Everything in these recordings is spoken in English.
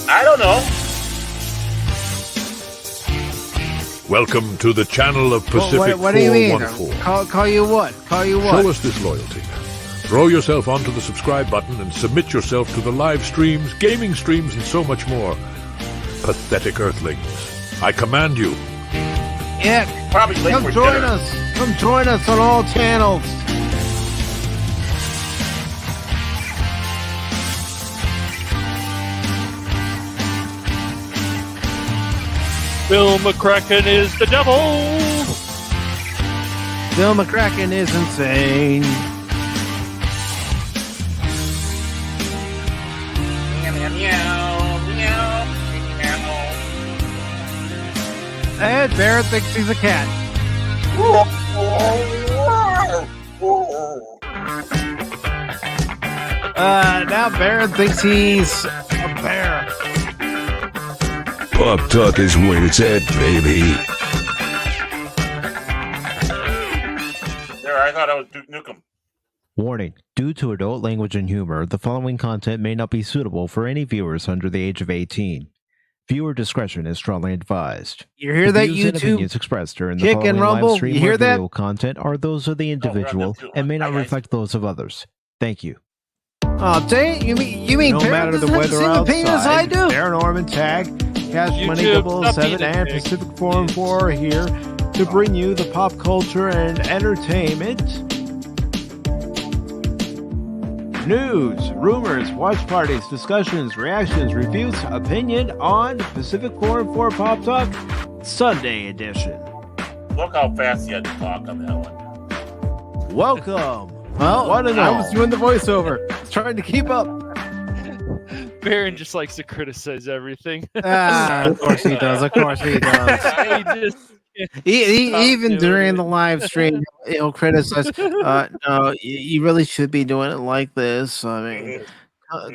I don't know. Welcome to the channel of PACIFIC414. What do you mean? Call you what? Call you what? Show us this loyalty. Throw yourself onto the subscribe button and submit yourself to the live streams, gaming streams, and so much more. Pathetic earthlings. I command you. Yeah, Probably late come for join dinner. us. Come join us on all channels. Bill McCracken is the devil. Bill McCracken is insane. And Barrett thinks he's a cat. Now Barrett thinks he's a bear. Pop Talk is where it's at, baby. There, I thought I was Duke Nukem. Warning. Due to adult language and humor, the following content may not be suitable for any viewers under the age of 18. Viewer discretion is strongly advised. You hear The that, views and YouTube? opinions expressed during the Kick following and rumble? live stream You hear or that? video content are those of the individual too. and may not Hi, guys. reflect those of others. Thank you. Oh, dang, you mean No Barrett matter the doesn't have the weather same opinion as I outside, do? Orman Tagge, YouTube, stop Cashmoney007 being a and dick. PACIFIC414 are here to bring you the pop culture and entertainment news, rumors, watch parties, discussions, reactions, reviews, opinion on PACIFIC414 Pop Talk Sunday edition. Look how fast you had to talk on that one. Welcome. Well, One and I all. was doing the voiceover. Trying to keep up. Baron just likes to criticize everything. Of course he does. Of course he does. He just- Even doing during it. the live stream, he'll criticize. No, you really should be doing it like this. I mean,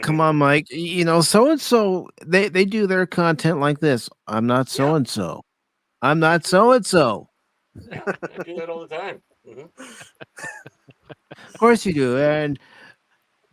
come on, Mike. You know, so and so they do their content like this. I'm not so and so. I'm not so and so. I do that all the time. Mhm. Of course you do. And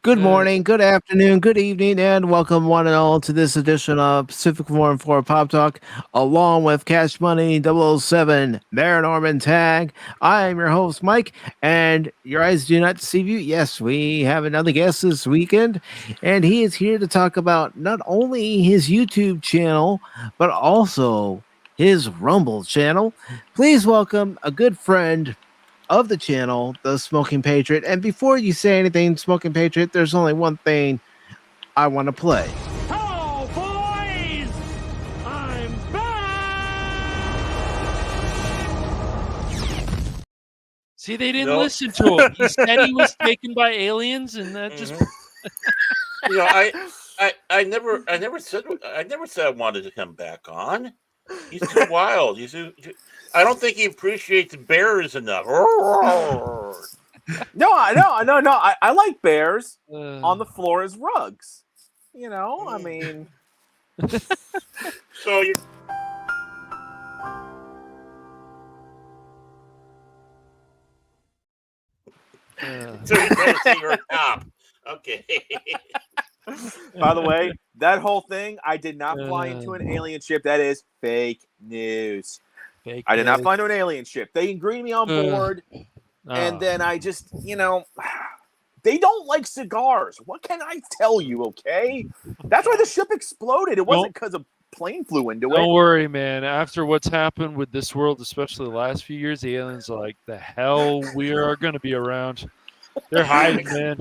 good morning, good afternoon, good evening, and welcome one and all to this edition of PACIFIC414 Pop Talk, along with Cashmoney007 and Orman Tagge. I am your host, Mike, and your eyes do not deceive you. Yes, we have another guest this weekend, and he is here to talk about not only his YouTube channel, but also his Rumble channel. Please welcome a good friend of the channel, the Smoking Patriot. And before you say anything, Smoking Patriot, there's only one thing I want to play. Hello, boys! I'm back! See, they didn't No. listen to him. He said he was taken by aliens, and that just You know, I never said I wanted to come back on. He's too wild. I don't think he appreciates bears enough. No. I like bears on the uh, floor as rugs. You know, I mean, So you so you're trying to say you're a cop. Okay. by the way, that whole thing, I did not fly into an alien ship. That is fake news. fake I did not news. fly into an alien ship. They agreed me on board, and Oh. then I just, you know, they don't like cigars. What can I tell you, okay? That's why the ship exploded. It wasn't because a plane flew into Don't it. worry, man. After what's happened with this world, especially the last few years, the aliens are like, the hell we are going to be around. They're hiding, man.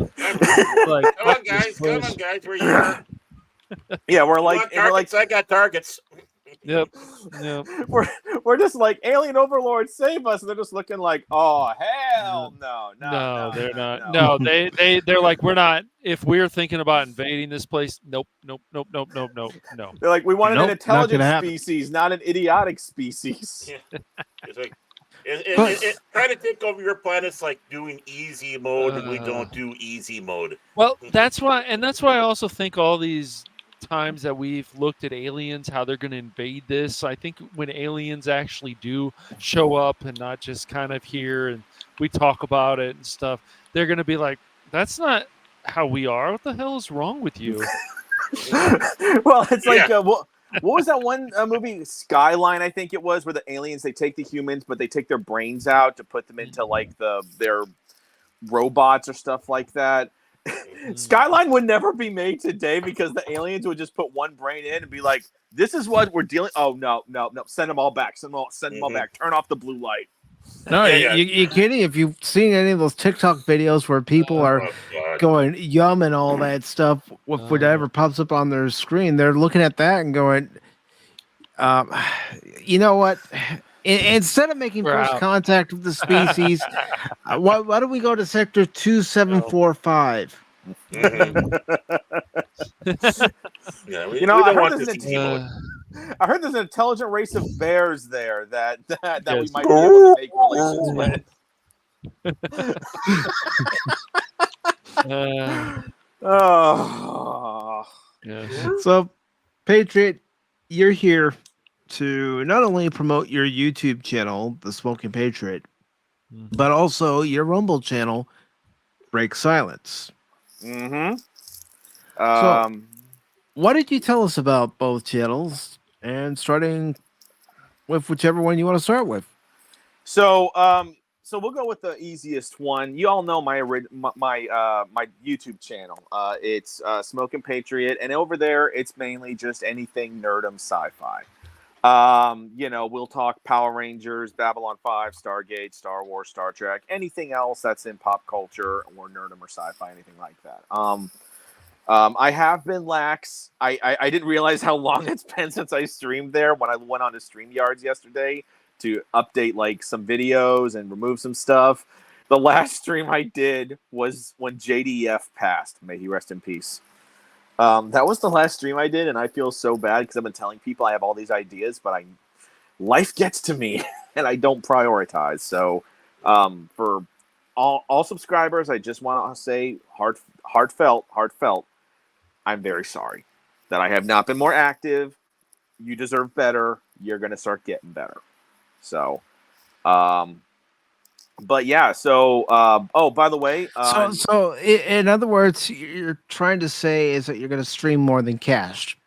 Like, Come on, fuck this guys. Come place. on, guys. Where you are? Yeah, we're You like, want we're like, targets? I got targets. Yep. we're just like, alien overlords, save us, and they're just looking like, oh hell no, No, they're not. No, they're like, we're not. If we're thinking about invading this place, nope. They're like, we wanted Nope, an not intelligent gonna happen. species, not an idiotic species. Yeah. It's like trying to take over your planet's like doing easy mode, and we don't do easy mode. Well, that's why I also think all these times that we've looked at aliens, how they're going to invade this, I think when aliens actually do show up and not just kind of here and we talk about it and stuff, they're going to be like, that's not how we are. What the hell is wrong with you? Well, it's like Yeah. what was that one movie, Skyline? I think it was, where the aliens they take the humans, but they take their brains out to put them into like their robots or stuff like that. Skyline would never be made today because the aliens would just put one brain in and be like, "This is what we're dealing." Oh no, send them all back. Send them all back. Turn off the blue light. No, Yeah. you're kidding. If you've seen any of those TikTok videos where people are God. going yum and all that stuff with whatever pops up on their screen, they're looking at that and going, you know what? Instead of making first contact with the species, why don't we go to sector 2745? Yeah, we You know, don't I heard want there's this evil. I heard there's an intelligent race of bears there that we Yes. might be able to make relations with. Oh. Yes. So, Patriot, you're here to not only promote your YouTube channel, The Smoking Patriot, but also your Rumble channel, Break Silence. Mm-hmm. So, what did you tell us about both channels? And starting with whichever one you want to start with. So we'll go with the easiest one. You all know my YouTube channel. It's Smoking Patriot, and over there it's mainly just anything nerdum sci-fi. We'll talk Power Rangers, Babylon 5, Stargate, Star Wars, Star Trek, anything else that's in pop culture or nerdum or sci-fi, anything like that. I have been lax. I didn't realize how long it's been since I streamed there when I went on to StreamYards yesterday to update like some videos and remove some stuff. The last stream I did was when JDF passed. May he rest in peace. That was the last stream I did, and I feel so bad because I've been telling people I have all these ideas, but life gets to me, and I don't prioritize. So for all subscribers, I just want to say heartfelt, I'm very sorry that I have not been more active. You deserve better. You're going to start getting better. So, but yeah, so, by the way, So in other words, you're trying to say is that you're going to stream more than Cash.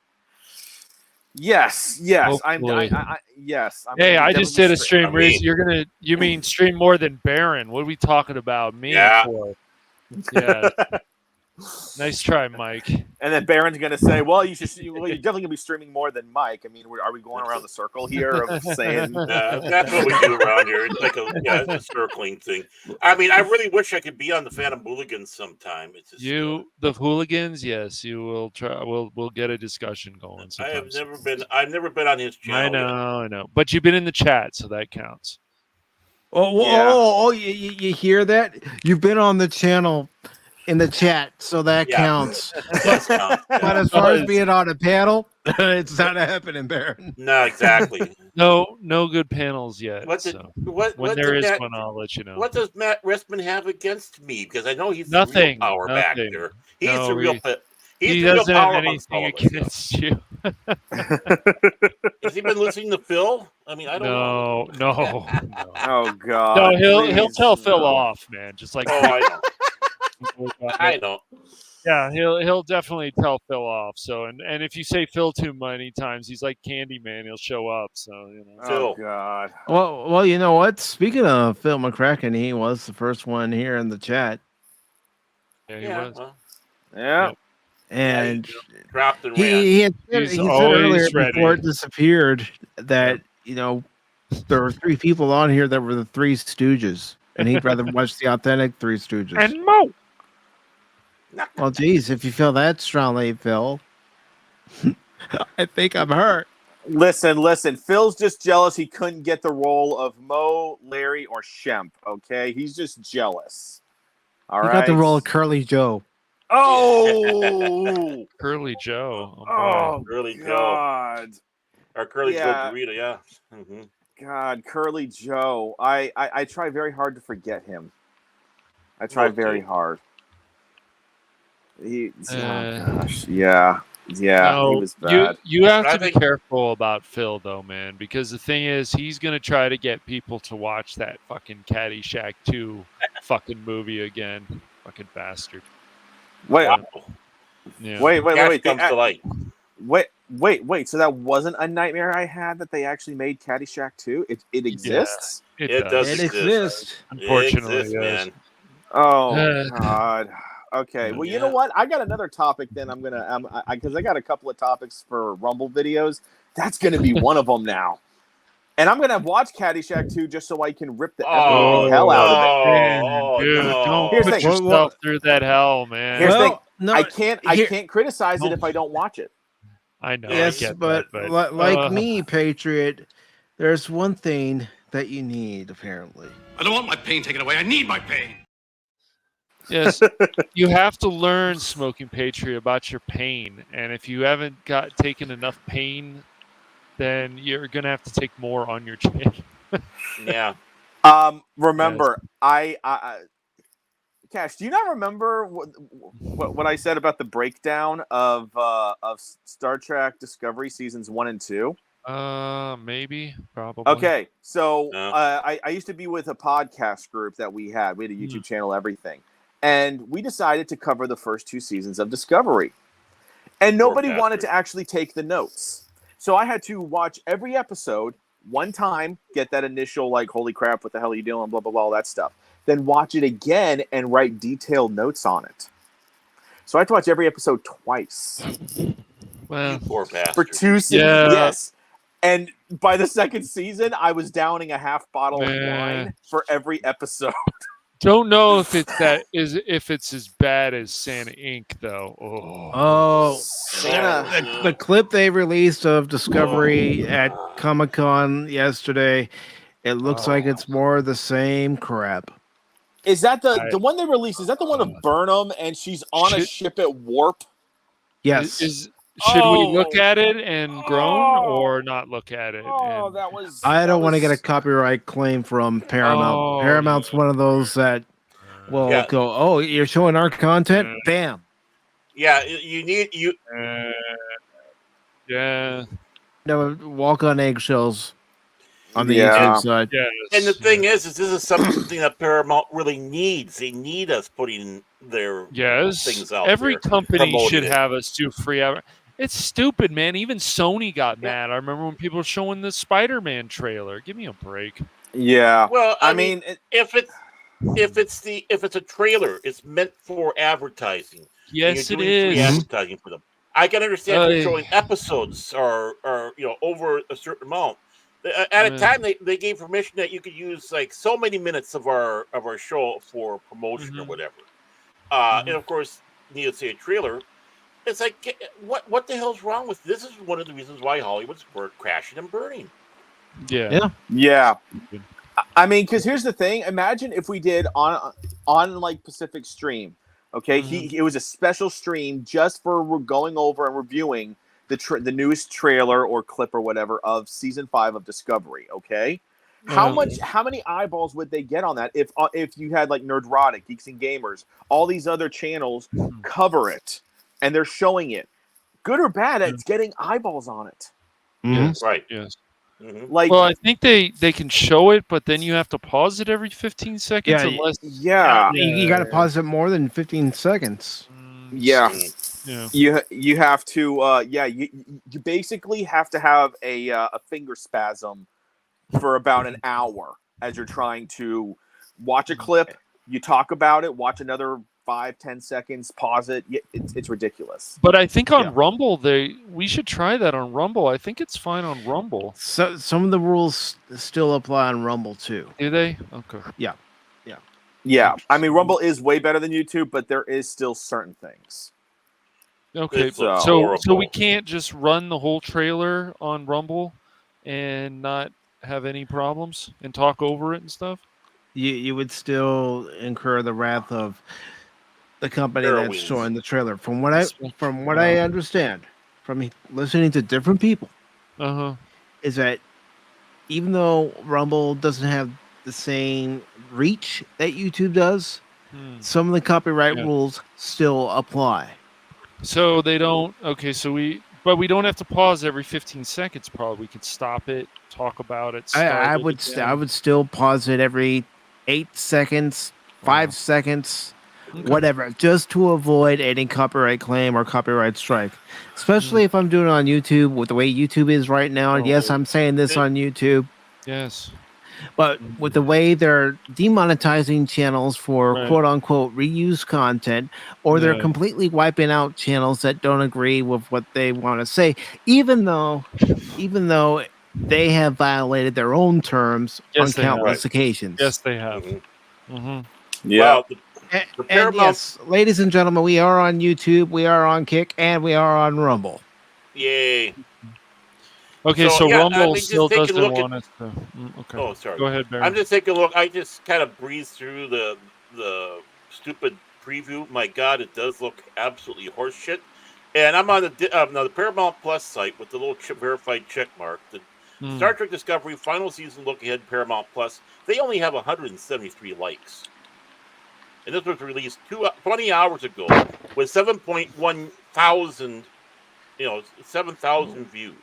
yes, Hopefully. yes. Hey, I just did a stream. I mean- You mean stream more than Baron? What are we talking about me for? Yeah. Nice try, Mike. And then Baron's going to say, well, you're definitely going to be streaming more than Mike. I mean, are we going around the circle here of saying... That's what we do around here. It's like it's a circling thing. I mean, I really wish I could be on the Phantom Hooligans sometime. It's just, The hooligans, yes, you will try. We'll get a discussion going. I've Sometime. never been on his channel. I know. But you've been in the chat, so that counts. You hear that? You've been on the channel in the chat, so that counts. Yes, count. But as far as being on a panel, it's not happening, Baron. No, exactly. No good panels yet. When there is one, I'll let you know. What does Matt Rissman have against me? Because I know he's Nothing. the real power back there. He's No, the real. He's he the real doesn't power have amongst anything all of us. against you. Has he been listening to Phil? I mean, I don't know. No. Oh, God. No, he'll please, tell Phil no. off, man. Just like Oh, I know. I know. Yeah, he'll definitely tell Phil off. So and if you say Phil too many times, he's like Candyman. He'll show up. So Oh, God. Well, you know what? Speaking of Phil McCracken, he was the first one here in the chat, Yeah, he was. Well, Yeah. and dropped and ran. he said He's earlier always ready. before it disappeared that there were three people on here that were the Three Stooges, and he'd rather watch the authentic Three Stooges. And Mo. Well, geez, if you feel that strongly, Phil, I think I'm hurt. Listen. Phil's just jealous he couldn't get the role of Mo, Larry, or Shemp, okay? He's just jealous. All You right? got the role of Curly Joe. Oh! Curly Joe. Oh, Curly Joe. God. Or Curly Yeah. Joe Dorito, yeah. Mm-hmm. God, Curly Joe. I try very hard to forget him. I try very hard. Oh, gosh. Yeah. No, he was bad. You have I to be think- careful about Phil, though, man, because the thing is, he's going to try to get people to watch that fucking Caddyshack 2 fucking movie again. Fucking bastard. Wait, Wow. Yeah. Wait. comes to light. Wait. So that wasn't a nightmare I had that they actually made Caddyshack 2? It exists? It does It exist. exists. Unfortunately, it exists, yes. man. Oh God. Okay. Well, you know Yeah. what? I got another topic. Then I'm gonna because I got a couple of topics for Rumble videos. That's gonna be one of them now. And I'm gonna watch Caddyshack 2 just so I can rip the effing hell out of it. Man, dude, no. don't Here's the put thing. yourself through that hell, man. Here's the thing. Well, no, I can't criticize it No. if I don't watch it. I know. yes, I get but, that, like me, Patriot, there's one thing that you need apparently. I don't want my pain taken away. I need my pain. Yes, you have to learn, Smoking Patriot, about your pain, and if you haven't taken enough pain, then you're gonna have to take more on your chin. Yeah. Remember, I Cash, do you not remember what I said about the breakdown of Star Trek Discovery seasons 1 and 2? Maybe, probably. Okay, so No. I used to be with a podcast group that we had. We had a YouTube channel, everything, and we decided to cover the first 2 seasons of Discovery, and nobody wanted to actually take the notes. So I had to watch every episode one time, get that initial like, holy crap, what the hell are you doing, blah blah blah, all that stuff. Then watch it again and write detailed notes on it. So I had to watch every episode twice. Well, Poor bastard. For 2 seasons. Yeah. Yes. And by the second season, I was downing a half bottle of Man. wine for every episode. don't know if it's as bad as Santa Inc. though. Oh, Santa. the clip they released of Discovery at Comic-Con yesterday, it looks like it's more of the same crap. Is that the one they released? Is that the one of Burnham and she's on a ship at warp? Yes. Should we look at it and groan or not look at it? Oh, and- that was. I don't want to get a copyright claim from Paramount. Oh, Paramount's one of those that will Yeah. go, oh, you're showing our content? Bam. Yeah, you need you. Yeah. No, walk on eggshells on the Yeah. YouTube side. Yes. And the thing is this is something that Paramount really needs. They need us putting their Yes. things out Every there, company promoting should it. have us do free adver- It's stupid, man. Even Sony got mad. I remember when people were showing the Spider-Man trailer. Give me a break. Yeah. Well, I mean, if it's a trailer, it's meant for advertising. Yes, and it you're doing free is. advertising for them. I can understand if you're showing episodes or over a certain amount. At a time, they gave permission that you could use like so many minutes of our show for promotion or whatever. And of course, needless to say, a trailer. It's like, what the hell's wrong with this? Is one of the reasons why Hollywood's crashing and burning. Yeah. Yeah. I mean, because here's the thing. Imagine if we did on like Pacific Stream. Okay, it was a special stream just for going over and reviewing the newest trailer or clip or whatever of season 5 of Discovery. Okay, how many eyeballs would they get on that if you had like Nerdrotic, Geeks and Gamers, all these other channels cover it and they're showing it, good or bad, it's getting eyeballs on it. Yes. Right. Yes. Mm-hmm. Like, Well, I think they can show it, but then you have to pause it every 15 seconds. Yeah, Unless You got to pause it more than 15 seconds. yeah. Yeah. You have to you basically have to have a finger spasm for about an hour as you're trying to watch a clip, you talk about it, watch another 5-10 seconds, pause it. It's ridiculous. But I think on Rumble we should try that on Rumble. I think it's fine on Rumble. So some of the rules still apply on Rumble too. Do they? Okay. Yeah, I mean Rumble is way better than YouTube, but there is still certain things. Okay. It's So horrible. we can't just run the whole trailer on Rumble and not have any problems and talk over it and stuff. You would still incur the wrath of the company that's Heroines. showing the trailer. From what I understand, from listening to different people, is that even though Rumble doesn't have the same reach that YouTube does, some of the copyright rules still apply. So they don't. Okay. But we don't have to pause every 15 seconds. Probably we could stop it, talk about it. I would still pause it every 8 seconds, 5 seconds. whatever, just to avoid any copyright claim or copyright strike. Especially if I'm doing it on YouTube with the way YouTube is right now. And yes, I'm saying this on YouTube. Yes. But with the way they're demonetizing channels for quote unquote reuse content, or they're completely wiping out channels that don't agree with what they want to say, even though they have violated their own terms on countless occasions. Yes, they have. Yeah. Wow, And yes, ladies and gentlemen, we are on YouTube, we are on Kick, and we are on Rumble. Yay. Okay, so Rumble still just doesn't want us to. Okay. Oh, sorry. Go ahead, Barry. I'm just taking a look. I just kind of breezed through the stupid preview. My God, it does look absolutely horseshit. And I'm on the Paramount Plus site with the little verified check mark. The Star Trek Discovery final season look ahead Paramount Plus. They only have 173 likes. And this was released 20 hours ago with 7.1 thousand, 7,000 views.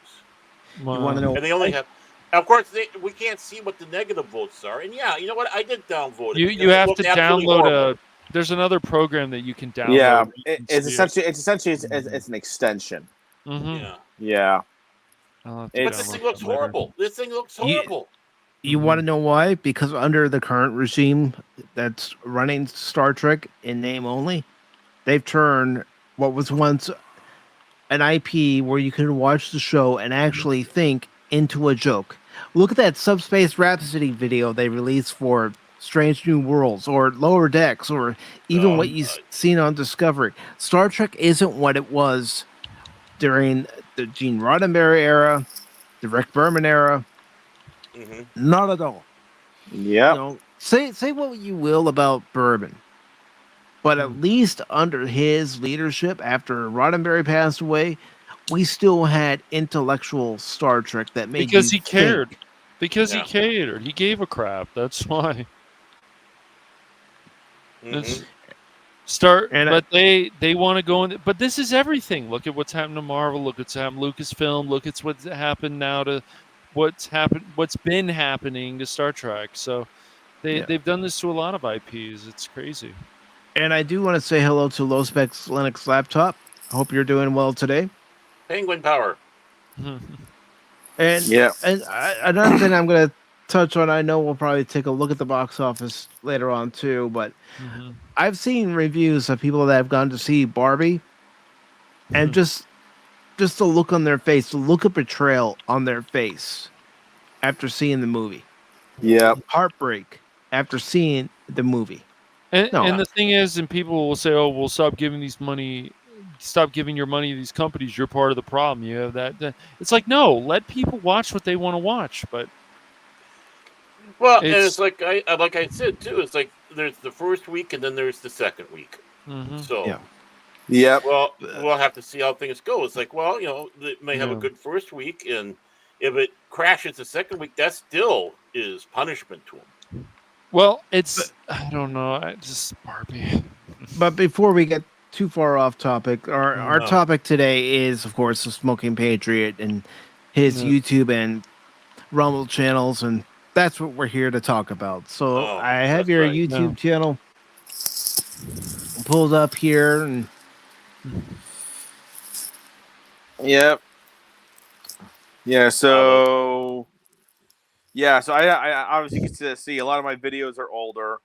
Wow. You want to know? And they only have, of course, we can't see what the negative votes are. And yeah, you know what? I did downvote it. You have to download there's another program that you can download. Yeah, it's essentially an extension. Yeah. But this thing looks horrible. This thing looks horrible. You want to know why? Because under the current regime that's running Star Trek in name only, they've turned what was once an IP where you could watch the show and actually think into a joke. Look at that Subspace Rhapsody video they released for Strange New Worlds or Lower Decks or even what you've seen on Discovery. Star Trek isn't what it was during the Gene Roddenberry era, the Rick Berman era. Not at all. Yeah. Say what you will about Berman, but at least under his leadership, after Roddenberry passed away, we still had intellectual Star Trek that made because he think. cared. Because he cared. He gave a crap. That's why. But they want to go in. But this is everything. Look at what's happened to Marvel. Look at what's happened to Lucasfilm. Look at what's happened now to what's been happening to Star Trek. So they've done this to a lot of IPs. It's crazy. And I do want to say hello to Low Specs Linux Laptop. I hope you're doing well today. Penguin Power. And another thing I'm going to touch on, I know we'll probably take a look at the box office later on too, but I've seen reviews of people that have gone to see Barbie, and just the look on their face, the look of betrayal on their face after seeing the movie. Yeah. Heartbreak after seeing the movie. And the thing is, and people will say, "Oh, well, stop giving your money to these companies. You're part of the problem. You have that." It's like, no, let people watch what they want to watch. But it's like I said too. It's like there's the first week and then there's the second week. So well, we'll have to see how things go. It's like, well, they may have a good first week, and if it crashes the second week, that still is punishment to them. Well, I don't know. Just Barbie. But before we get too far off topic, our topic today is, of course, the Smoking Patriot and his YouTube and Rumble channels, and that's what we're here to talk about. So I have your YouTube channel pulled up here, and So I obviously get to see a lot of my videos are older.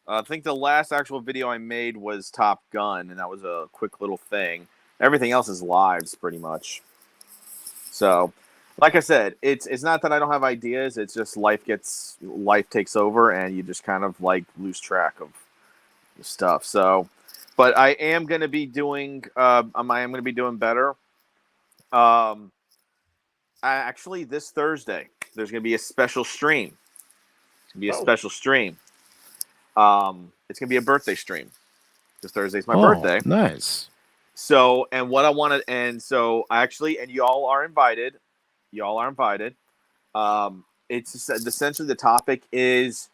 I think the last actual video I made was Top Gun, and that was a quick little thing. Everything else is lives, pretty much. So, like I said, it's not that I don't have ideas. It's just life takes over, and you just kind of like lose track of stuff. So, but I am going to be doing. I am going to be doing better. Actually, this Thursday, there's going to be a special stream. It's going to be a special stream. It's going to be a birthday stream. This Thursday's my birthday. Nice. So, and what I wanted, and so actually, and y'all are invited. Y'all are invited. It's essentially the topic is,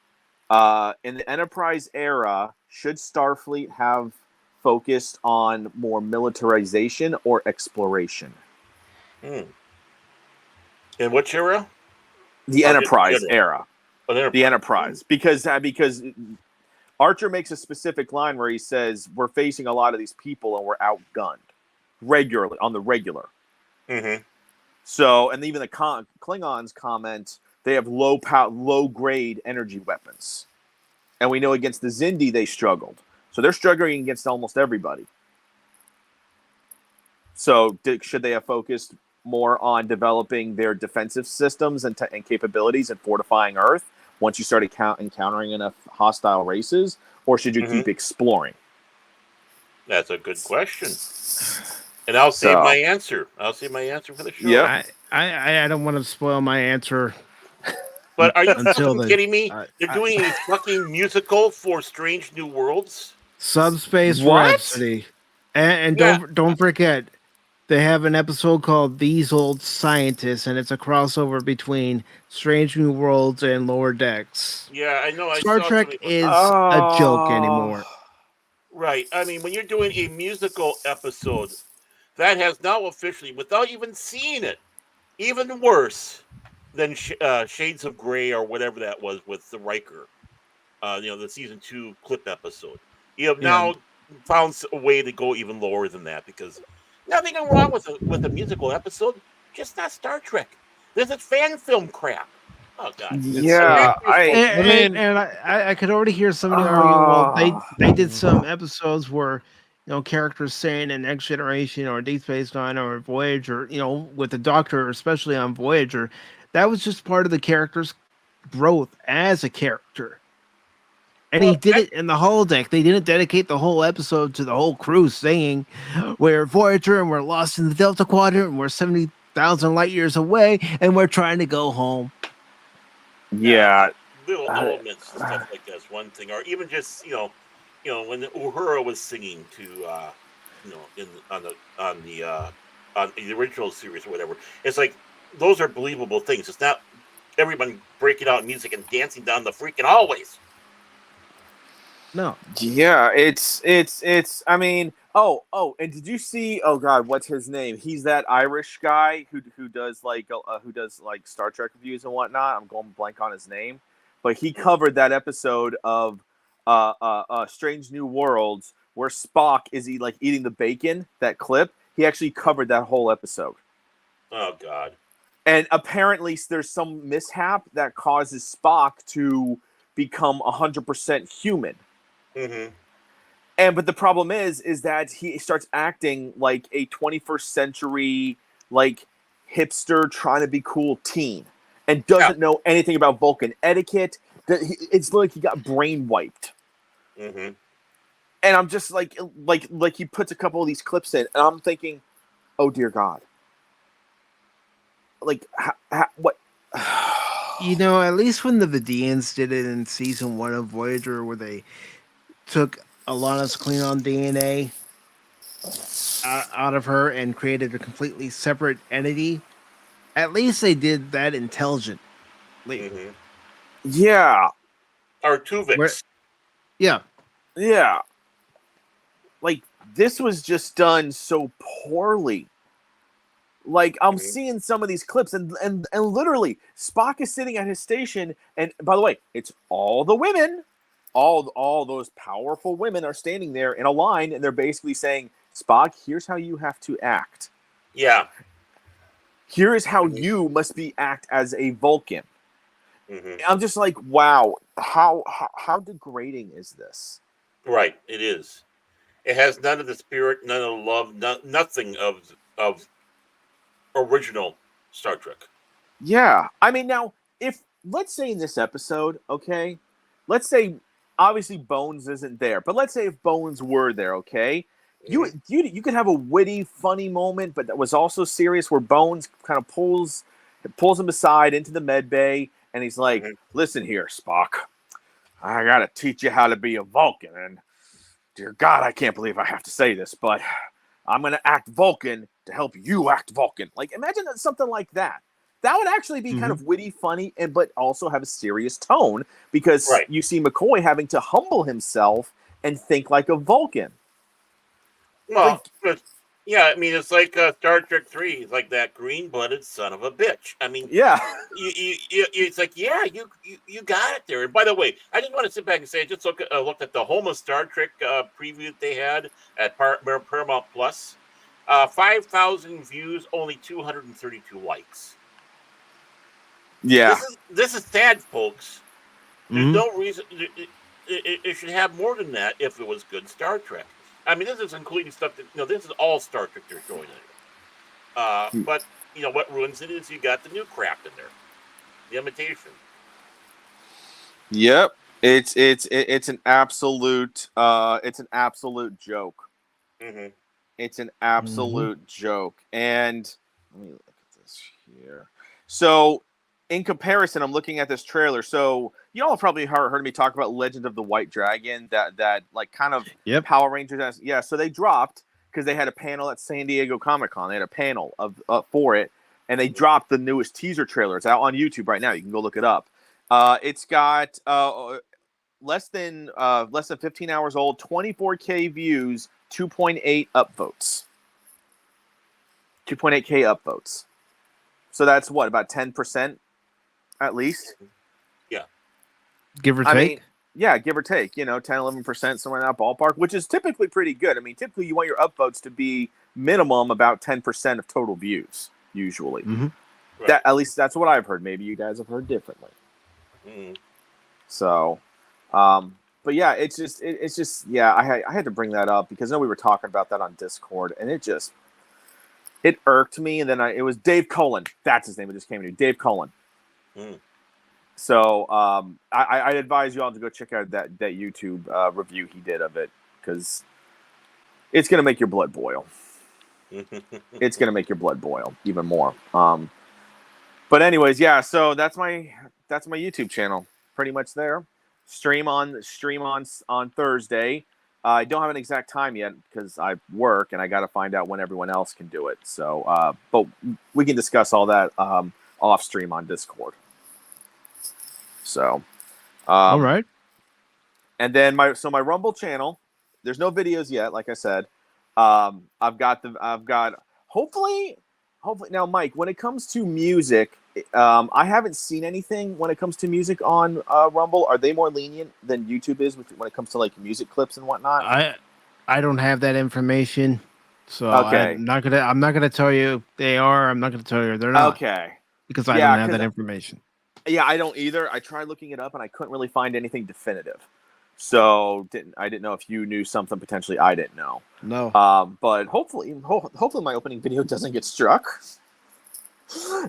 in the Enterprise era, should Starfleet have focused on more militarization or exploration? In which era? The Enterprise era. The Enterprise, because Archer makes a specific line where he says, "We're facing a lot of these people and we're outgunned regularly on the regular." Mm-hmm. So, and even the Klingons comment they have low grade energy weapons, and we know against the Xindi they struggled. So they're struggling against almost everybody. So should they have focused more on developing their defensive systems and capabilities and fortifying Earth once you started encountering enough hostile races, or should you keep exploring? That's a good question. And I'll save my answer. I'll save my answer for the show. Yeah, I don't want to spoil my answer. But are you fucking kidding me? They're doing a fucking musical for Strange New Worlds? Subspace Rhapsody. And don't forget, they have an episode called These Old Scientists, and it's a crossover between Strange New Worlds and Lower Decks. Yeah, I know. Star Trek is a joke anymore. Right. I mean, when you're doing a musical episode, that has now officially, without even seeing it, even worse than Shades of Grey or whatever that was with the Riker, the season 2 clip episode. You have now found a way to go even lower than that, because nothing wrong with a musical episode, just not Star Trek. This is fan film crap. Oh God! Yeah, I could already hear somebody arguing. Well, they did some episodes where characters saying in Next Generation or Deep Space Nine or Voyager, with the Doctor, especially on Voyager, that was just part of the character's growth as a character. And he did it in the holodeck. They didn't dedicate the whole episode to the whole crew singing, "We're Voyager and we're lost in the Delta Quadrant and we're 70,000 light years away and we're trying to go home." Yeah, little elements and stuff like that's one thing, or even just when Uhura was singing to on the original series or whatever. It's like those are believable things. It's not everyone breaking out in music and dancing down the freaking hallways. No. Yeah, it's. I mean, and did you see? Oh God, what's his name? He's that Irish guy who does like Star Trek reviews and whatnot. I'm going blank on his name, but he covered that episode of Strange New Worlds where Spock is eating the bacon. That clip, he actually covered that whole episode. Oh God! And apparently, there's some mishap that causes Spock to become 100% human. Mm-hmm. But the problem is that he starts acting like a 21st century hipster trying to be cool teen and doesn't know anything about Vulcan etiquette. It's like he got brain wiped. Mm-hmm. And I'm just like he puts a couple of these clips in, and I'm thinking, oh dear God, what? At least when the Vidians did it in season 1 of Voyager, where they took Alana's Klingon DNA out of her and created a completely separate entity. At least they did that intelligently. Mm-hmm. Yeah. Artuvix. Yeah. This was just done so poorly. I'm seeing some of these clips, and literally Spock is sitting at his station, and by the way, it's all the women. All those powerful women are standing there in a line, and they're basically saying, Spock, here's how you have to act. Yeah. Here is how you must act as a Vulcan. Mm-hmm. I'm just like, wow, how degrading is this? Right, it is. It has none of the spirit, none of the love, nothing of original Star Trek. Yeah. I mean, now, let's say in this episode, okay, let's say, obviously Bones isn't there, but let's say if Bones were there, okay, you could have a witty, funny moment, but that was also serious, where Bones kind of pulls him aside into the med bay, and he's like, listen here, Spock, I gotta teach you how to be a Vulcan, and dear God, I can't believe I have to say this, but I'm gonna act Vulcan to help you act Vulcan. Imagine something like that. That would actually be kind of witty, funny, but also have a serious tone, because you see McCoy having to humble himself and think like a Vulcan. Well, Yeah, I mean, it's like Star Trek 3. It's like that green-blooded son of a bitch. I mean, Yeah. it's like, yeah, you got it there. And by the way, I just want to sit back and say, I just looked at the Home of Star Trek preview that they had at Paramount Plus. 5,000 views, only 232 likes. Yeah. This is sad, folks. There's Mhm. no reason it should have more than that if it was good Star Trek. I mean, this is including stuff that this is all Star Trek they're showing it. But what ruins it is you got the new crap in there, the imitation. Yep, it's an absolute joke. Mm-hmm. It's an absolute joke. And let me look at this here. So, in comparison, I'm looking at this trailer. So, you all have probably heard me talk about Legend of the White Dragon, that like kind of Power Rangers. Yeah, so they dropped because they had a panel at San Diego Comic-Con. They had a panel for it, and they dropped the newest teaser trailer. It's out on YouTube right now. You can go look it up. It's got less than 15 hours old, 24K views, 2.8 upvotes. 2.8K upvotes. So that's what, about 10% at least? Yeah. Give or take? I mean, yeah, give or take, 10, 11%, somewhere in that ballpark, which is typically pretty good. I mean, typically you want your upvotes to be minimum about 10% of total views, usually. Mm-hmm. Right. That, at least that's what I've heard. Maybe you guys have heard differently. Mm-hmm. So, but yeah, it's just, yeah, I had to bring that up because I know we were talking about that on Discord, and it irked me. And then it was Dave Cullen. That's his name. It just came to me. Dave Cullen. Mm. So, I advise you all to go check out that YouTube review he did of it, because it's going to make your blood boil. It's going to make your blood boil even more. But anyways, yeah, so that's my YouTube channel. Pretty much there. Stream on Thursday. I don't have an exact time yet because I work and I got to find out when everyone else can do it. So, but we can discuss all that off stream on Discord. So, all right. And then my Rumble channel. There's no videos yet, like I said. I've got hopefully now, Mike. When it comes to music, I haven't seen anything when it comes to music on Rumble. Are they more lenient than YouTube is when it comes to like music clips and whatnot? I don't have that information, so okay. I'm not gonna tell you they are. I'm not gonna tell you they're not. Okay. Because I don't have that information. Yeah, I don't either. I tried looking it up and I couldn't really find anything definitive. So I didn't know if you knew something potentially I didn't know. No. But hopefully my opening video doesn't get struck.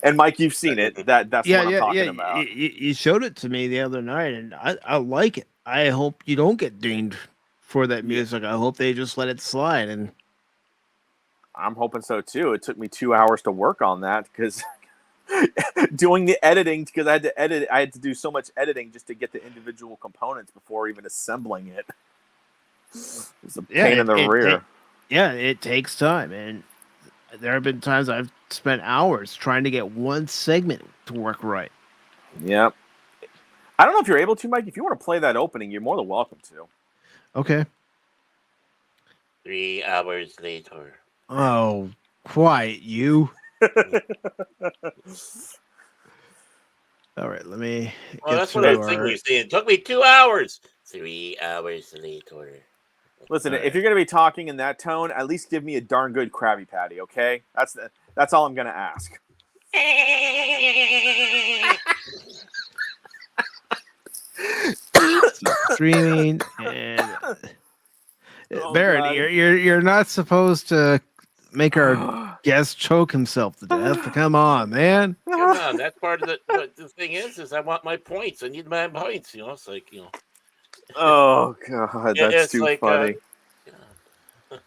And Mike, you've seen it. That's what I'm talking about. You showed it to me the other night, and I like it. I hope you don't get dinged for that music. I hope they just let it slide. And I'm hoping so too. It took me 2 hours to work on that because doing the editing, because I had to do so much editing just to get the individual components before even assembling it. It's a pain in the rear. It takes time, and there have been times I've spent hours trying to get one segment to work right. Yep. I don't know if you're able to, Mike. If you want to play that opening, you're more than welcome to. Okay. 3 hours later. Oh, quiet, you. All right, let me. Well, that's what I was thinking. You're saying it took me 2 hours. 3 hours later. Listen, if you're going to be talking in that tone, at least give me a darn good Krabby Patty, okay? That's all I'm going to ask. Streaming and Barrett, you're not supposed to make our guest choke himself to death. Come on, man. Come on, that's part of the thing is I want my points. I need my points. It's like Oh God, that's too like, funny. All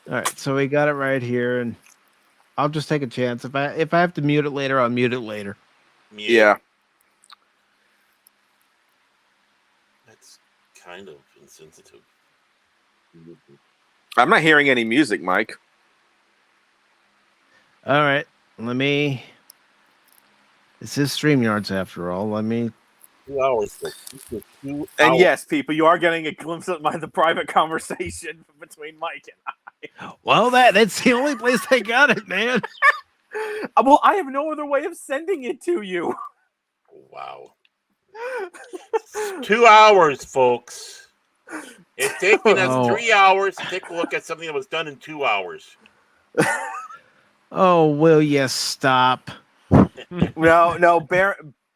right, so we got it right here, and I'll just take a chance. If I have to mute it later, I'll mute it later. Yeah. That's kind of insensitive. I'm not hearing any music, Mike. All right, let me. This is StreamYards after all. Let me. 2 hours. And yes, people, you are getting a glimpse of the private conversation between Mike and I. Well, that's the only place they got it, man. Well, I have no other way of sending it to you. Wow. 2 hours, folks. It's taking us 3 hours to take a look at something that was done in 2 hours. Oh, will you stop? No.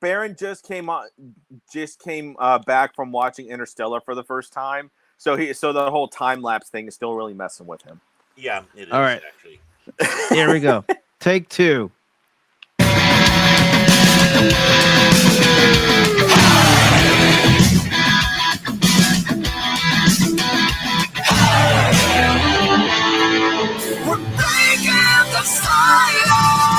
Baron just came back from watching Interstellar for the first time. So the whole time lapse thing is still really messing with him. Yeah, it is. All right. Actually. Here we go. Take 2. We're breaking the silence.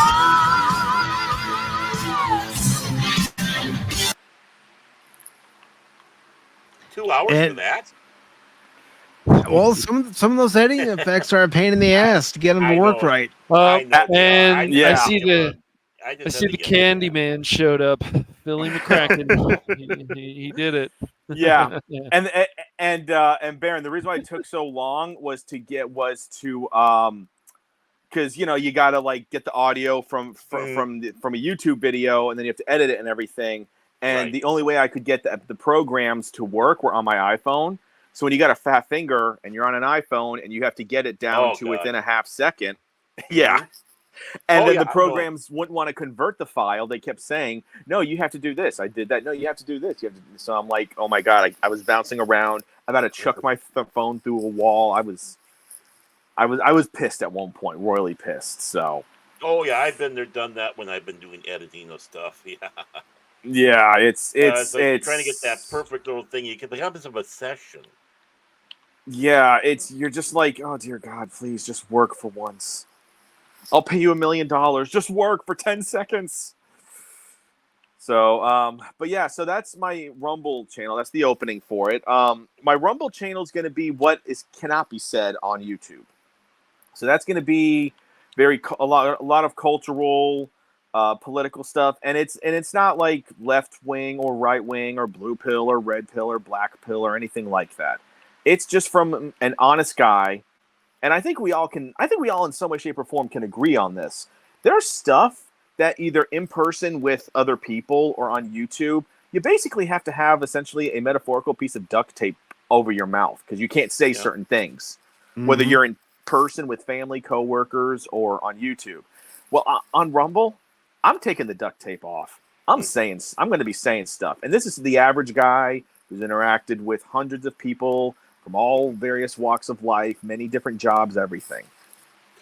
2 hours for that? Well, some of those editing effects are a pain in the ass to get them to work right. I Yeah. see the Candyman showed up. Billy McCracken. he did it. Yeah. And Baron, the reason why it took so long was to because you got to like get the audio from a YouTube video, and then you have to edit it and everything. And the only way I could get the programs to work were on my iPhone. So when you got a fat finger and you're on an iPhone and you have to get it down to within a half second, yeah. And then the programs wouldn't want to convert the file. They kept saying, "No, you have to do this." I did that. No, you have to do this. You have to. So I'm like, "Oh my god!" I was bouncing around. I about to chuck my phone through a wall. I was pissed at one point, royally pissed. So. Oh yeah, I've been there, done that when I've been doing editing of stuff. Yeah. Yeah, it's trying to get that perfect little thing. You can become of a session. Yeah, you're just like, oh dear God, please just work for once. I'll pay you $1 million. Just work for 10 seconds. So, but yeah, so that's my Rumble channel. That's the opening for it. My Rumble channel is going to be what cannot be said on YouTube. So that's going to be a lot of cultural, political stuff, and it's not like left wing or right wing or blue pill or red pill or black pill or anything like that. It's just from an honest guy, and I think we all in some way, shape, or form can agree on this. There's stuff that either in person with other people or on YouTube, you basically have to have essentially a metaphorical piece of duct tape over your mouth because you can't say certain things, whether you're in person with family, coworkers, or on YouTube. Well, on Rumble, I'm taking the duct tape off. I'm going to be saying stuff, and this is the average guy who's interacted with hundreds of people from all various walks of life, many different jobs, everything.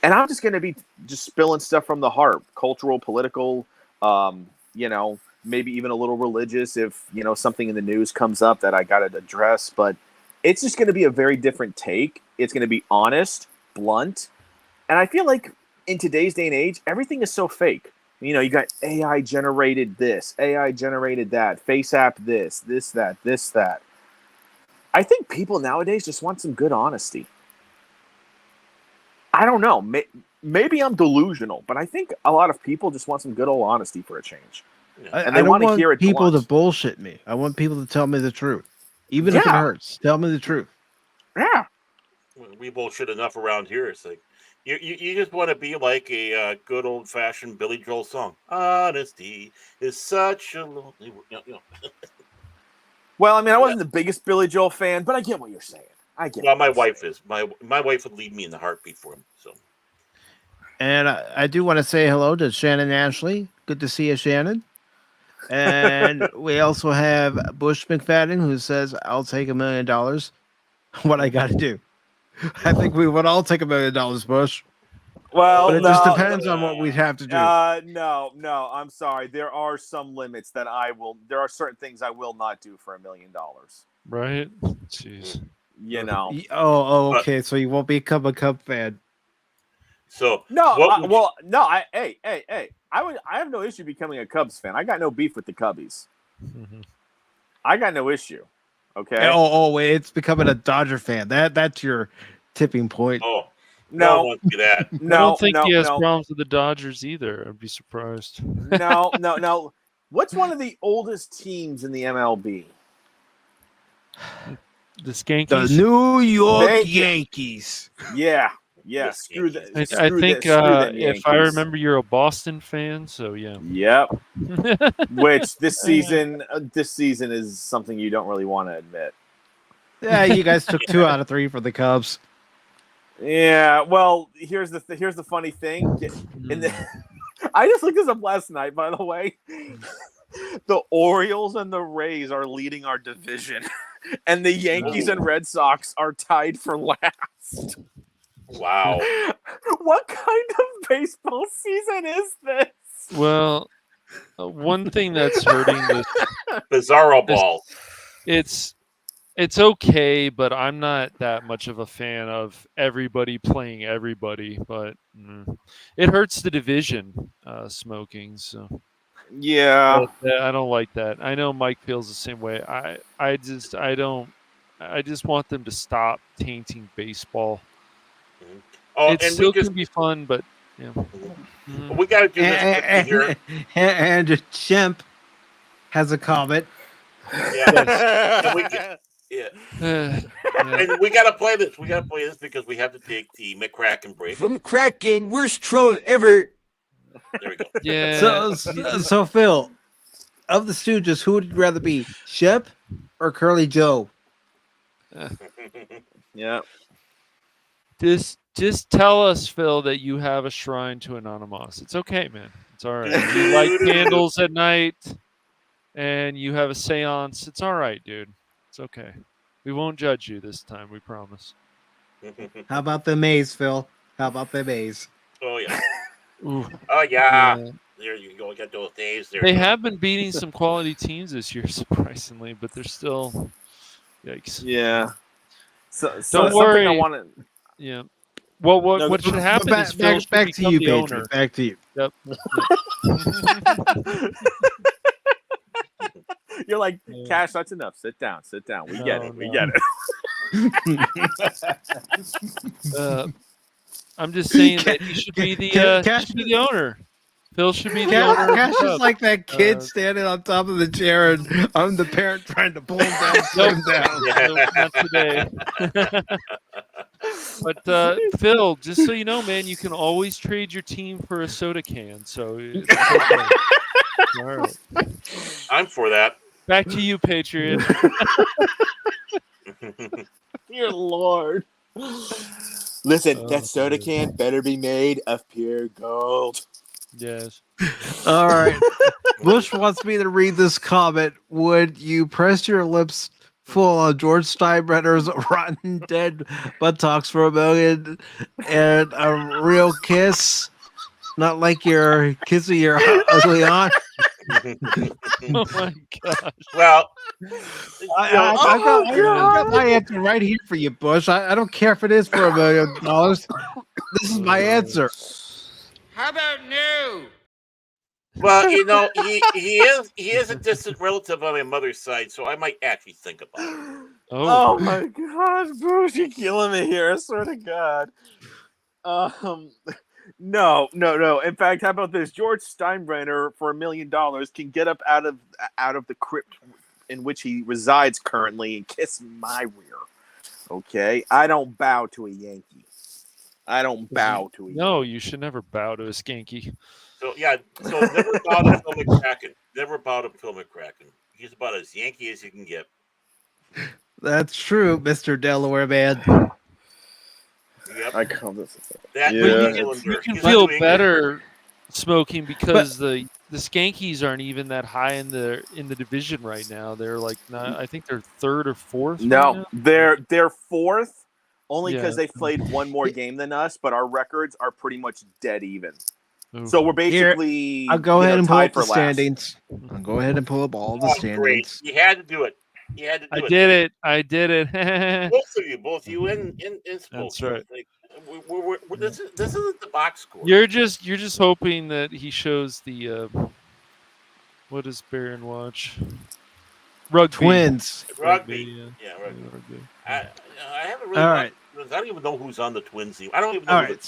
And I'm just going to be just spilling stuff from the heart, cultural, political, maybe even a little religious if, something in the news comes up that I got to address. But it's just going to be a very different take. It's going to be honest, blunt. And I feel like in today's day and age, everything is so fake. You got AI generated this, AI generated that, face app this, that. I think people nowadays just want some good honesty. I don't know. Maybe I'm delusional, but I think a lot of people just want some good old honesty for a change. And they want to hear it. People to bullshit me. I want people to tell me the truth, even if it hurts. Tell me the truth. Yeah. We bullshit enough around here. It's like you just want to be like a good old fashioned Billy Joel song. Honesty is such a lonely. Well, I mean, I wasn't the biggest Billy Joel fan, but I get what you're saying. Well, my wife is. My wife would leave me in the heartbeat for him. So. And I do want to say hello to Shannon Ashley. Good to see you, Shannon. And we also have Bush McFadden, who says, "I'll take $1 million. What I got to do?" I think we would all take $1 million, Bush. Well, but it just depends on what we'd have to do. No. I'm sorry. There are some limits that there are certain things I will not do for $1 million. Right? Jeez. Okay. So you won't become a Cub fan. So hey. I have no issue becoming a Cubs fan. I got no beef with the Cubbies. I got no issue. Okay. Wait, it's becoming a Dodger fan. That's your tipping point. Oh. No, won't do that. I don't think he has problems with the Dodgers either. I'd be surprised. No. What's one of the oldest teams in the MLB? The Skankies. The New York Yankees. Yeah. Yeah, screw that. I think if I remember, you're a Boston fan, so yeah. Yep. Which this season is something you don't really want to admit. Yeah, you guys took 2 out of 3 for the Cubs. Yeah, well, here's the funny thing. I just looked this up last night, by the way. The Orioles and the Rays are leading our division, and the Yankees and Red Sox are tied for last. Wow. What kind of baseball season is this? Well, one thing that's hurting this Bizarro ball. It's okay, but I'm not that much of a fan of everybody playing everybody. But it hurts the division, smoking. So yeah, I don't like that. I know Mike feels the same way. I just want them to stop tainting baseball. Oh, it still can be fun, but yeah. We got to do this here. And Chimp has a comment. Yeah. And we got to play this. We got to play this because we have to take the McCracken break. From Kraken, worst troll ever. There we go. Yeah. So Phil, of the Stooges, who would you rather be, Shep or Curly Joe? Yeah. Just tell us, Phil, that you have a shrine to Anonymous. It's okay, man. It's all right. You light candles at night, and you have a seance. It's all right, dude. It's okay. We won't judge you this time. We promise. How about the maze, Phil? How about the maze? Oh yeah. Ooh. Oh yeah. There you go. Get those days there. They have been beating some quality teams this year, surprisingly, but they're still. Yikes. Yeah. So don't worry. I want to. Yeah. Well, what should happen is Phil should back to you, the Patriot. owner. Back to you. Yep. You're like, Cash, that's enough. Sit down. We get it. We get it. I'm just saying that he should be the owner. Phil should be the owner. Cash is like that kid standing on top of the chair, and I'm the parent trying to pull him down, put him down. Nope, not today. But Phil, just so you know, man, you can always trade your team for a soda can. So it's okay. All right. I'm for that. Back to you, Patriot. Dear Lord. Listen, that soda can better be made of pure gold. Yes. All right. Bush wants me to read this comment. Would you press your lips full on George Steinbrenner's rotten dead buttocks for $1 million and a real kiss? Not like you're kissing your ugly aunt. Oh my gosh. Well, I got my answer right here for you, Bush. I don't care if it is for $1 million. This is my answer. How about no? Well, he is a distant relative on my mother's side, so I might actually think about it. Oh my gosh, Bruce, you're killing me here. I swear to God. No. In fact, how about this? George Steinbrenner for $1 million can get up out of the crypt in which he resides currently and kiss my rear. Okay, I don't bow to a Yankee. I don't bow to a Yankee. No, you should never bow to a skanky. So never bow to Phil McCracken. Never bow to Phil McCracken. He's about as Yankee as you can get. That's true, Mr. Delaware man. Yep. I call this. You can feel better smoking because the Skankies aren't even that high in the division right now. They're like I think they're third or fourth. No, they're fourth only because they've played one more game than us, but our records are pretty much dead even. Ooh. So we're basically. I'll go ahead and pull up the standings. I'll go ahead and pull up all the standings. Great. You had to do it. I did it. both you and That's right. Like, this isn't the box score. You're just hoping that he shows the what does Baron watch? Rugby. Twins. Rugby. Yeah, rugby. I haven't really. All right. I don't even know who's on the Twins team. I don't even know. All right.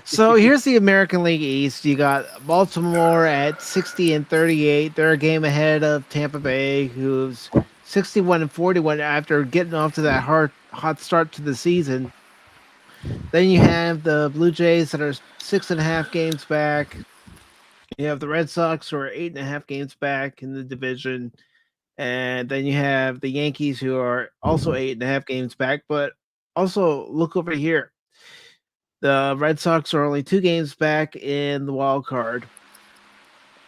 So here's the American League East. You got Baltimore at 60-38. They're a game ahead of Tampa Bay, who's 61-41 after getting off to that hot start to the season. Then you have the Blue Jays that are 6.5 games back. You have the Red Sox who are 8.5 games back in the division. And then you have the Yankees who are also 8.5 games back. But also look over here. The Red Sox are only 2 games back in the wild card.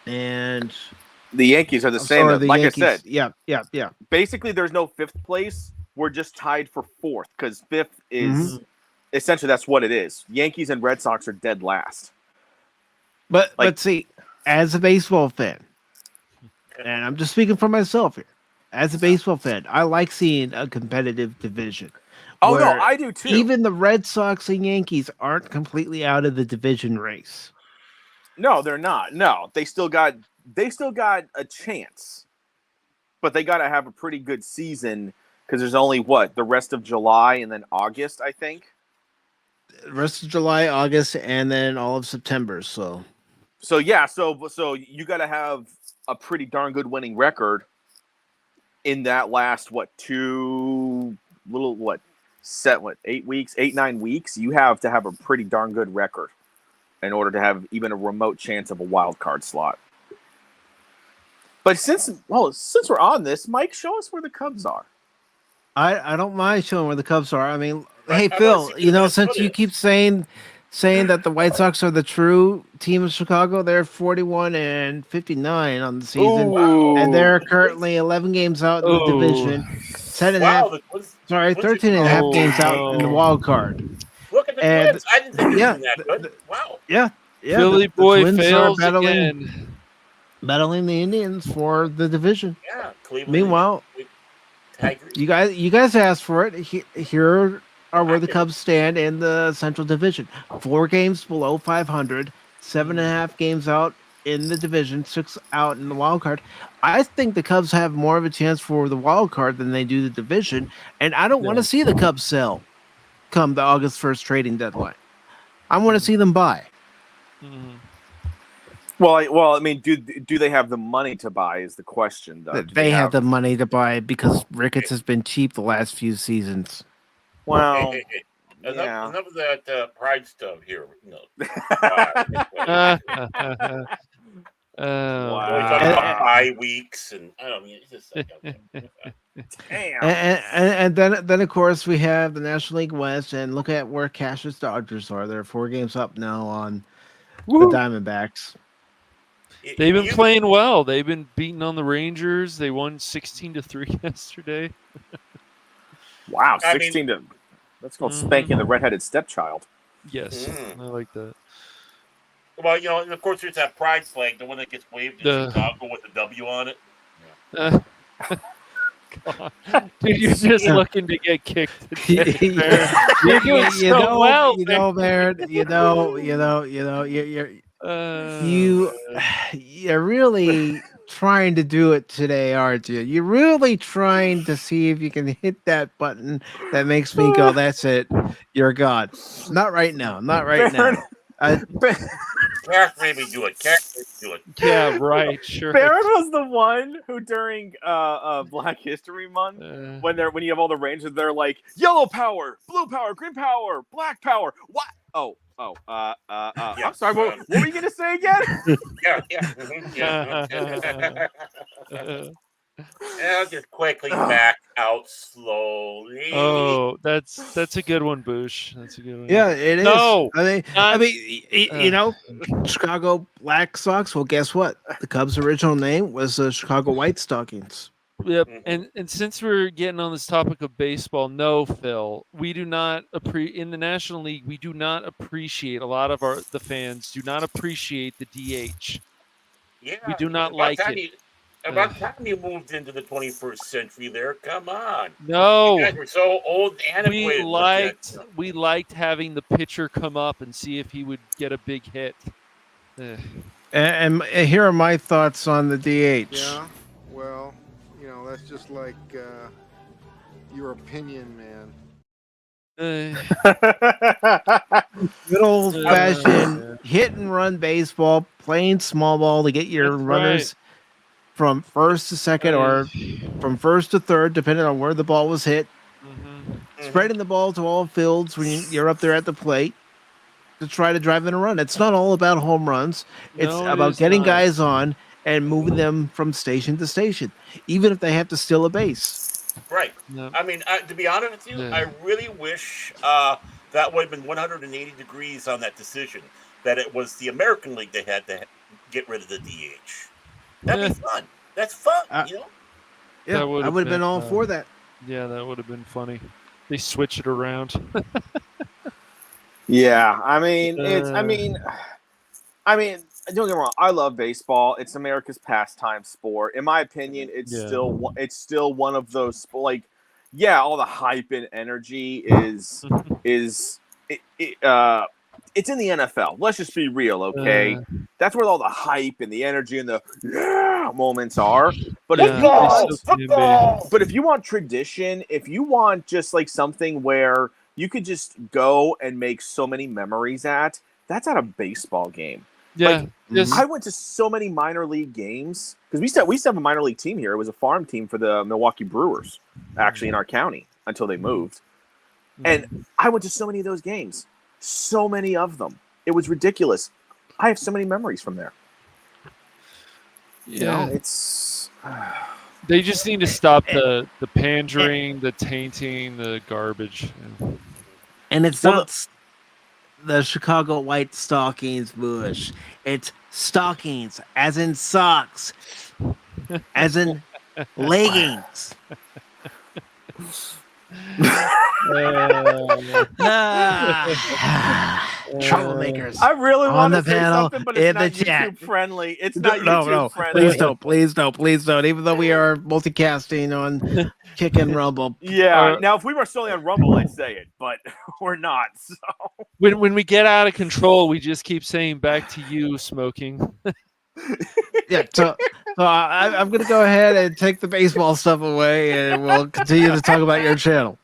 And the Yankees are the same. Like Yankees, I said, yeah. Basically, there's no 5th place. We're just tied for 4th because 5th is essentially that's what it is. Yankees and Red Sox are dead last. But see, as a baseball fan, and I'm just speaking for myself here, as a baseball fan, I like seeing a competitive division. Oh no, I do too. Even the Red Sox and Yankees aren't completely out of the division race. No, they're not. No, they still got a chance, but they got to have a pretty good season because there's only the rest of July and then August, I think. The rest of July, August, and then all of September. So you got to have a pretty darn good winning record in that last 8-9 weeks. You have to have a pretty darn good record in order to have even a remote chance of a wild card slot. But since we're on this, Mike, show us where the Cubs are. I don't mind showing where the Cubs are. I mean, hey Phil, since you keep saying that the White Sox are the true team of Chicago, they're 41-59 on the season, and they're currently 11 games out in the division, 13.5 games out in the wild card. Look at the Twins. I didn't think they were that good. Wow. Yeah. Philly boy fails again. Battling the Indians for the division. Yeah. Cleveland. Meanwhile, you guys asked for it. Here are where the Cubs stand in the Central Division. 4 games below 500, 7.5 games out in the division, 6 out in the wild card. I think the Cubs have more of a chance for the wild card than they do the division, and I don't want to see the Cubs sell come the August 1st trading deadline. I want to see them buy. Mm-hmm. Well, I mean, do they have the money to buy is the question, though. They have the money to buy because Ricketts has been cheap the last few seasons. Well, enough of that pride stuff here. No. Wow. We talk about bye weeks, and I don't mean it's just like, damn. And then of course we have the National League West, and look at where Cash's Dodgers are. They're 4 games up now on the Diamondbacks. They've been playing well. They've been beating on the Rangers. They won 16-3 yesterday. Wow, 16 to. That's called spanking the redheaded stepchild. Yes, I like that. Well, and of course there's that pride flag, the one that gets waved in Chicago with a W on it. Yeah. God. Dude, you're just looking to get kicked. You're doing so well, Baird. You're really trying to do it today, aren't you? You're really trying to see if you can hit that button that makes me go, that's it. You're God. Not right now. Not right now. Cash made me do it. Yeah, right. Sure. Barrett was the one who during Black History Month, when you have all the Rangers, they're like yellow power, blue power, green power, black power. What? I'm sorry. What were you gonna say again? I'll just quickly back out slowly. Oh, that's a good one, Boosh. That's a good one. Yeah, it is. No, I mean, Chicago Black Sox. Well, guess what? The Cubs' original name was the Chicago White Stockings. Yep, and since we're getting on this topic of baseball, no, Phil, we do not in the National League. We do not appreciate a lot of the fans do not appreciate the DH. Yeah, we do not like it. About time you moved into the 21st century there. Come on. No. You guys were so old and antiquated. We liked having the pitcher come up and see if he would get a big hit. And here are my thoughts on the DH. Yeah, well, that's just like your opinion, man. Good old-fashioned hit and run baseball, playing small ball to get your runners from first to second or from first to third, depending on where the ball was hit. spreading the ball to all fields when you're up there at the plate to try to drive in a run. It's not all about home runs. It's No, it about is getting not. guys on and moving them from station to station, even if they have to steal a base. Right. No. I mean, to be honest with you, Yeah. I really wish that would have been 180 degrees on that decision. That it was the American League that had to get rid of the DH. That'd be fun. That's fun, you know? Yeah, I would have been all for that. Yeah, that would have been funny. They switch it around. Yeah, I mean, don't get me wrong. I love baseball. It's America's pastime sport. In my opinion, it's still one of those all the hype and energy is it's in the NFL. Let's just be real, okay? That's where all the hype and the energy and the moments are. But if you want tradition, if you want just like something where you could just go and make so many memories that's at a baseball game. Yeah. I went to so many minor league games because we used to have a minor league team here. It was a farm team for the Milwaukee Brewers, actually in our county until they moved. And I went to so many of those games. So many of them. It was ridiculous. I have so many memories from there. Yeah. You know, it's they just need to stop the pandering, the tainting, the garbage. And it's not the Chicago White Stockings bush. It's stockings, as in socks, as in leggings. Troublemakers. I really want to say panel, something, but it's not YouTube friendly. It's not YouTube friendly. Please don't. Even though we are multicasting on Kick and Rumble. Yeah. Now, if we were solely on Rumble, I'd say it, but we're not. So when we get out of control, we just keep saying back to you, smoking. Yeah. So I'm going to go ahead and take the baseball stuff away, and we'll continue to talk about your channel.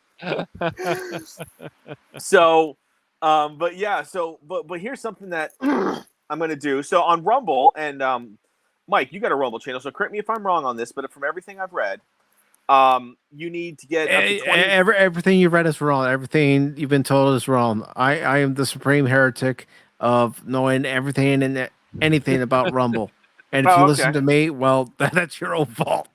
So, but here's something that I'm going to do. So on Rumble, and Mike, you got a Rumble channel, so correct me if I'm wrong on this, but from everything I've read, you need to get up to 20... everything you've read is wrong. Everything you've been told is wrong. I am the supreme heretic of knowing everything and anything about Rumble. And if you listen to me, well, that's your own fault.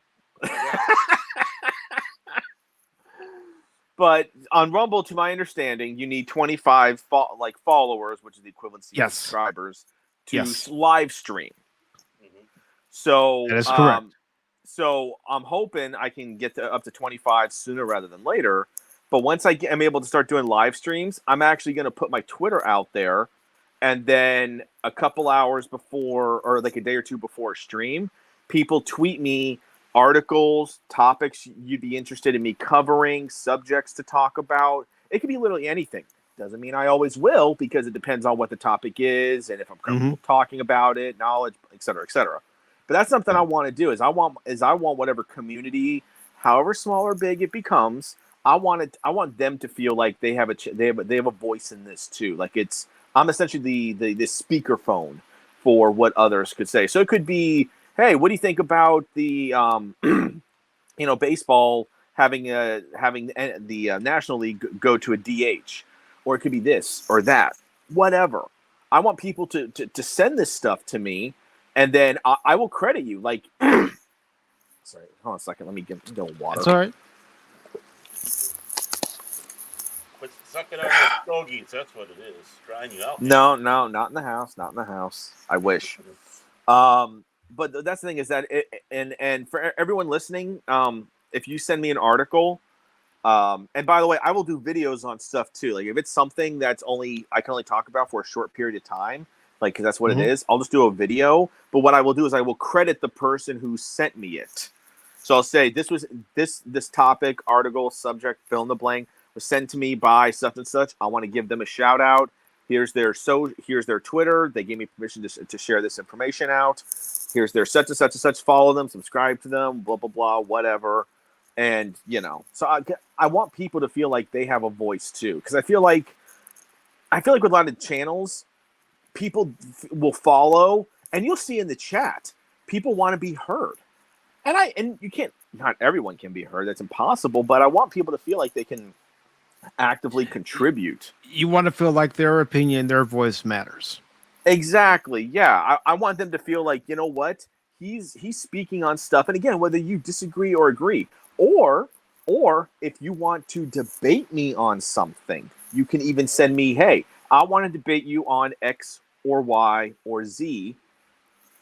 But on Rumble, to my understanding, you need 25 followers, which is the equivalent of subscribers, to live stream. So that is correct. So I'm hoping I can get up to 25 sooner rather than later. But once I'm able to start doing live streams, I'm actually going to put my Twitter out there. And then a couple hours before, or like a day or two before stream, people tweet me articles, topics you'd be interested in me covering, subjects to talk about. It could be literally anything. Doesn't mean I always will, because it depends on what the topic is and if I'm comfortable talking about it, knowledge, et cetera, et cetera. But that's something I want to do. I want whatever community, however small or big it becomes, I want them to feel like they have a voice in this too. Like I'm essentially the speakerphone for what others could say. So it could be, hey, what do you think about the baseball having the National League go to a DH, or it could be this or that, whatever. I want people to send this stuff to me, and then I will credit you. Like, sorry, hold on a second. Let me get water. That's all right. Quit sucking on those stogies. That's what it is. Drying you out. No, not in the house. Not in the house. I wish. But that's the thing is that and for everyone listening, if you send me an article, and by the way, I will do videos on stuff too. Like if it's something I can only talk about for a short period of time, like because that's what it is, I'll just do a video. But what I will do is I will credit the person who sent me it. So I'll say this topic, article, subject, fill in the blank, was sent to me by such and such. I want to give them a shout out. Here's their Twitter. They gave me permission to share this information out. Here's their such and such and such. Follow them, subscribe to them, blah, blah, blah, whatever. And, so I want people to feel like they have a voice too. Because I feel like with a lot of channels, people will follow, and you'll see in the chat, people want to be heard. And you can't, not everyone can be heard. That's impossible. But I want people to feel like they can actively contribute. You want to feel like their opinion, their voice matters. Exactly. Yeah. I want them to feel like, you know what? He's speaking on stuff. And again, whether you disagree or agree, or if you want to debate me on something, you can even send me, hey, I want to debate you on X or Y or Z.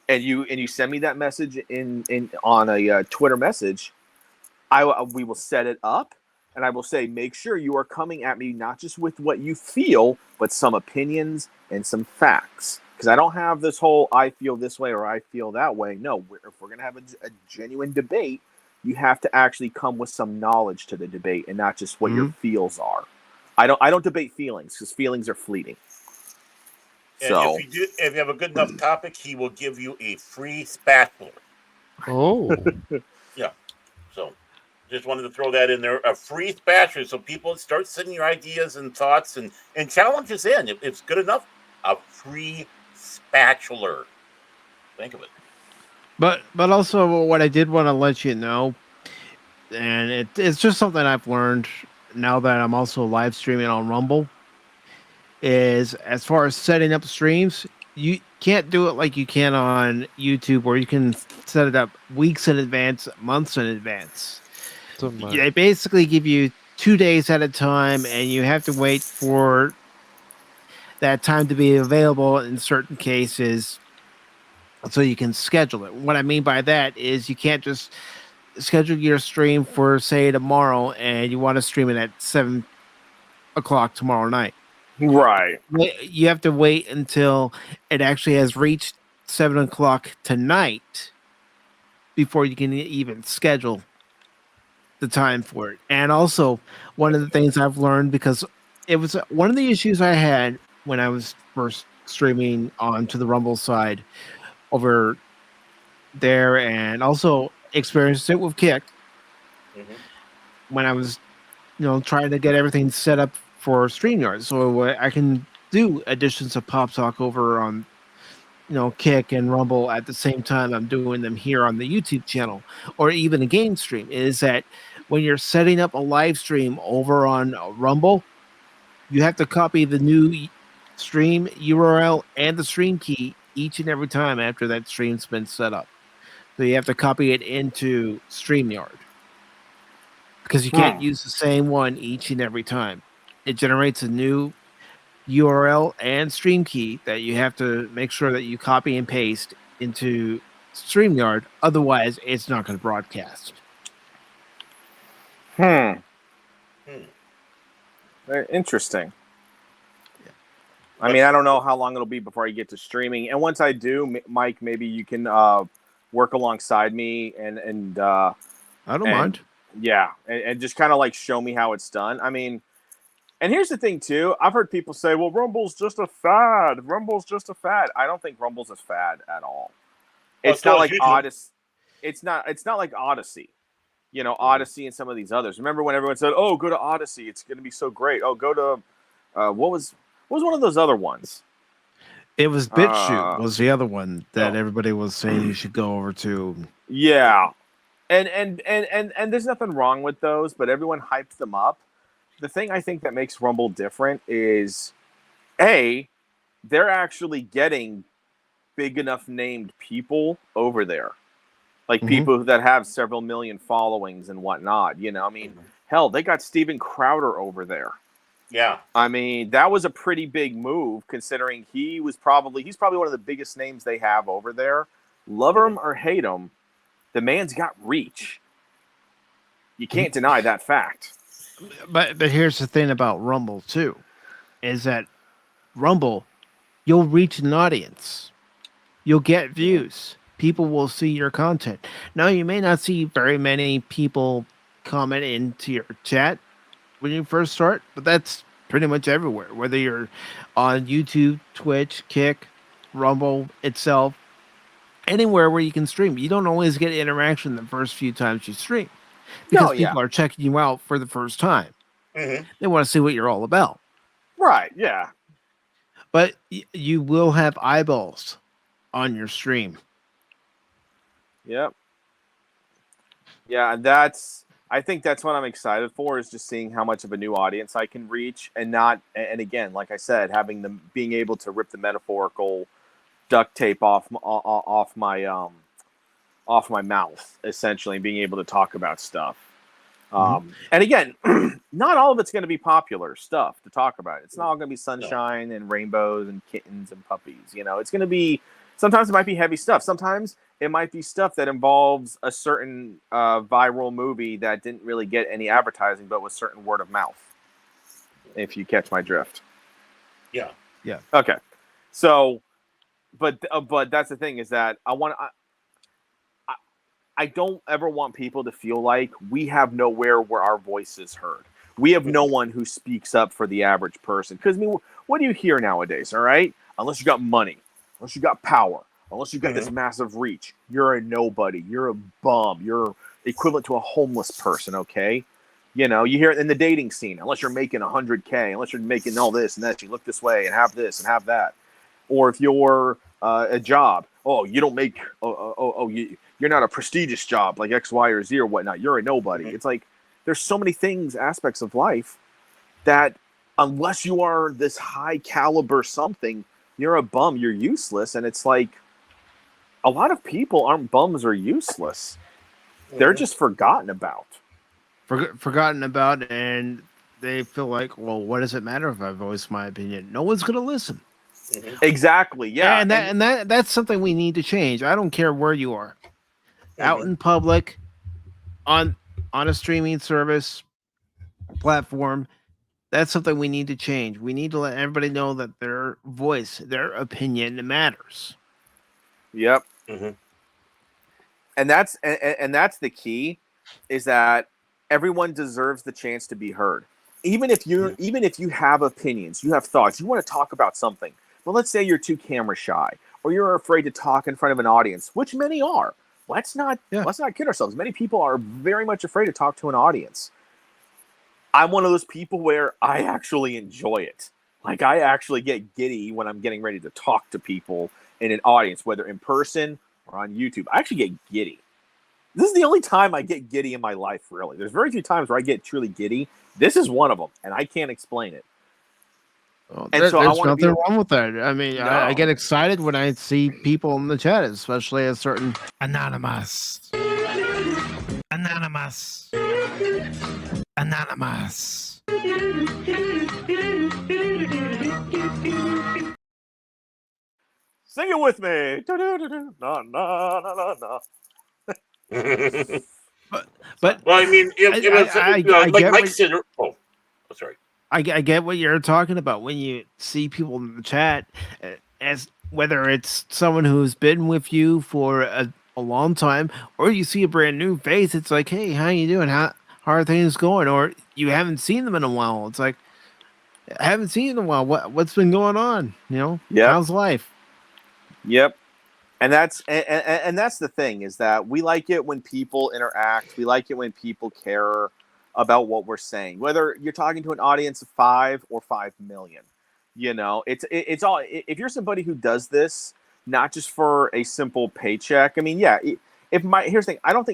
And you send me that message in on a Twitter message. We will set it up. And I will say, make sure you are coming at me not just with what you feel, but some opinions and some facts. Because I don't have this whole I feel this way or I feel that way. No, if we're going to have a genuine debate, you have to actually come with some knowledge to the debate and not just what your feels are. I don't debate feelings because feelings are fleeting. And So if you have a good enough topic, he will give you a free spatula. Oh. Yeah. So just wanted to throw that in there. A free spatula, so people start sending your ideas and thoughts and challenges in. If it's good enough, a free spatula. Think of it. But also what I did want to let you know, and it's just something I've learned now that I'm also live streaming on Rumble, is as far as setting up streams, you can't do it like you can on YouTube where you can set it up weeks in advance, months in advance. They basically give you 2 days at a time, and you have to wait for that time to be available in certain cases so you can schedule it. What I mean by that is you can't just schedule your stream for, say, tomorrow, and you want to stream it at 7 o'clock tomorrow night. Right. You have to wait until it actually has reached 7 o'clock tonight before you can even schedule the time for it. And also, one of the things I've learned, because it was one of the issues I had when I was first streaming onto the Rumble side over there, and also experienced it with Kick when I was, trying to get everything set up for StreamYard, so I can do editions of Pop Talk over on, Kick and Rumble at the same time I'm doing them here on the YouTube channel, or even a game stream. Is that when you're setting up a live stream over on Rumble, you have to copy the new stream URL and the stream key each and every time after that stream's been set up. So you have to copy it into StreamYard because you can't use the same one each and every time. It generates a new URL and stream key that you have to make sure that you copy and paste into StreamYard. Otherwise, it's not going to broadcast. Very interesting. I mean, I don't know how long it'll be before I get to streaming. And once I do, Mike, maybe you can work alongside me and I don't mind. Yeah, and just kind of like show me how it's done. I mean, and here's the thing too. I've heard people say, "Well, Rumble's just a fad. Rumble's just a fad." I don't think Rumble's a fad at all. It's not like Odyssey. It's not like Odyssey. Odyssey and some of these others. Remember when everyone said, "Oh, go to Odyssey. It's going to be so great." Oh, go to what was one of those other ones? It was BitChute was the other one that everybody was saying you should go over to. Yeah. And there's nothing wrong with those, but everyone hypes them up. The thing I think that makes Rumble different is, A, they're actually getting big enough named people over there. Like people that have several million followings and whatnot. I mean, hell, they got Steven Crowder over there. Yeah. I mean, that was a pretty big move considering he's probably one of the biggest names they have over there. Love him or hate him, the man's got reach. You can't deny that fact. But here's the thing about Rumble too, is that Rumble, you'll reach an audience. You'll get views. People will see your content. Now, you may not see very many people comment into your chat when you first start, but that's pretty much everywhere. Whether you're on YouTube, Twitch, Kick, Rumble itself, anywhere where you can stream. You don't always get interaction the first few times you stream because people are checking you out for the first time. They want to see what you're all about. Right, yeah. But you will have eyeballs on your stream. Yep. Yeah, that's I think that's what I'm excited for, is just seeing how much of a new audience I can reach, and again, like I said, being able to rip the metaphorical duct tape off my mouth, essentially, and being able to talk about stuff. And again, not all of it's going to be popular stuff to talk about. It's not all going to be sunshine and rainbows and kittens and puppies. It's going to be, sometimes it might be heavy stuff. Sometimes it might be stuff that involves a certain viral movie that didn't really get any advertising, but was certain word of mouth, if you catch my drift. Yeah. Okay. So, but that's the thing, is that I don't ever want people to feel like we have nowhere where our voice is heard. We have no one who speaks up for the average person. Because, what do you hear nowadays, all right? Unless you got money, unless you got power, unless you got this massive reach, you're a nobody. You're a bum. You're equivalent to a homeless person, okay? You hear it in the dating scene. Unless you're making $100K, unless you're making all this and that, you look this way and have this and have that. Or if you're a job, you don't make, you're not a prestigious job like X, Y, or Z or whatnot. You're a nobody. It's like, there's so many aspects of life that unless you are this high caliber something, you're a bum, you're useless. And it's like, a lot of people aren't bums or useless. They're just forgotten about. Forgotten about, and they feel like, well, what does it matter if I voice my opinion? No one's going to listen. Exactly. Yeah. And that's something we need to change. I don't care where you are. Out in public, on a streaming service platform, that's something we need to change. We need to let everybody know that their voice, their opinion matters. Yep. And that's the key, is that everyone deserves the chance to be heard. Even if you have opinions, you have thoughts, you want to talk about something, but let's say you're too camera shy, or you're afraid to talk in front of an audience, which many are. Let's not kid ourselves. Many people are very much afraid to talk to an audience. I'm one of those people where I actually enjoy it. Like, I actually get giddy when I'm getting ready to talk to people in an audience, whether in person or on YouTube. I actually get giddy. This is the only time I get giddy in my life, really. There's very few times where I get truly giddy. This is one of them, and I can't explain it. Well, there's nothing wrong with that. I mean, no. I get excited when I see people in the chat, especially a certain anonymous. Sing it with me. Na, na, na, na, na. But well, I mean, like Mike said. Oh, sorry. I get what you're talking about when you see people in the chat, as whether it's someone who's been with you for a long time, or you see a brand new face. It's like, hey, how you doing? How are things going? Or you haven't seen them in a while. It's like, I haven't seen you in a while. What's been going on? How's life? Yep. And that's the thing, is that we like it when people interact. We like it when people care about what we're saying, whether you're talking to an audience of 5 or 5 million. It's all, if you're somebody who does this not just for a simple paycheck. I mean, yeah, here's the thing. I don't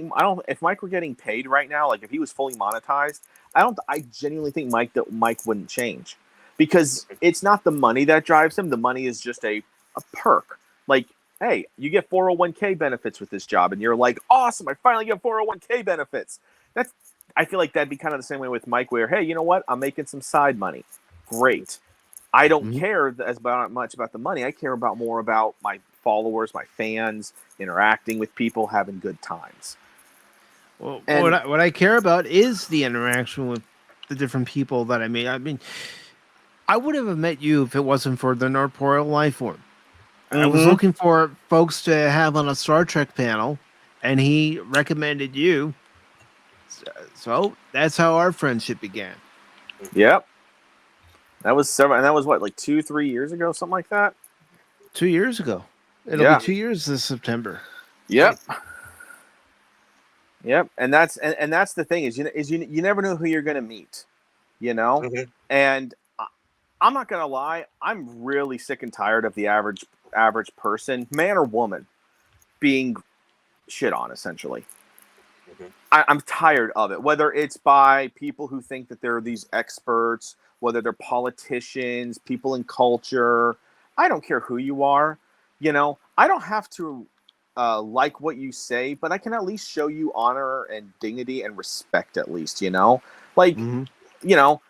if Mike were getting paid right now, like if he was fully monetized, I genuinely think Mike wouldn't change, because it's not the money that drives him. The money is just a perk. Like, hey, you get 401k benefits with this job, and you're like, awesome, I finally get 401k benefits. I feel like that'd be kind of the same way with Mike, where, hey, you know what? I'm making some side money. Great. I don't care as much about the money. I care more about my followers, my fans, interacting with people, having good times. Well, what I care about is the interaction with the different people that I meet. I mean, I wouldn't have met you if it wasn't for the Norporeal life form. I was looking for folks to have on a Star Trek panel, and he recommended you. So that's how our friendship began. Yep. That was what, like 2-3 years ago, something like that? 2 years ago. It'll be 2 years this September. Yep. Yep. And that's the thing is you never know who you're going to meet, And I'm not going to lie, I'm really sick and tired of the average person, man or woman, being shit on, essentially. I'm tired of it. Whether it's by people who think that they're these experts, whether they're politicians, people in culture, I don't care who you are. I don't have to like what you say, but I can at least show you honor and dignity and respect at least, Like, you know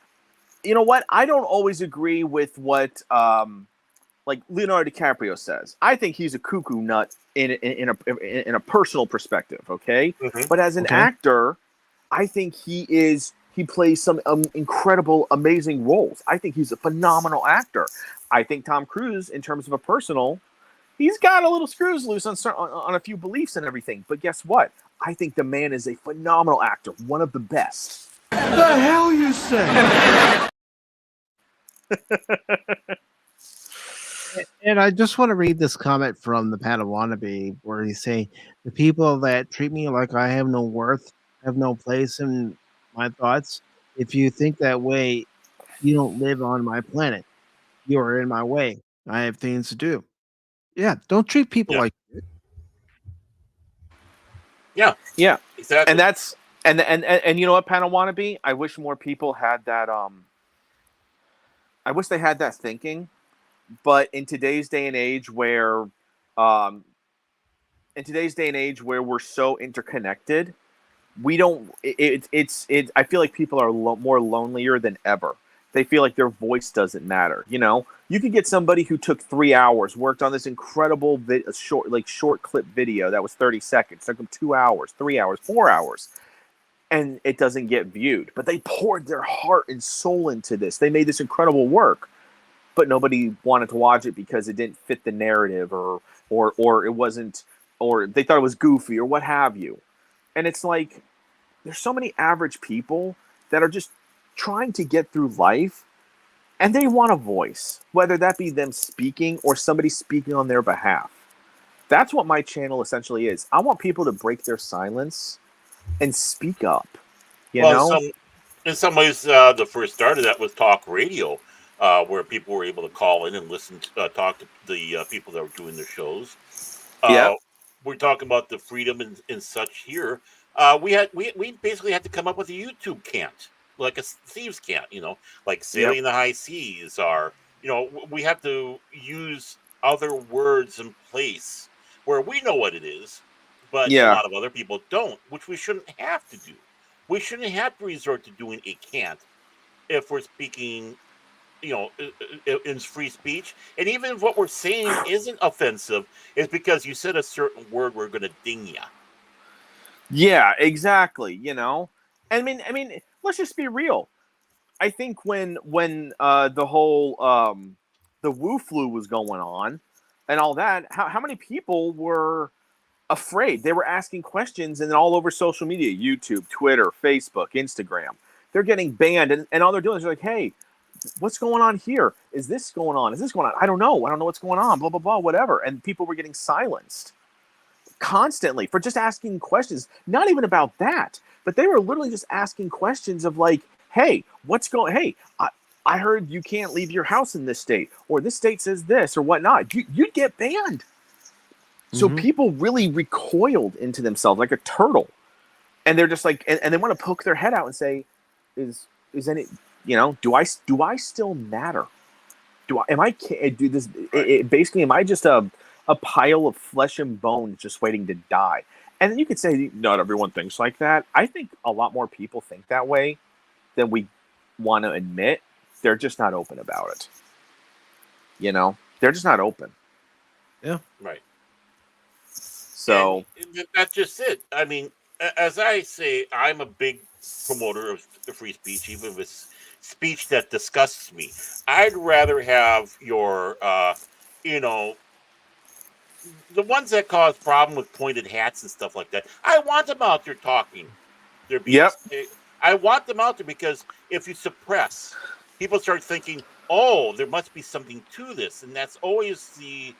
what? I don't always agree with what like Leonardo DiCaprio says. I think he's a cuckoo nut in a personal perspective, okay? But as an actor, I think he plays some incredible, amazing roles. I think he's a phenomenal actor. I think Tom Cruise, in terms of a personal, he's got a little screws loose on a few beliefs and everything. But guess what? I think the man is a phenomenal actor, one of the best. The hell you say? And I just want to read this comment from the Padawannabe where he's saying, the people that treat me like I have no worth have no place in my thoughts. If you think that way, you don't live on my planet. You are in my way. I have things to do. Yeah, don't treat people like that. Yeah, exactly. And that's and you know what, Padawannabe? I wish more people had that. I wish they had that thinking. But in today's day and age where we're so interconnected, we don't I feel like people are more lonelier than ever. They feel like their voice doesn't matter. You could get somebody who took 3 hours, worked on this incredible short clip video that was 30 seconds, took them 2 hours, 3 hours, 4 hours, and it doesn't get viewed. But they poured their heart and soul into this. They made this incredible work. But nobody wanted to watch it because it didn't fit the narrative or it wasn't, or they thought it was goofy or what have you. And it's like, there's so many average people that are just trying to get through life and they want a voice, whether that be them speaking or somebody speaking on their behalf. That's what my channel essentially is. I want people to break their silence and speak up. In some ways, the first start of that was talk radio. Where people were able to call in and listen, talk to the people that were doing their shows. We're talking about the freedom and such here. We basically had to come up with a YouTube cant, like a thieves cant, like sailing in the high seas, or we have to use other words in place where we know what it is, but a lot of other people don't, which we shouldn't have to do. We shouldn't have to resort to doing a cant if we're speaking in free speech. And even if what we're saying isn't offensive, it's because you said a certain word, we're going to ding you. Yeah, exactly. I mean, let's just be real. I think when the whole the Wu flu was going on and all that, how many people were afraid? They were asking questions, and then all over social media, YouTube, Twitter, Facebook, Instagram, they're getting banned, and all they're doing is like, hey, what's going on here? Is this going on? Is this going on? I don't know what's going on, blah, blah, blah, whatever. And people were getting silenced constantly for just asking questions, not even about that, but they were literally just asking questions of like, hey, I heard you can't leave your house in this state, or this state says this or whatnot. You'd get banned. So people really recoiled into themselves like a turtle. And they're just like, and they want to poke their head out and say, is any, do I still matter? Basically, am I just a pile of flesh and bones just waiting to die? And then you could say, not everyone thinks like that. I think a lot more people think that way than we want to admit. They're just not open about it. They're just not open. Yeah. Right. So and that's just it. I mean, as I say, I'm a big promoter of free speech, even if it's speech that disgusts me. I'd rather have your, the ones that cause problem with pointed hats and stuff like that. I want them out there talking. I want them out there because if you suppress, people start thinking, oh, there must be something to this. And that's always the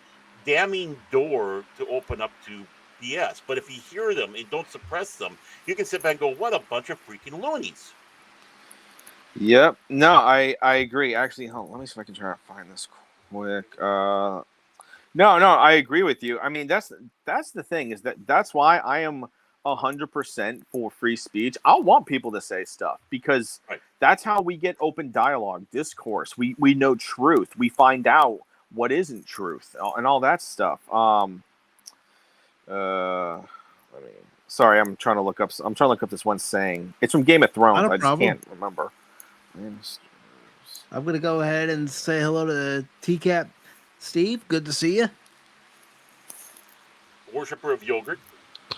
damning door to open up to BS. But if you hear them and don't suppress them, you can sit back and go, what a bunch of freaking loonies. Yep. No, I agree. Actually, hold on, let me see if I can try to find this quick. No, I agree with you. I mean, that's the thing, is that's why I am 100% for free speech. I want people to say stuff because that's how we get open dialogue, discourse. We know truth. We find out what isn't truth and all that stuff. Sorry, I'm trying to look up this one saying. It's from Game of Thrones. I just can't remember. I'm gonna go ahead and say hello to TCAP Steve. Good to see you. Worshipper of yogurt,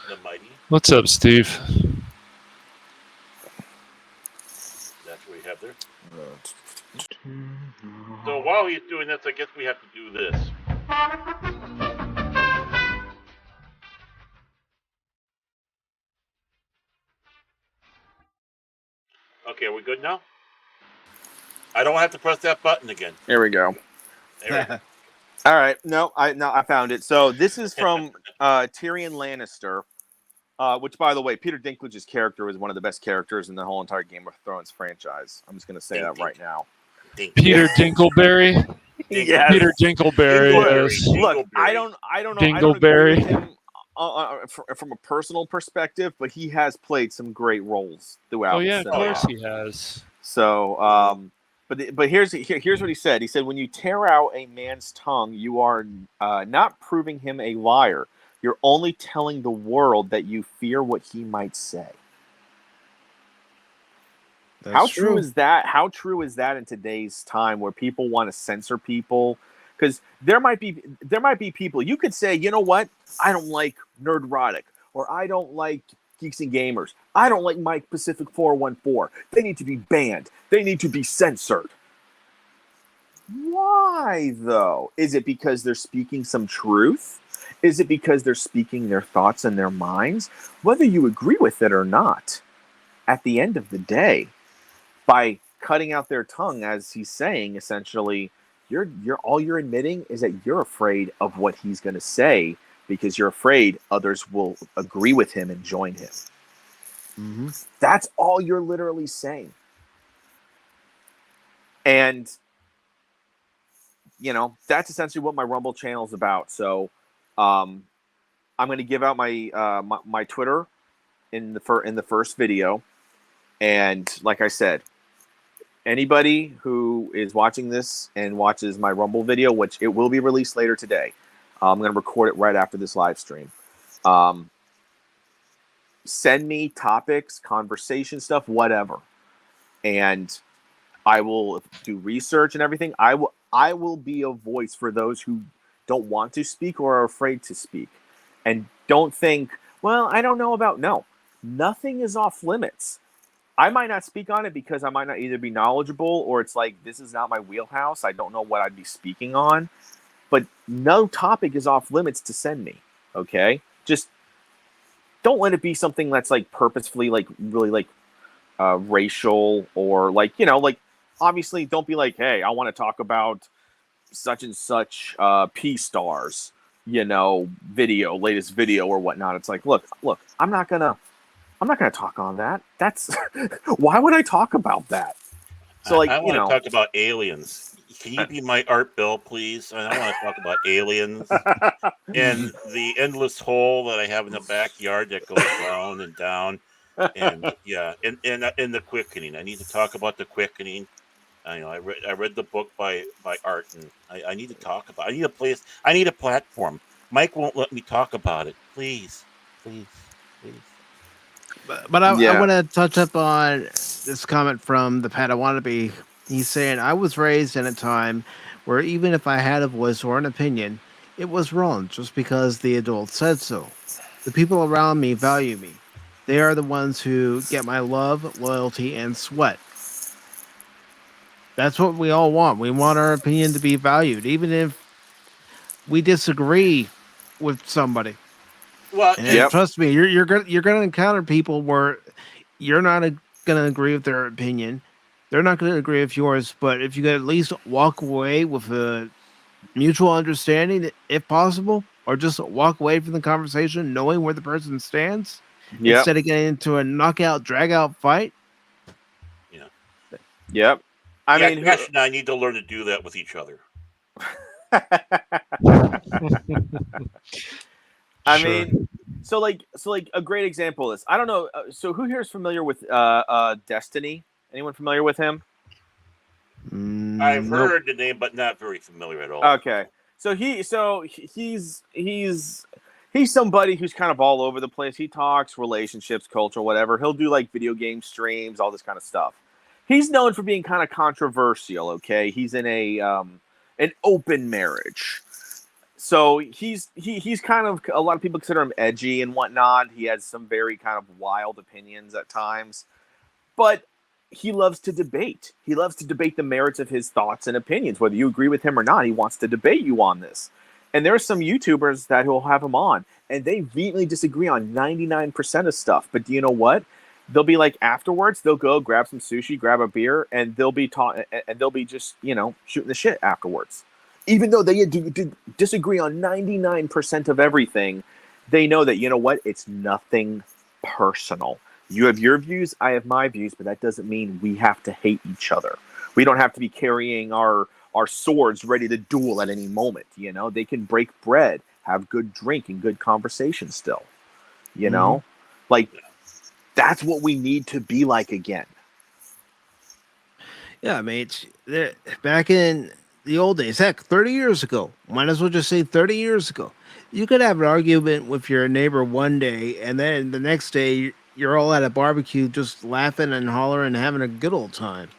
the mighty. What's up, Steve? That's what we have there. So while he's doing this, I guess we have to do this. Okay, are we good now? I don't have to press that button again. There we go. There we go. All right. No, I found it. So this is from Tyrion Lannister, which, by the way, Peter Dinklage's character is one of the best characters in the whole entire Game of Thrones franchise. I'm just going to say that right now. Peter Dinkelberry. Yes. Peter Dinkelberry. Yes. Look, I don't know. Dingleberry. I don't agree with him, from a personal perspective, but he has played some great roles throughout. Oh yeah, of course he has. So, but here's what he said. He said, when you tear out a man's tongue, you are not proving him a liar. You're only telling the world that you fear what he might say. How true is that? How true is that in today's time where people want to censor people? Because there might be people, you could say, you know what? I don't like Nerdrotic, or I don't like Geeks and Gamers. I don't like Mike PACIFIC414. They need to be banned. They need to be censored. Why, though? Is it because they're speaking some truth? Is it because they're speaking their thoughts and their minds? Whether you agree with it or not, at the end of the day, by cutting out their tongue, as he's saying, essentially, all you're admitting is that you're afraid of what he's going to say because you're afraid others will agree with him and join him. Mm-hmm. That's all you're literally saying. And, that's essentially what my Rumble channel is about. So I'm going to give out my Twitter in the first video. And like I said, anybody who is watching this and watches my Rumble video, which it will be released later today, I'm going to record it right after this live stream. Send me topics, conversation stuff, whatever. And I will do research and everything. I will be a voice for those who don't want to speak or are afraid to speak. And don't think, well, I don't know about... No, nothing is off limits. I might not speak on it because I might not either be knowledgeable or it's like, this is not my wheelhouse. I don't know what I'd be speaking on. But no topic is off limits to send me. Okay? Just don't let it be something that's like purposefully like really like racial or like, obviously don't be like, hey, I want to talk about such and such P-Stars, latest video or whatnot. It's like, look, I'm not gonna talk on that. That's why would I talk about that? So like, I want to talk about aliens. Can you be my Art Bill, please? I want to talk about aliens and the endless hole that I have in the backyard that goes round and down. And and the quickening. I need to talk about the quickening. I read the book by Art, and I need to talk about it. I need a place. I need a platform. Mike won't let me talk about it. Please. But I want to touch up on this comment from the Pat I Want to Be. He's saying, I was raised in a time where even if I had a voice or an opinion, it was wrong just because the adults said so. The people around me value me. They are the ones who get my love, loyalty, and sweat. That's what we all want. We want our opinion to be valued, even if we disagree with somebody. Well, and trust me, you're gonna encounter people where you're not gonna agree with their opinion. They're not gonna agree with yours. But if you can at least walk away with a mutual understanding, if possible, or just walk away from the conversation knowing where the person stands, instead of getting into a knockout, drag-out fight. Yeah. Yep. I mean, Cash and I need to learn to do that with each other. I mean, So a great example is, I don't know. So who here is familiar with Destiny? Anyone familiar with him? I've heard the name, but not very familiar at all. Okay, so he's somebody who's kind of all over the place. He talks relationships, culture, whatever. He'll do like video game streams, all this kind of stuff. He's known for being kind of controversial. Okay, he's in an open marriage. So he's kind of, a lot of people consider him edgy and whatnot. He has some very kind of wild opinions at times, but he loves to debate. He loves to debate the merits of his thoughts and opinions, whether you agree with him or not. He wants to debate you on this. And there are some YouTubers that will have him on, and they vehemently disagree on 99% of stuff. But do you know what? They'll be like, afterwards, they'll go grab some sushi, grab a beer, and they'll be just, shooting the shit afterwards. Even though they disagree on 99% of everything, they know that, you know what? It's nothing personal. You have your views, I have my views, but that doesn't mean we have to hate each other. We don't have to be carrying our swords ready to duel at any moment. They can break bread, have good drink and good conversation still. Like, that's what we need to be like again. Yeah, mate. Back in the old days, heck, 30 years ago, might as well just say 30 years ago, you could have an argument with your neighbor one day, and then the next day you're all at a barbecue just laughing and hollering and having a good old time.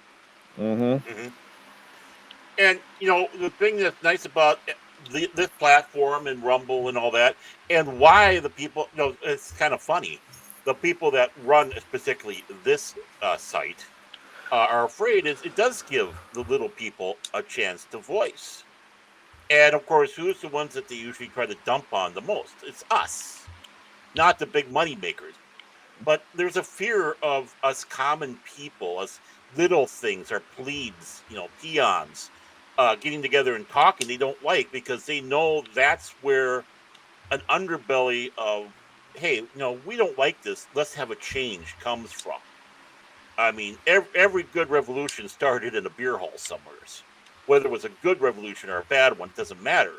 Mm-hmm. And, the thing that's nice about this platform and Rumble and all that, and why the people, it's kind of funny, the people that run particularly this site are afraid is it does give the little people a chance to voice. And, of course, who's the ones that they usually try to dump on the most? It's us, not the big money makers. But there's a fear of us common people, us little things, our plebes, peons, getting together and talking they don't like, because they know that's where an underbelly of, hey, we don't like this, let's have a change, comes from. I mean, every good revolution started in a beer hall somewhere. Whether it was a good revolution or a bad one, doesn't matter.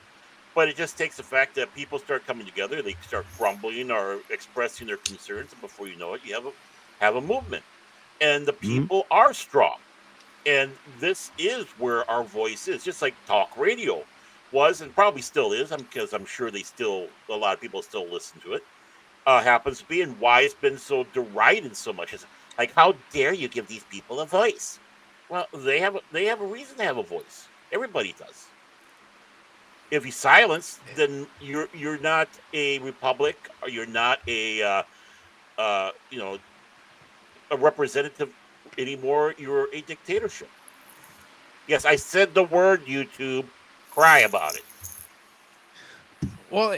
But it just takes the fact that people start coming together, they start grumbling or expressing their concerns, and before you know it, you have a movement. And the people are strong. And this is where our voice is, just like talk radio was and probably still is, because I'm sure a lot of people still listen to it, happens to be, and why it's been so derided so much. It's like, how dare you give these people a voice? Well, they have a reason to have a voice. Everybody does. If you silence, then you're not a republic, or you're not a representative anymore. You're a dictatorship. Yes, I said the word, YouTube. Cry about it. Well,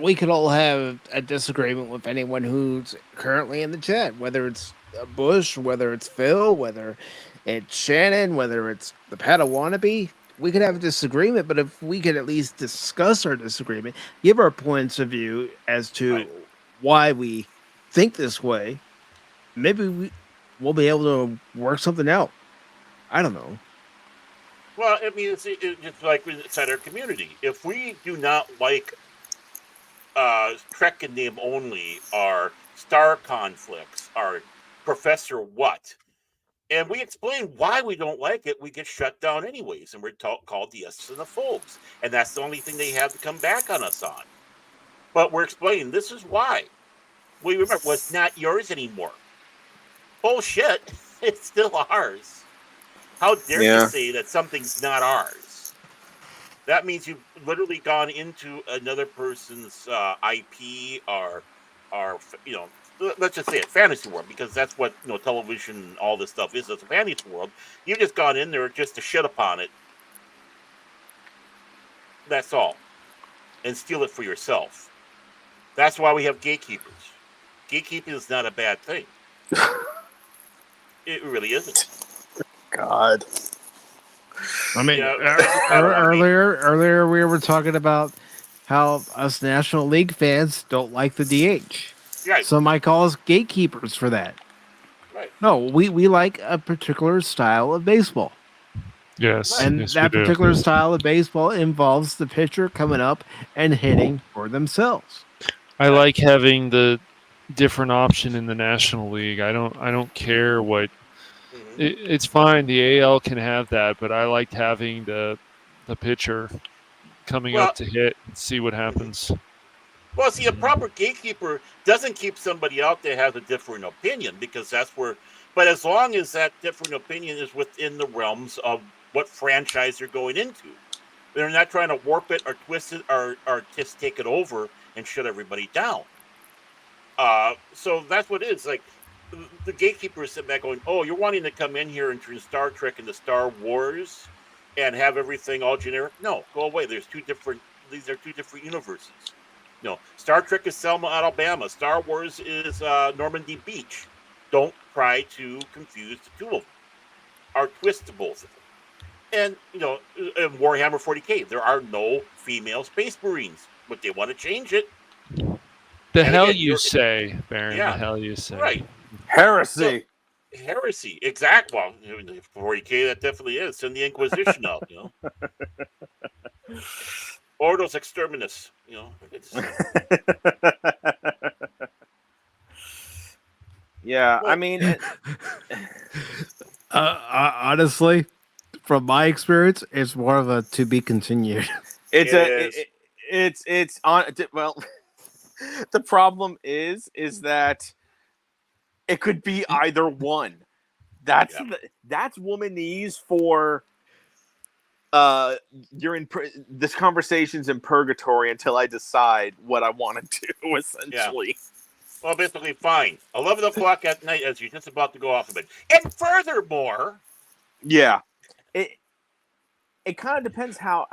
we could all have a disagreement with anyone who's currently in the chat, whether it's Bush, whether it's Phil, whether it's Shannon, whether it's the Padawannabe. We could have a disagreement, but if we could at least discuss our disagreement, give our points of view as to why we think this way, maybe we'll be able to work something out. I don't know. Well, I mean, it's like inside our community. If we do not like Trek in name only, our star conflicts, our Professor What, and we explain why we don't like it, we get shut down anyways, and we're called the xenophobes. And that's the only thing they have to come back on us on. But we're explaining this is why. We remember, well, it's not yours anymore. Bullshit. It's still ours. How dare you say that something's not ours? That means you've literally gone into another person's IP or let's just say it, fantasy world, because that's what television and all this stuff is. It's a fantasy world. You've just gone in there just to shit upon it. That's all. And steal it for yourself. That's why we have gatekeepers. Gatekeeping is not a bad thing. It really isn't. God. I mean, earlier we were talking about how us National League fans don't like the DH. Right. Some might call us gatekeepers for that. Right. No, we like a particular style of baseball. Yes. And yes, that particular style of baseball involves the pitcher coming up and hitting for themselves. I like having the different option in the National League. I don't care what. It's fine. The AL can have that, but I liked having the pitcher coming up to hit and see what happens. Well, see, a proper gatekeeper doesn't keep somebody out that has a different opinion, because that's where. But as long as that different opinion is within the realms of what franchise they're going into, they're not trying to warp it or twist it or just take it over and shut everybody down. So that's what it is. Like, the gatekeeper is sitting back going, "Oh, you're wanting to come in here and turn Star Trek into Star Wars and have everything all generic? No, go away. These are two different universes. No, Star Trek is Selma, Alabama. Star Wars is Normandy Beach. Don't try to confuse the two of them or twist the both of them. And, in Warhammer 40K, there are no female Space Marines, but they want to change it. The hell you say, Baron? Yeah, the hell you say? Right. Heresy. So, heresy. Exactly. Well, 40K, that definitely is. Send the Inquisition out, Ordos Exterminus, Yeah, I mean, honestly, from my experience, it's more of a to be continued. It's on. Well, the problem is that it could be either one. That's womanese for. You're in this conversation's in purgatory until I decide what I want to do. Essentially. Yeah. Well, basically, fine. 11 o'clock at night as you're just about to go off of it. And furthermore, yeah, it kind of depends how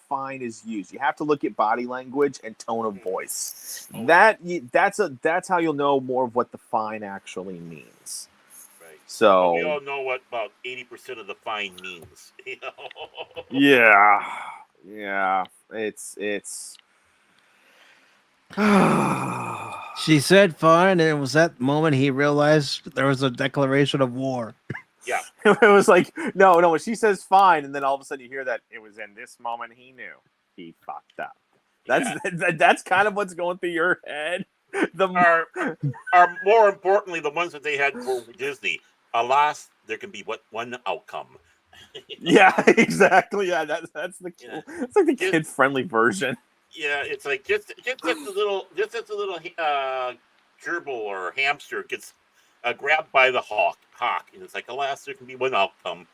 fine is used. You have to look at body language and tone of voice. That's how you'll know more of what the fine actually means. Right. So we all know what about 80% of the fine means. Yeah. It's. She said fine, and it was that moment he realized there was a declaration of war. Yeah. It was like, no, when she says fine, and then all of a sudden you hear that it was in this moment he knew he fucked up. That's kind of what's going through your head. Are more importantly the ones that they had for Disney. Alas, there can be one outcome. Yeah, exactly. Yeah, that's it's like the kid-friendly version. Yeah, it's like just a little gerbil or hamster gets grabbed by the hawk, and it's like, alas, there can be one outcome.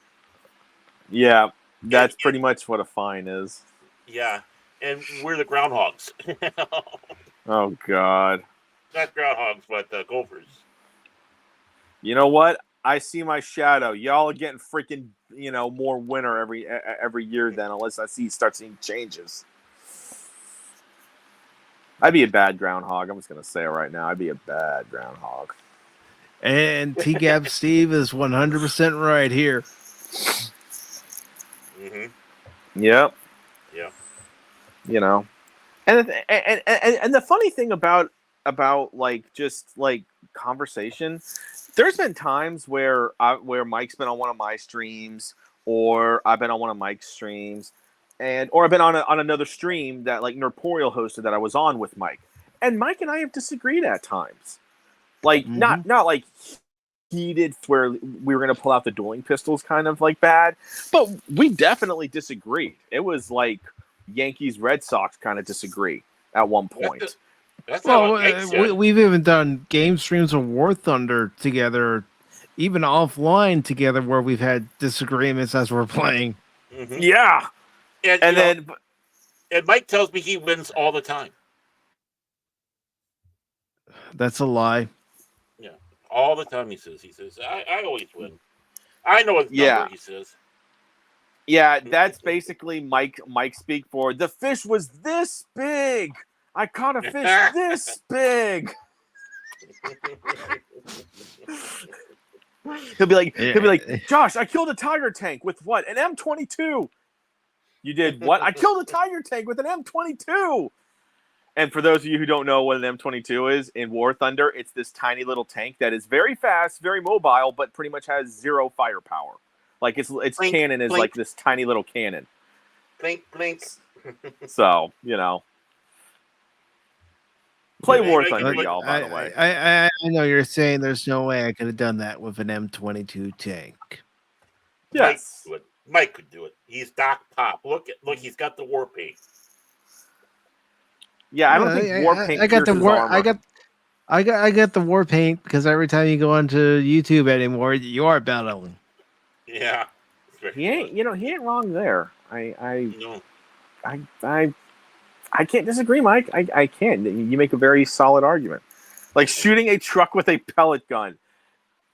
Yeah, that's pretty much what a fine is. Yeah, and we're the groundhogs. Oh God, not groundhogs, but gophers. You know what? I see my shadow. Y'all are getting freaking more winter every year then, unless I start seeing changes. I'd be a bad groundhog. I'm just going to say it right now. I'd be a bad groundhog. And T-Gab Steve is 100% right here. Mm-hmm. Yep. Yeah. And the funny thing about like just like conversation, there's been times where Mike's been on one of my streams, or I've been on one of Mike's streams, or I've been on another stream that like Nerporial hosted that I was on with Mike. And Mike and I have disagreed at times. Like not like heated where we were going to pull out the dueling pistols kind of like bad, but we definitely disagreed. It was like Yankees Red Sox kind of disagree at one point. We've even done game streams of War Thunder together, even offline together, where we've had disagreements as we're playing. Mm-hmm. Yeah. And Mike tells me he wins all the time. That's a lie. Yeah, all the time he says I always win. I know his number. He says. Yeah, that's basically Mike speak for the fish was this big. I caught a fish this big. He'll be like, Josh, I killed a tiger tank with what? An M22. You did what? I killed a tiger tank with an M22. And for those of you who don't know what an M22 is, in War Thunder, it's this tiny little tank that is very fast, very mobile, but pretty much has zero firepower. Like its blink, cannon is blink. like this tiny little cannon. Blink. So, Play War Thunder, y'all. By the way, I know you're saying there's no way I could have done that with an M22 tank. Yes, Mike could do it. He's Doc Pop. Look, he's got the war paint. Yeah, I don't think war paint. I got the war. I got the war paint because every time you go onto YouTube anymore, you are battling. Yeah, he ain't. He ain't wrong there. I can't disagree, Mike. I can't. You make a very solid argument. Like shooting a truck with a pellet gun.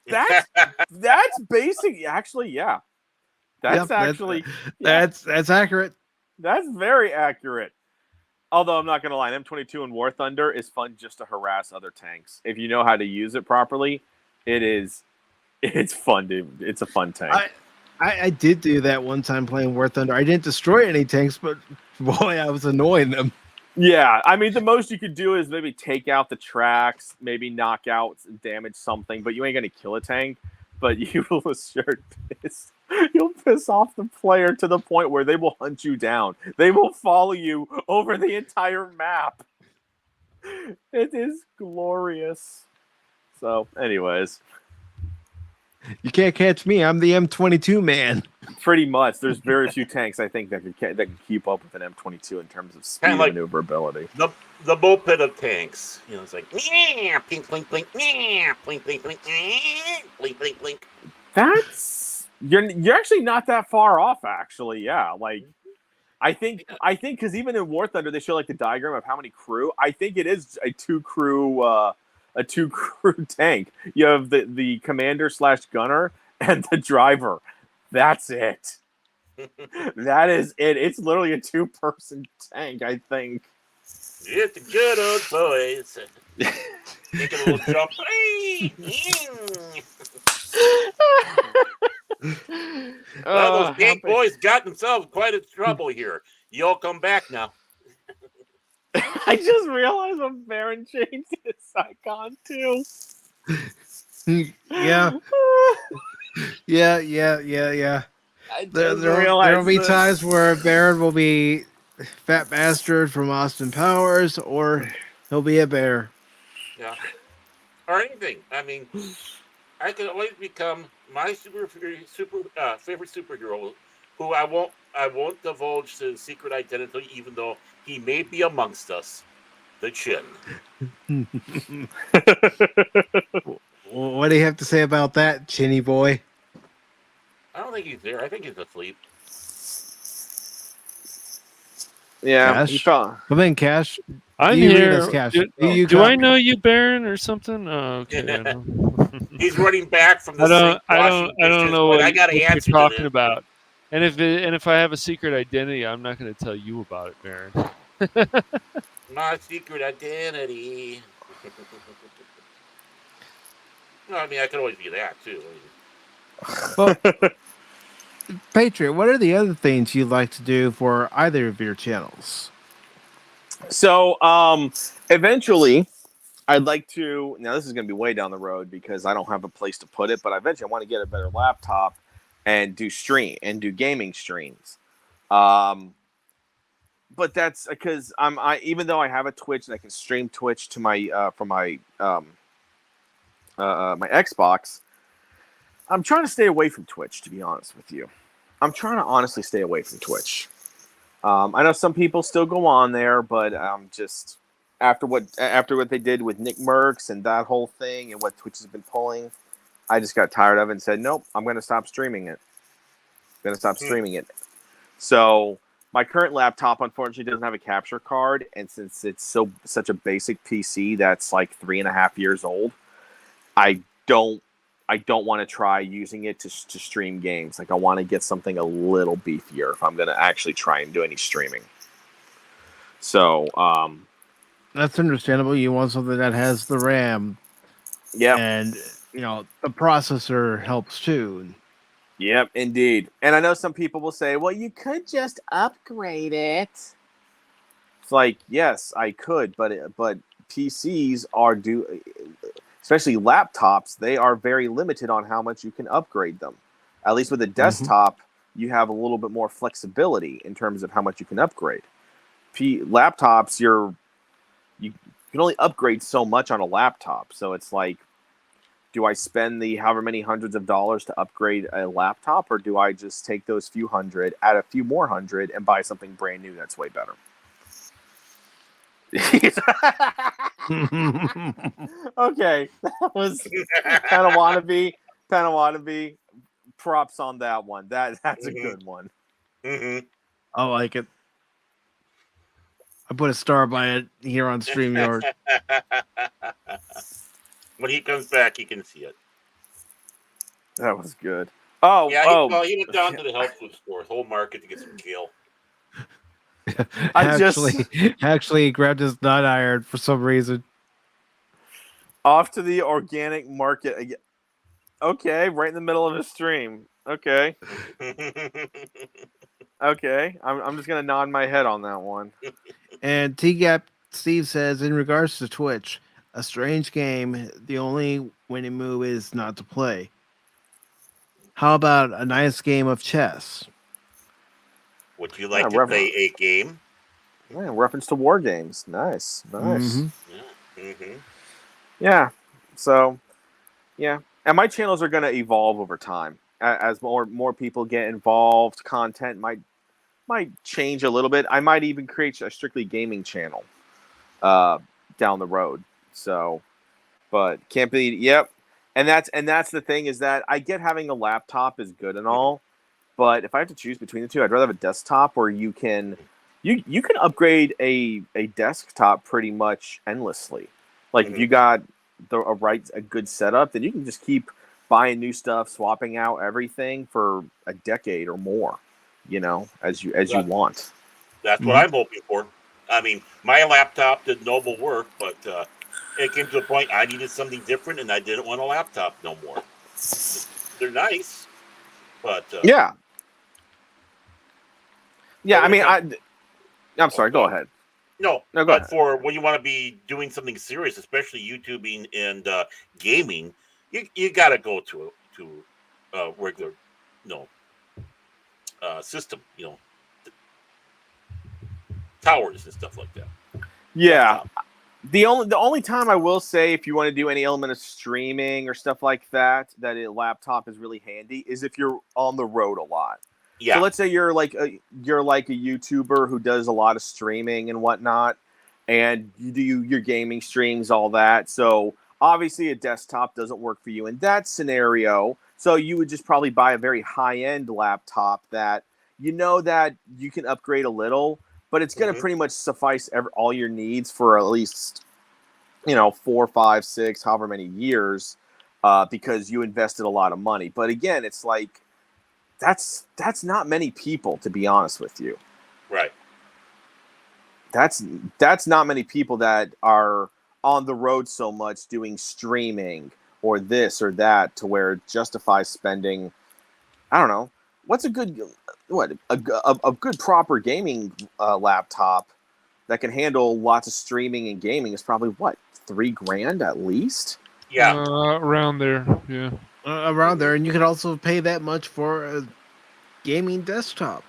That's basic. Actually, yeah. That's accurate. That's very accurate. Although I'm not going to lie, M22 and War Thunder is fun just to harass other tanks. If you know how to use it properly, it's fun, dude. It's a fun tank. I did do that one time playing War Thunder. I didn't destroy any tanks, but boy, I was annoying them. Yeah, I mean, the most you could do is maybe take out the tracks, maybe knock out, damage something, but you ain't going to kill a tank. But you will you'll piss off the player to the point where they will hunt you down. They will follow you over the entire map. It is glorious. So, anyways. You can't catch me. I'm the M22 man. Pretty much. There's very few tanks, I think, that can keep up with an M22 in terms of speed and maneuverability. The moped of tanks. It's like, blink, blink, blink, blink, blink, blink, blink, blink, blink. That's... You're actually not that far off, actually. Yeah, like... I think because even in War Thunder, they show, like, the diagram of how many crew. I think it is a two-crew tank. You have the commander/gunner and the driver. That's it. That is it. It's literally a two-person tank, I think. It's the good old boys. Take a little jump. Well, those tank boys got themselves quite in trouble here. You all come back now. I just realized when Baron changed his icon too. Yeah. Yeah. There'll be times where Baron will be Fat Bastard from Austin Powers, or he'll be a bear. Yeah. Or anything. I mean, I could always become my favorite superhero, who I won't divulge his secret identity, even though he may be amongst us. The Chin. What do you have to say about that, Chinny boy? I don't think he's there. I think he's asleep. Yeah, Cash? Come in, Cash. I'm here. Cash. Do I know you, Baron, or something? Oh, okay. He's running back from the I don't know what, I got what answer you're talking about. And if I have a secret identity, I'm not going to tell you about it, Baron. My secret identity. No, I mean, I could always be that too. Well, Patriot, what are the other things you'd like to do for either of your channels? So, eventually, I'd like to. Now, this is going to be way down the road because I don't have a place to put it. But eventually, I want to get a better laptop and do gaming streams. But that's because even though I have a Twitch and I can stream Twitch to my from my my Xbox, I'm trying to stay away from Twitch. To be honest with you, I'm trying to honestly stay away from Twitch. I know some people still go on there, but just after what they did with Nick Merckx and that whole thing and what Twitch has been pulling, I just got tired of it and said, nope, I'm going to stop streaming it. So my current laptop, unfortunately, doesn't have a capture card, and since it's such a basic PC that's like 3.5 years old, I don't want to try using it to stream games. Like, I want to get something a little beefier if I'm going to actually try and do any streaming. So, that's understandable. You want something that has the RAM. Yeah. And, the processor helps too. Yep, indeed. And I know some people will say, well, you could just upgrade it. It's like, yes, I could, but PCs are especially laptops, they are very limited on how much you can upgrade them. At least with a desktop, you have a little bit more flexibility in terms of how much you can upgrade. Laptops, can only upgrade so much on a laptop. So it's like, do I spend the however many hundreds of dollars to upgrade a laptop, or do I just take those few hundred, add a few more hundred, and buy something brand new that's way better? Okay, that was kind of wannabe. Props on that one. That's a good one. I like it. I put a star by it here on StreamYard. When he comes back, he can see it. That was good. Oh, yeah. He went down to the health food store, whole market, to get some kale. Actually, he grabbed his nut iron for some reason. Off to the organic market again. Okay, right in the middle of a stream. Okay. Okay, I'm just gonna nod my head on that one. And T-Gap Steve says, in regards to Twitch, a strange game. The only winning move is not to play. How about a nice game of chess? Would you like to play a game? Yeah, reference to war games. Nice. Mm-hmm. Yeah. So, yeah. And my channels are going to evolve over time. As more people get involved, content might change a little bit. I might even create a strictly gaming channel down the road. So, but can't be. Yep. And that's the thing, is that I get having a laptop is good and all, but if I have to choose between the two, I'd rather have a desktop where you can upgrade a desktop pretty much endlessly. Like if you got a good setup, then you can just keep buying new stuff, swapping out everything for a decade or more, as you want. That's what I'm hoping for. I mean, my laptop did noble work, but it came to a point I needed something different, and I didn't want a laptop no more. They're nice, but yeah. I mean, I'm sorry. Go ahead. No, go but ahead. For when you want to be doing something serious, especially YouTubing and gaming, you got to go to a regular, system, towers and stuff like that. Yeah. The only time I will say, if you want to do any element of streaming or stuff like that a laptop is really handy, is if you're on the road a lot. Yeah. So let's say you're like a YouTuber who does a lot of streaming and whatnot, and you do your gaming streams, all that. So obviously a desktop doesn't work for you in that scenario. So you would just probably buy a very high-end laptop that that you can upgrade a little, but it's going to pretty much suffice all your needs for at least 4, 5, 6, however many years, because you invested a lot of money. But again, it's like that's not many people, to be honest with you. Right. That's not many people that are on the road so much doing streaming or this or that to where it justifies spending. I don't know. What's a good proper gaming laptop that can handle lots of streaming and gaming is probably $3,000 at least. Yeah, around there. Yeah, around there, and you could also pay that much for a gaming desktop.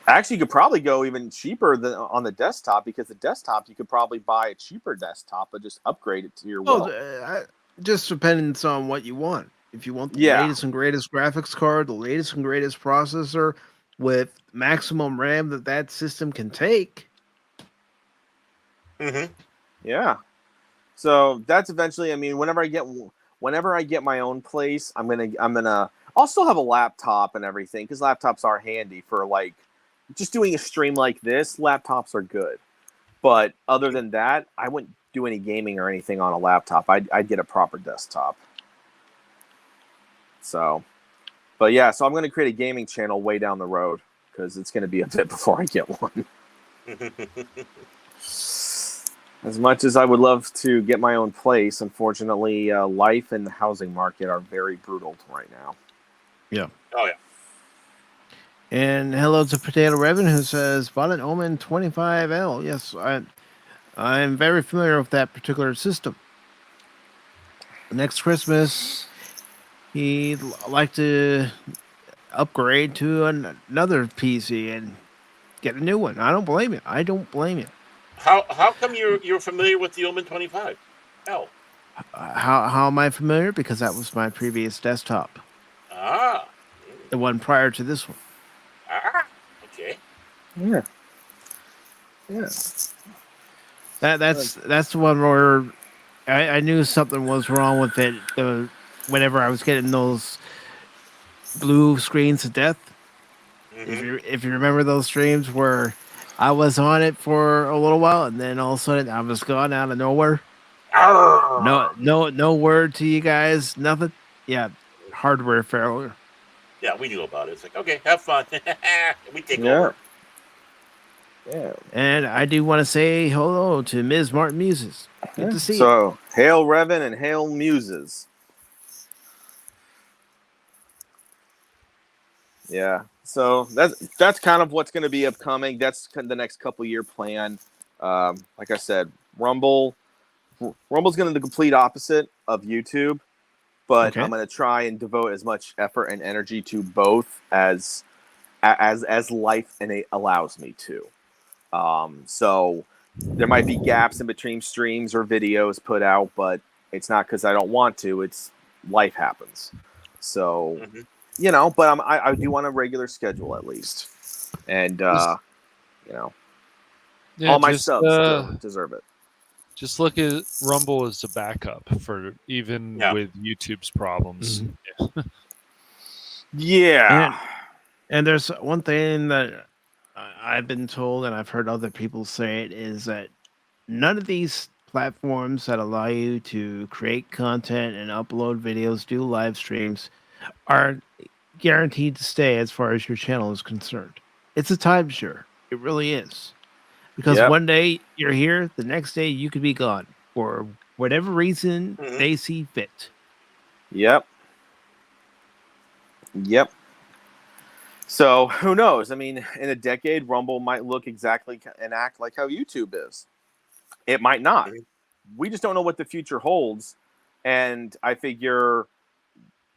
Actually, you could probably go even cheaper than on the desktop, because the desktop you could probably buy a cheaper desktop but just upgrade it to your will. Just depends on what you want. If you want the latest and greatest graphics card, the latest and greatest processor with maximum RAM that system can take. Yeah. So that's eventually. I mean, whenever I get my own place, I'll still have a laptop and everything, because laptops are handy for like just doing a stream like this. Laptops are good, but other than that, I wouldn't do any gaming or anything on a laptop. I'd get a proper desktop. So, but yeah, so I'm going to create a gaming channel way down the road, because it's going to be a bit before I get one. As much as I would love to get my own place, unfortunately, life and the housing market are very brutal right now. Yeah. Oh, yeah. And hello to Potato Revan, who says, bought an Orman 25L. Yes, I'm very familiar with that particular system. Next Christmas, he'd like to upgrade to another PC and get a new one. I don't blame you. How come you're familiar with the Omen 25? Hell. How am I familiar? Because that was my previous desktop. Ah. The one prior to this one. Ah. Okay. Yeah. Yeah. That's the one where I knew something was wrong with it. Whenever I was getting those blue screens of death. Mm-hmm. If you remember those streams where I was on it for a little while and then all of a sudden I was gone out of nowhere. No word to you guys, nothing. Yeah, hardware failure. Yeah, we knew about it. It's like, okay, have fun. We take Yeah. over. Yeah. And I do want to say hello to Ms. Martin Muses. Good to see you. So, hail Revan and hail Muses. Yeah. So that's kind of what's going to be upcoming. That's the next couple year plan. Like I said, Rumble's going to be the complete opposite of YouTube, but Okay. I'm going to try and devote as much effort and energy to both as life allows me to. So there might be gaps in between streams or videos put out, but it's not because I don't want to. It's life happens. So. Mm-hmm. You know, but I do want a regular schedule at least, and you know, all my subs deserve it. Just look at Rumble as a backup for even with YouTube's problems. Mm-hmm. Yeah. And there's one thing that I've been told, and I've heard other people say it, is that none of these platforms that allow you to create content and upload videos, do live streams, are guaranteed to stay as far as your channel is concerned. It's a timeshare. It really is. Because one day you're here, the next day you could be gone for whatever reason they see fit. Yep. So who knows? I mean, in a decade, Rumble might look exactly and act like how YouTube is. It might not. We just don't know what the future holds. And I figure,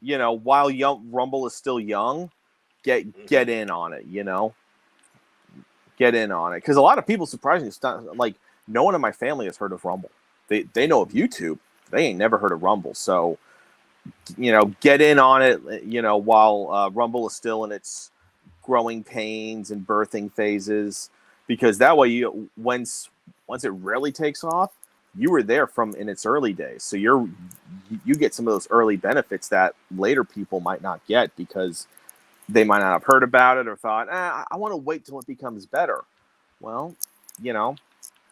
you know, while Rumble is still young, get in on it, you know? Get in on it. Because a lot of people, surprisingly, like, no one in my family has heard of Rumble. They know of YouTube. They ain't never heard of Rumble. So, you know, get in on it, you know, while Rumble is still in its growing pains and birthing phases. Because that way, once it really takes off, you were there from in its early days. So you get some of those early benefits that later people might not get because they might not have heard about it or thought, I want to wait till it becomes better. Well, you know,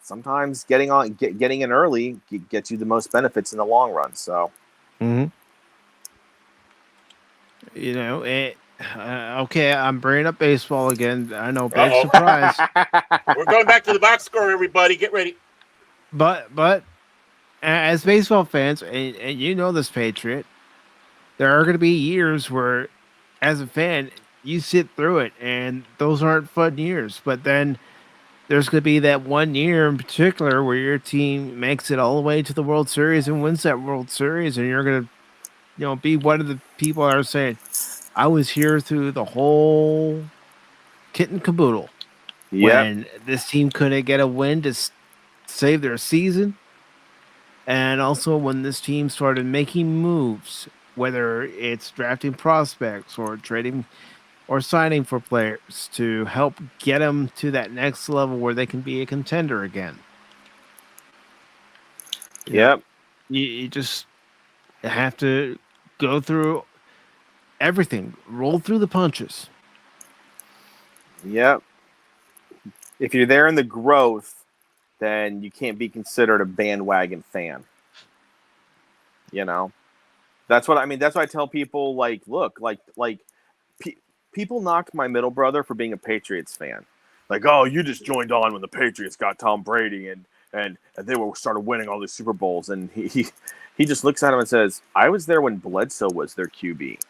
sometimes getting in early gets you the most benefits in the long run. So, you know, okay, I'm bringing up baseball again. I know, big surprise. We're going back to the box score, everybody. Get ready. But as baseball fans, and you know this, Patriot, there are going to be years where, as a fan, you sit through it, and those aren't fun years. But then there's going to be that one year in particular where your team makes it all the way to the World Series and wins that World Series, and you're going to, you know, be one of the people that are saying, I was here through the whole kit and caboodle when this team couldn't get a win to save their season. And also when this team started making moves, whether it's drafting prospects or trading or signing for players to help get them to that next level where they can be a contender again. You just have to go through everything, roll through the punches. Yep. If you're there in the growth, then you can't be considered a bandwagon fan. You know, that's what I mean. That's why I tell people, like, look, people knocked my middle brother for being a Patriots fan. Like, oh, you just joined on when the Patriots got Tom Brady and they started winning all these Super Bowls. And he just looks at him and says, I was there when Bledsoe was their QB.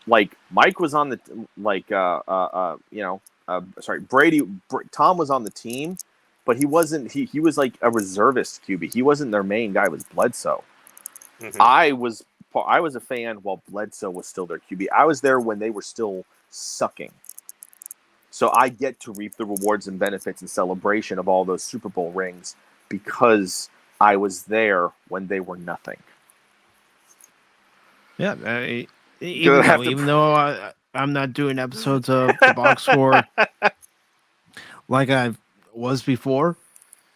Like, Mike was on the, Tom was on the team, but he wasn't, he was like a reservist QB. He wasn't their main guy, it was Bledsoe. I was a fan while Bledsoe was still their QB. I was there when they were still sucking. So I get to reap the rewards and benefits and celebration of all those Super Bowl rings because I was there when they were nothing. Yeah, even though I'm not doing episodes of the box score like I was before,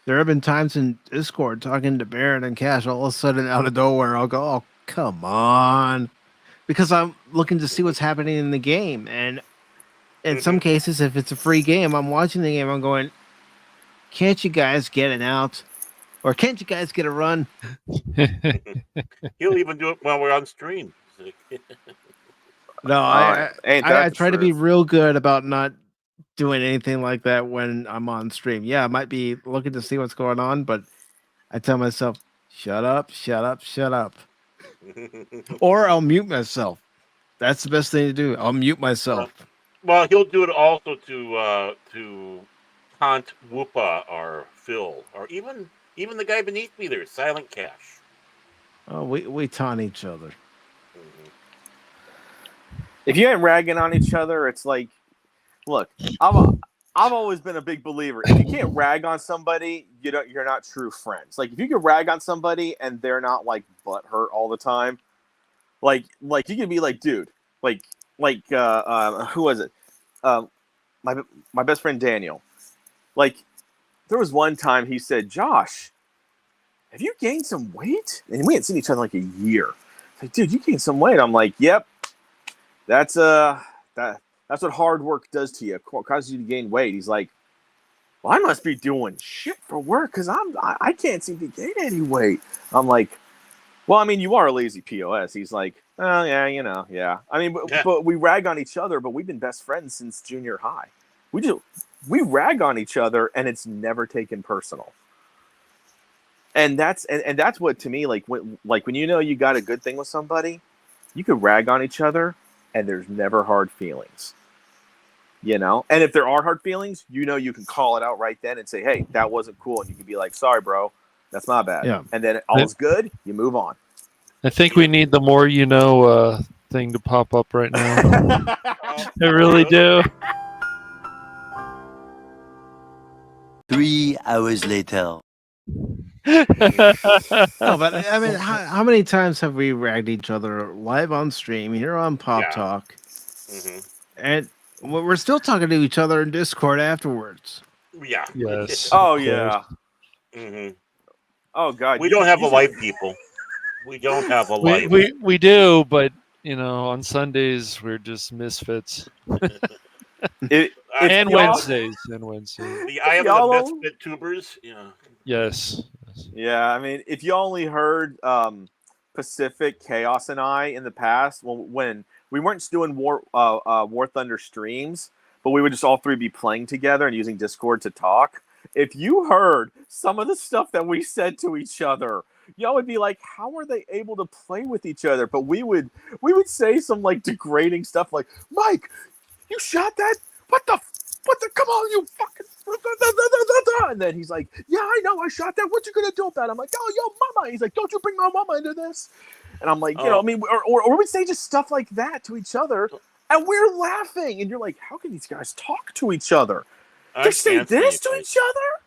there have been times in Discord talking to Baron and Cash, all of a sudden out of nowhere, I'll go, "Oh, come on," because I'm looking to see what's happening in the game. And in some cases, if it's a free game, I'm watching the game, I'm going, "Can't you guys get an out? Or can't you guys get a run?" He'll even do it while we're on stream. No, I try to be real good about not doing anything like that when I'm on stream. Yeah, I might be looking to see what's going on, but I tell myself, shut up, shut up, shut up. Or I'll mute myself. That's the best thing to do. I'll mute myself. Well, he'll do it also to taunt Whoopa or Phil or even the guy beneath me there, Silent Cash. Oh, we taunt each other. If you ain't ragging on each other, it's like, look, I've always been a big believer. If you can't rag on somebody, you're not true friends. Like if you can rag on somebody and they're not like butthurt all the time, like you can be like, dude, like who was it? My best friend Daniel. Like there was one time he said, "Josh, have you gained some weight?" And we hadn't seen each other in like a year. Like, dude, you gained some weight. I'm like, yep. That's what hard work does to you. It causes you to gain weight. He's like, well, I must be doing shit for work because I can't seem to gain any weight. I'm like, well, I mean, you are a lazy POS. He's like, oh yeah, yeah. I mean, but we rag on each other, but we've been best friends since junior high. We rag on each other, and it's never taken personal. And that's what to me, like when you got a good thing with somebody, you could rag on each other. And there's never hard feelings, And if there are hard feelings, you can call it out right then and say, hey, that wasn't cool. And you can be like, sorry, bro, that's my bad. Yeah. And then all's good. You move on. I think we need the more thing to pop up right now. I really do. 3 hours later. No, but I mean, how many times have we ragged each other live on stream here on Pop Talk? Mm-hmm. And we're still talking to each other in Discord afterwards. Yeah. Yes. Oh yeah. Mm-hmm. Oh God. We don't have a life, people. We don't have a life. We do, but on Sundays we're just misfits. And Wednesdays. The eye of the misfit tubers. Yeah. Yes. Yeah, I mean, if you only heard Pacific, Chaos, and I in the past, when we weren't doing War Thunder streams, but we would just all three be playing together and using Discord to talk. If you heard some of the stuff that we said to each other, y'all would be like, "How are they able to play with each other?" But we would say some like degrading stuff, like, "Mike, you shot that? What the? Come on, you fucking!" And then he's like, "Yeah, I know, I shot that. What you gonna do about it?" I'm like, "Oh, yo, mama." He's like, "Don't you bring my mama into this?" And I'm like, I mean, or we'd say just stuff like that to each other, and we're laughing. And you're like, "How can these guys talk to each other? They say this to each other.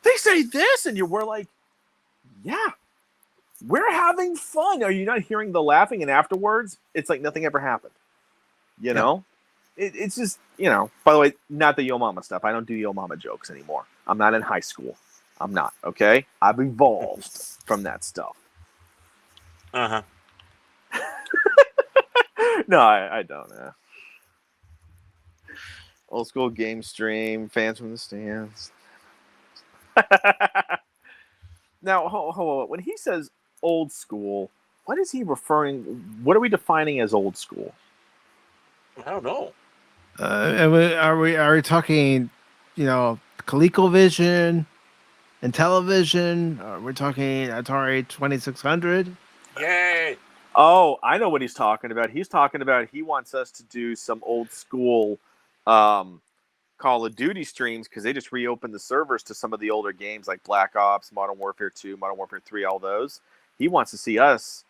They say this," and we're like, "Yeah, we're having fun." Are you not hearing the laughing? And afterwards, it's like nothing ever happened. You know? It's just, by the way, not the Yo Mama stuff. I don't do Yo Mama jokes anymore. I'm not in high school. I'm not, okay? I've evolved from that stuff. Uh-huh. No, I don't. Old school game stream, fans from the stands. Now, hold on. When he says old school, what is he referring? What are we defining as old school? I don't know. Are we talking, ColecoVision and television? We're talking Atari 2600. Yay! Oh, I know what he's talking about. He's talking about he wants us to do some old school Call of Duty streams because they just reopened the servers to some of the older games like Black Ops, Modern Warfare 2, Modern Warfare 3, all those. He wants to see us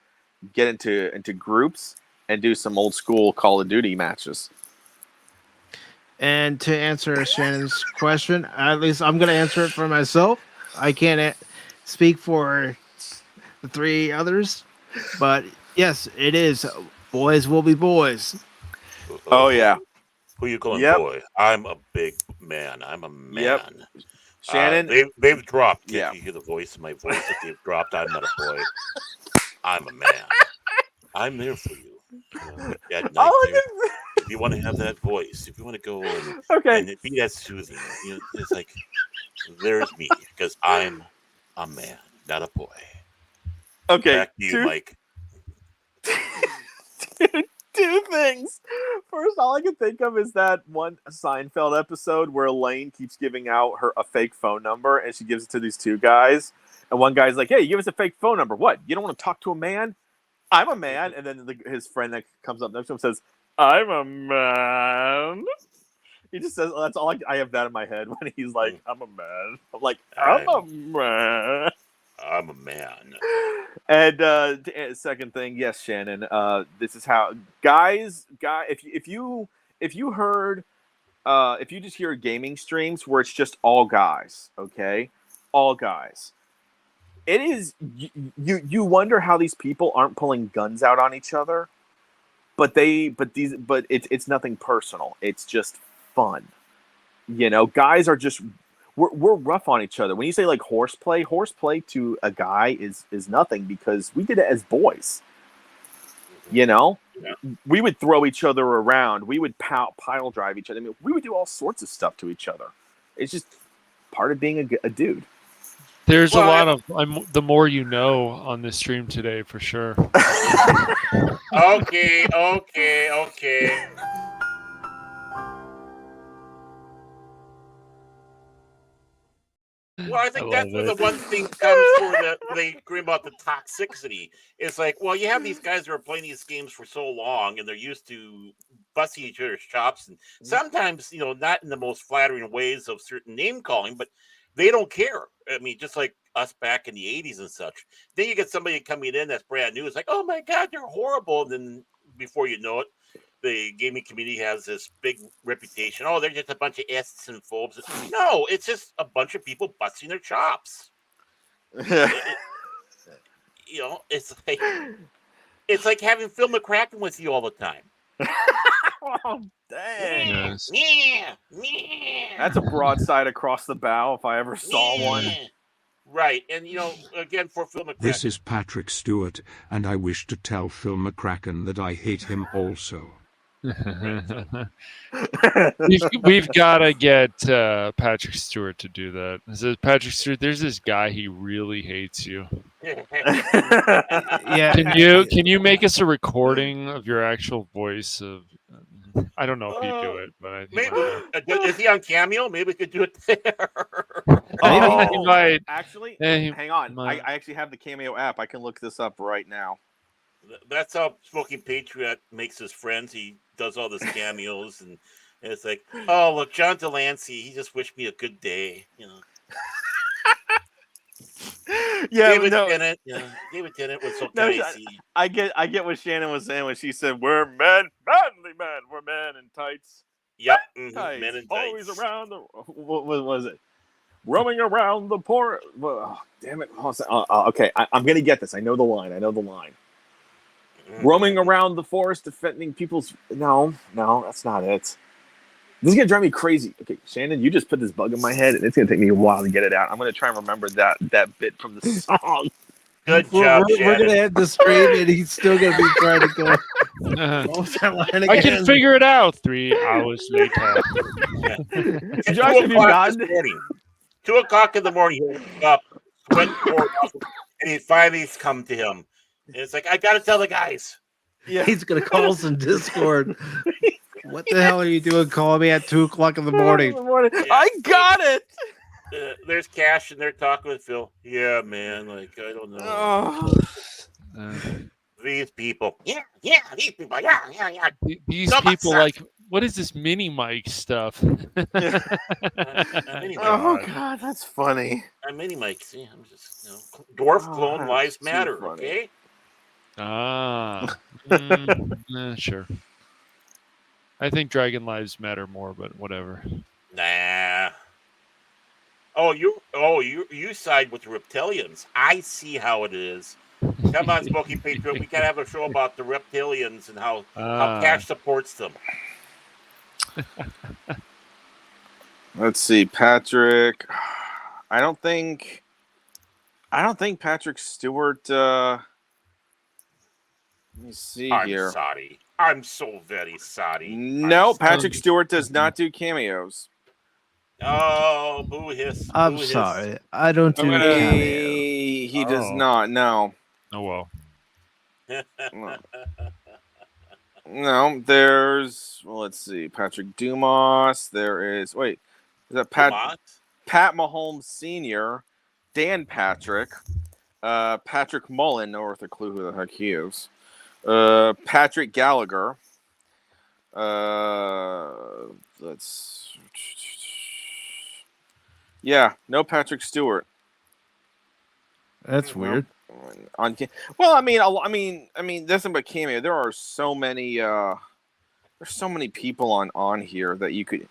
get into groups and do some old school Call of Duty matches. And to answer Shannon's question, at least I'm going to answer it for myself. I can't speak for the three others, but yes, it is. Boys will be boys. Oh yeah. Who you calling boy? I'm a big man. I'm a man. Yep. Shannon, they've dropped. Yeah. If you hear the voice of my voice that they've dropped, I'm not a boy. I'm a man. I'm there for you. At night if you want to have that voice, if you want to go and be that soothing, it's like there's me because I'm a man, not a boy. Okay, back to you, Mike. Two things. First, all I can think of is that one Seinfeld episode where Elaine keeps giving out a fake phone number, and she gives it to these two guys. And one guy's like, "Hey, give us a fake phone number. What? You don't want to talk to a man? I'm a man." And then his friend that comes up next to him says, "I'm a man." He just says, "That's all I have that in my head when he's like, I'm a man." I'm like, I'm a man. I'm a man. And second thing, yes, Shannon. This is how guys. If you just hear gaming streams where it's just all guys, okay, all guys. It is you wonder how these people aren't pulling guns out on each other, but it's nothing personal. It's just fun. Guys are just. We're rough on each other. When you say like horseplay to a guy is nothing because we did it as boys. We would throw each other around. We would pile drive each other. I mean, we would do all sorts of stuff to each other. It's just part of being a dude. There's a lot of the more you know on this stream today for sure. Okay. Well, I think that's where the one thing comes where they agree about the toxicity. It's like, well, you have these guys who are playing these games for so long and they're used to busting each other's chops, and sometimes, not in the most flattering ways of certain name calling, but they don't care. I mean, just like us back in the 80s and such. Then you get somebody coming in that's brand new. It's like, oh my God, they're horrible. And then before you know it, the gaming community has this big reputation. Oh, they're just a bunch of S's and phobes. No, it's just a bunch of people busting their chops. It's like having Phil McCracken with you all the time. Oh, dang. Yes. Yeah. That's a broadside across the bow if I ever saw one. Right. And, again, for Phil McCracken. This is Patrick Stewart, and I wish to tell Phil McCracken that I hate him also. We've got to get Patrick Stewart to do that. It says, Patrick Stewart, there's this guy, he really hates you. Yeah. Can you make us a recording of your actual voice of? I don't know if you do it, but I think maybe is he on Cameo? Maybe we could do it there. He might. Actually, Yeah, hang on. I actually have the Cameo app. I can look this up right now. That's how Smoking Patriot makes his friends. He does all his cameos, and it's like, oh, look, John Delancey, he just wished me a good day. Yeah, David Tennant was so nice. I get what Shannon was saying when she said, "We're men, manly men. We're men in tights." Yep, tights. Men in tights. Always around the. What was it? Roaming around the port. Oh, damn it! Okay, I'm gonna get this. I know the line. Roaming around the forest, defending people's. No, that's not it. This is gonna drive me crazy. Okay, Shannon, you just put this bug in my head, and it's gonna take me a while to get it out. I'm gonna try and remember that bit from the song. Good job, we're gonna end the stream, and he's still gonna be trying to go. I can figure it out 3 hours later. Did you actually be 2 o'clock in the morning, he woke up, went and he finally come to him. And it's like, I gotta tell the guys. Yeah, he's gonna call us in Discord. What the hell are you doing calling me at 2 o'clock in the morning? I got it. There's Cash, and they're talking with Phil. Yeah, man. Like, I don't know. These people. Yeah, these people. Yeah. These people, like, what is this mini mic stuff? Oh, God, that's funny. Mini mics. Yeah, I'm just, dwarf clone lives matter, funny. Okay? Sure. I think Dragon Lives Matter more, but whatever. Nah. You side with the reptilians. I see how it is. Come on, Smokey Patriot. We gotta have a show about the reptilians and how Cash supports them. Let's see, Patrick. I don't think Patrick Stewart. Let me see here. I'm sorry. I'm so very sorry. No, Patrick Stewart does not do cameos. Oh, boo hiss. I'm boo sorry. Hiss. I don't do cameo. He does not. No. Oh well. No, there's. Well, let's see. Patrick Dumas. There is. Wait, is that Pat Mahomes Sr., Dan Patrick, Patrick Mullen, no earthly clue who the heck he is, Patrick Gallagher. No Patrick Stewart. That's weird. Well, I mean, that's but cameo. There are so many. There's so many people on here that you could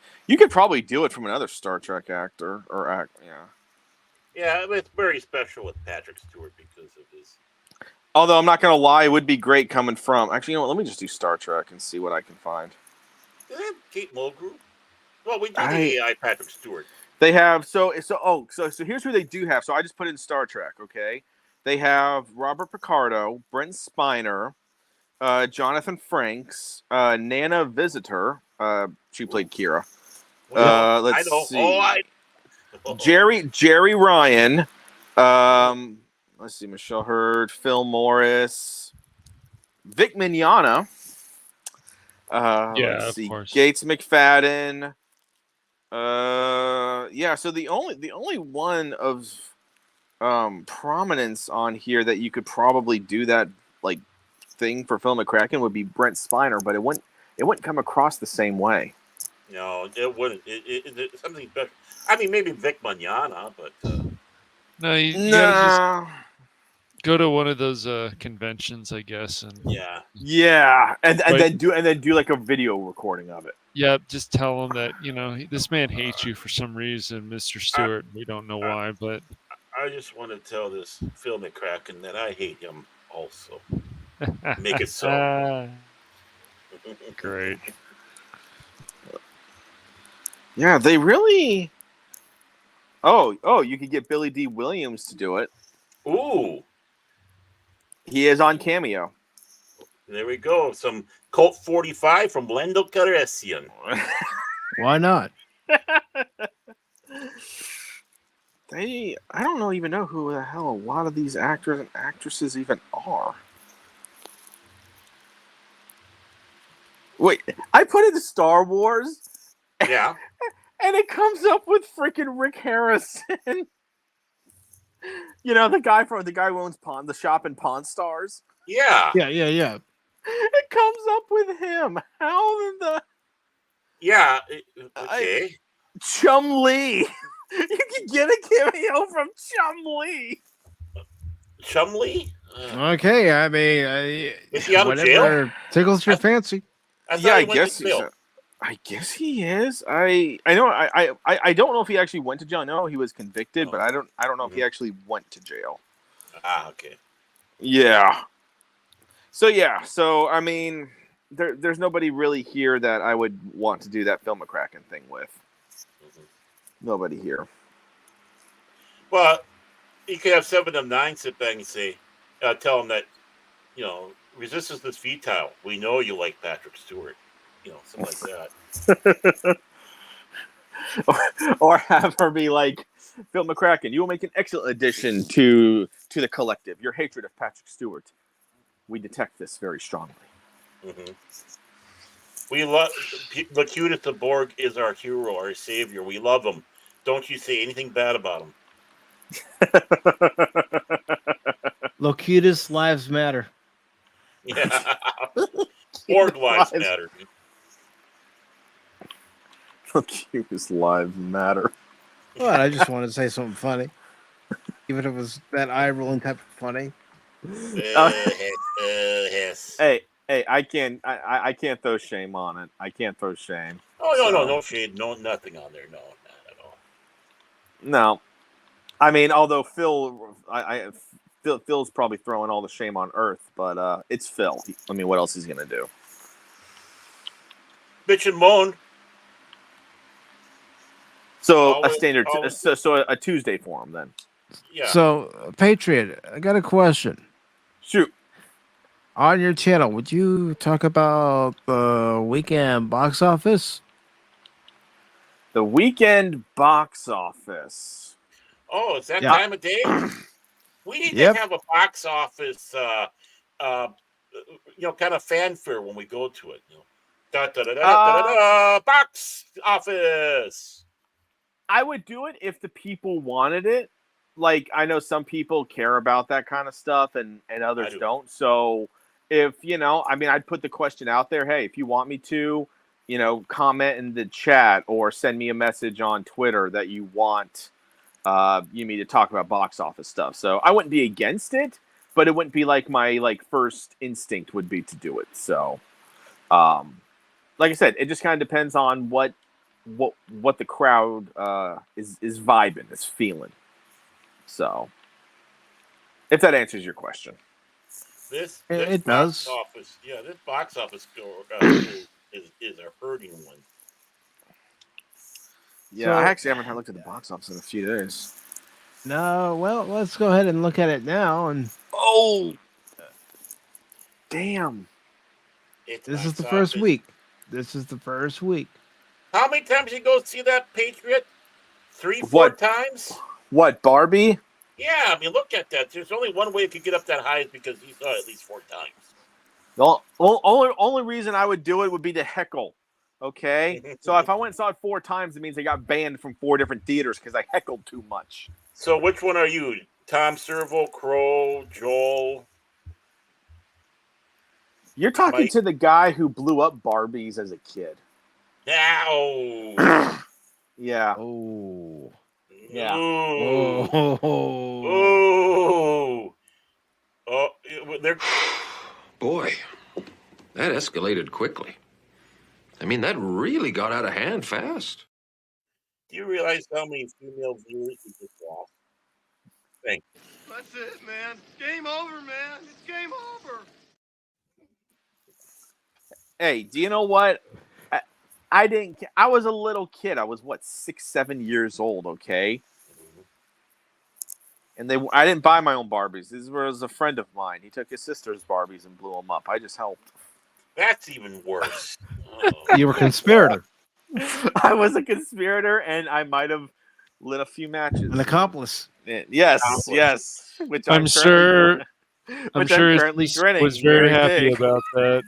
probably do it from another Star Trek actor or act. Yeah. Yeah, it's very special with Patrick Stewart because of his. Although I'm not gonna lie, it would be great coming from. Actually, you know what? Let me just do Star Trek and see what I can find. Do they have Kate Mulgrew? Well, we do the AI Patrick Stewart. They have so here's who they do have. So I just put in Star Trek. Okay, they have Robert Picardo, Brent Spiner, Jonathan Frakes, Nana Visitor. She played Kira. Let's see. Jerry Ryan. Let's see. Michelle Hurd, Phil Morris, Vic Mignogna. Let's see. Of course. Gates McFadden. So the only one of prominence on here that you could probably do that like thing for Phil McCracken would be Brent Spiner, but it wouldn't come across the same way. No, it wouldn't. It's something better. I mean, maybe Vic Mignogna, but no, you gotta just go to one of those conventions, I guess, and and then do like a video recording of it. Yeah, just tell him that this man hates you for some reason, Mr. Stewart. We don't know why, but I just want to tell this Phil McCracken that I hate him also. Make it so. Great. Yeah, they really. Oh, you could get Billy D. Williams to do it. Ooh. He is on Cameo. There we go. Some Colt 45 from Lando Calrissian. Why not? I don't even know who the hell a lot of these actors and actresses even are. Wait, I put in Star Wars. Yeah. And it comes up with freaking Rick Harrison. The guy who owns the shop in Pawn Stars. Yeah. Yeah. It comes up with him. How in the? Yeah. Okay. Chum Lee. You can get a cameo from Chum Lee. Chum Lee? Okay, I mean, is he out of jail? Tickles your fancy. I guess he is. I know. I don't know if he actually went to jail. I know he was convicted, but I don't know if he actually went to jail. Okay. Yeah. So I mean, there's nobody really here that I would want to do that Phil McCracken thing with. Nobody here. Well, you could have 7 of 9 sit back and say, tell them that, resistance is futile. We know you like Patrick Stewart. Something like that. or have her be like, Phil McCracken, you will make an excellent addition to the collective. Your hatred of Patrick Stewart, we detect this very strongly. Mm-hmm. We love Locutus the Borg is our hero, our savior. We love him. Don't you say anything bad about him. Locutus lives matter. Yeah. Borg lives matter. Locutus lives matter. Well, I just wanted to say something funny. Even if it was that eye-rolling type of funny. Yes. Hey, Hey, I can't throw shame on it. I can't throw shame. Oh no shade, no nothing on there, no, not at all. No, I mean, although Phil's probably throwing all the shame on Earth, but it's Phil. I mean, what else is he gonna do? Bitch and moan. So a standard, so a Tuesday for him then. Yeah. So, Patriot, I got a question. Shoot. On your channel, would you talk about the weekend box office? The weekend box office. Oh, it's that time of day? We need to have a box office, kind of fanfare when we go to it. Box office. I would do it if the people wanted it. Like, I know some people care about that kind of stuff and others don't. So if, I'd put the question out there. Hey, if you want me to, comment in the chat or send me a message on Twitter that you want me to talk about box office stuff. So I wouldn't be against it, but it wouldn't be like my first instinct would be to do it. So, like I said, it just kind of depends on what the crowd is vibing, is feeling. So, if that answers your question. This it box does. office, this box office is a hurting one. Yeah, so, I actually haven't looked at the box office in a few days. No, well, let's go ahead and look at it now. And damn! This is the first week. This is the first week. How many times did you go see that, Patriot? 3-4 times? What, Barbie? Yeah, I mean, look at that. There's only one way it could get up that high is because he saw it at least 4 times. The only reason I would do it would be to heckle. Okay? So if I went and saw it 4 times, it means I got banned from 4 different theaters because I heckled too much. So which one are you? Tom Servo, Crow, Joel? You're talking to the guy who blew up Barbies as a kid. Ow. Yeah. Oh. Yeah. Oh. They're... Boy, that escalated quickly. I mean, that really got out of hand fast. Do you realize how many female viewers we just lost? Thank you. That's it, man. It's game over, man. It's game over. Hey, do you know what? I was a little kid. I was 6, 7 years old. Okay. And I didn't buy my own Barbies. This was a friend of mine. He took his sister's Barbies and blew them up. I just helped. That's even worse. You were a conspirator. I was a conspirator, and I might have lit a few matches. An accomplice. Yes. Which I'm sure currently grinning. Was very happy about that.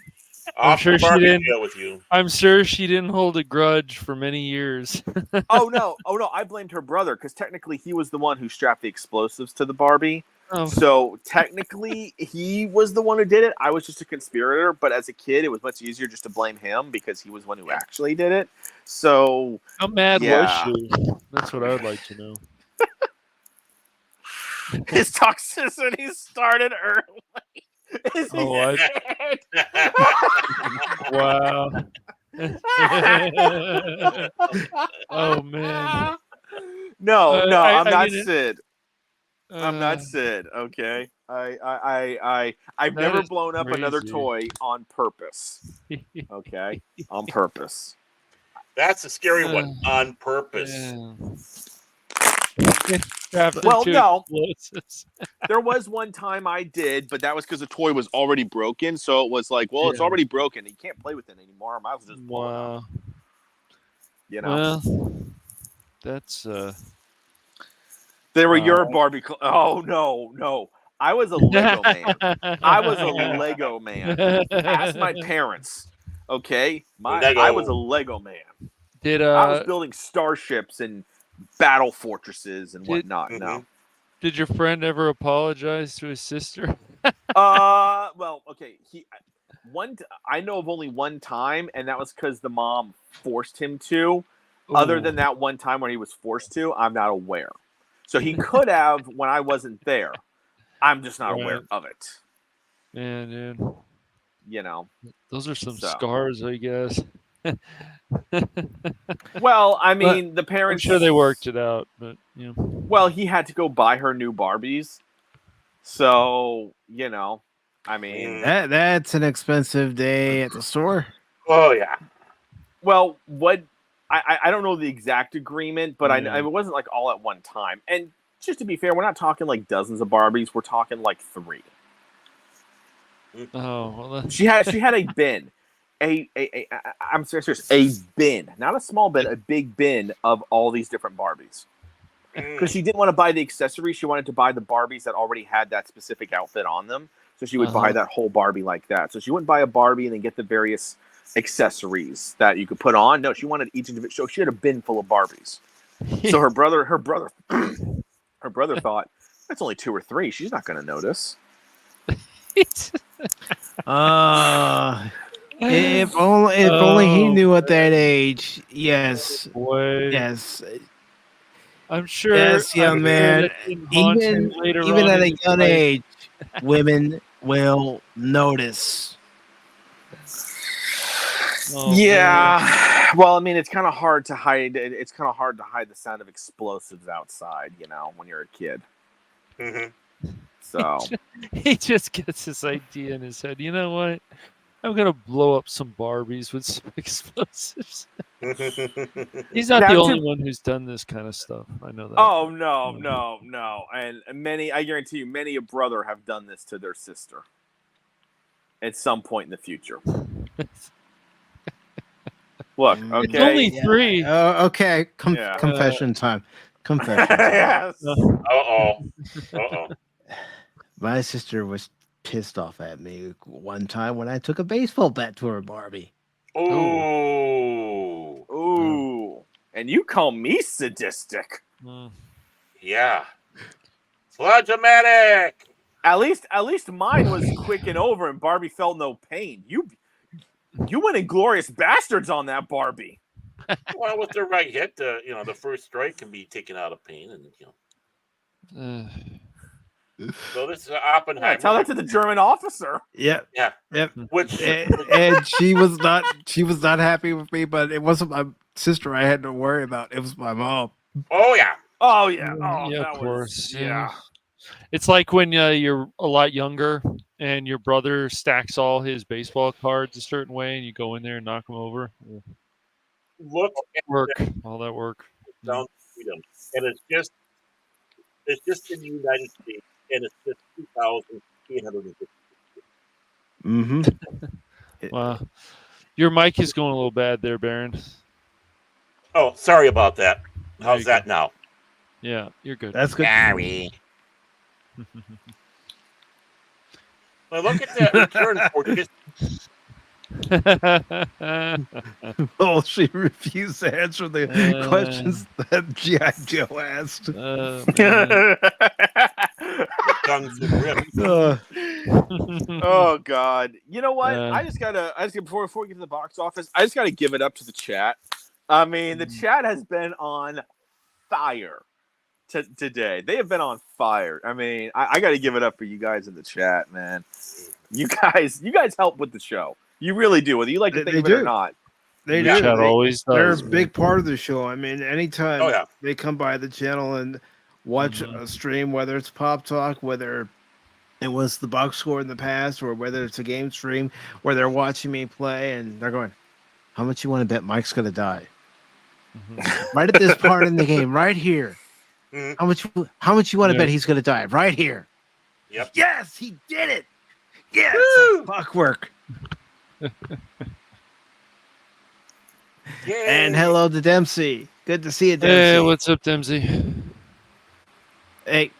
I'm sure she didn't. With you. I'm sure she didn't hold a grudge for many years. Oh no! I blamed her brother because technically he was the one who strapped the explosives to the Barbie. Oh. So technically he was the one who did it. I was just a conspirator. But as a kid, it was much easier just to blame him because he was the one who actually did it. So how mad was she? That's what I would like to know. His toxicity started early. Wow. Oh man. No, I'm not Sid. I'm not Sid. Okay, I've never blown up another toy on purpose. Okay, on purpose. That's a scary one. On purpose. Well, no. There was one time I did, but that was because the toy was already broken. So it was like, well, it's already broken. You can't play with it anymore. I might as well just blow it up. You know? Well, that's They were your Barbie. Oh no. I was a Lego man. Ask my parents. Okay, I was a Lego man. I was building starships and battle fortresses and whatnot. No. Did your friend ever apologize to his sister? Well, okay. I know of only one time, and that was because the mom forced him to. Ooh. Other than that one time when he was forced to, I'm not aware. So he could have when I wasn't there. I'm just not aware of it. Man, dude. Those are some scars, I guess. Well, I mean, the parents. I'm sure they worked it out, but Well, he had to go buy her new Barbies, so I mean, that's an expensive day at the store. Oh yeah. Well, what I don't know the exact agreement, but it wasn't like all at one time. And just to be fair, we're not talking like dozens of Barbies. We're talking like 3. Oh, well, she had a bin, I'm serious, a bin, not a small bin, a big bin of all these different Barbies. Because she didn't want to buy the accessories, she wanted to buy the Barbies that already had that specific outfit on them. So she would buy that whole Barbie like that. So she wouldn't buy a Barbie and then get the various accessories that you could put on. No, she wanted each individual. So she had a bin full of Barbies. So her brother thought, that's only 2 or 3. She's not going to notice. If only he knew at that age. Yes. Boy. Yes. I'm sure. Yes, young man. Even at a young age, women will notice. Man. Well, I mean, it's kind of hard to hide. It's kind of hard to hide the sound of explosives outside, when you're a kid. Mm-hmm. So he just gets this idea in his head. You know what? I'm gonna blow up some Barbies with some explosives. He's not the only one who's done this kind of stuff. I know that. Oh no! And I guarantee you, many a brother have done this to their sister at some point in the future. Look, okay. It's only 3. Okay. Confession time. Confession time. Yes. Uh-oh. My sister was pissed off at me one time when I took a baseball bat to her Barbie. Ooh. And you call me sadistic. Yeah. Sludge-o-matic. At least mine was quick and over and Barbie felt no pain. You went Inglorious Bastards on that Barbie. Well, with the right hit, the first strike can be taken out of pain, and So this is Oppenheimer. Yeah, tell that to the German officer. Yep. Yeah. Yep. Which and she was not happy with me, but it wasn't my sister I had to worry about. It was my mom. Oh yeah. Oh yeah. Of course. Yeah. It's like when you're a lot younger and your brother stacks all his baseball cards a certain way, and you go in there and knock them over. Look at all that work. Down freedom, and it's just in the United States, and it's just 2,850. Mm-hmm. Wow, your mic is going a little bad there, Baron. Oh, sorry about that. How's that now? Yeah, you're good. That's good. Sorry. Well, look at that return for just. Oh, she refused to answer the questions that G.I. Joe asked. Oh God! You know what? I just gotta before we get to the box office, I just gotta give it up to the chat. I mean, the chat has been on fire today. They have been on fire. I mean, I got to give it up for you guys in the chat, man. You guys help with the show. You really do, whether you like to think of it or not. They do. do. Always does. They're a big part of the show. I mean, anytime they come by the channel and watch a stream, whether it's Pop Talk, whether it was the box score in the past, or whether it's a game stream where they're watching me play and they're going, how much you want to bet Mike's going to die? Right at this part in the game, right here. How much you want to bet he's going to die? Right here. Yep. Yes, he did it. Yeah, it's like clockwork. And hello to Dempsey. Good to see you, Dempsey. Hey, what's up, Dempsey? Hey.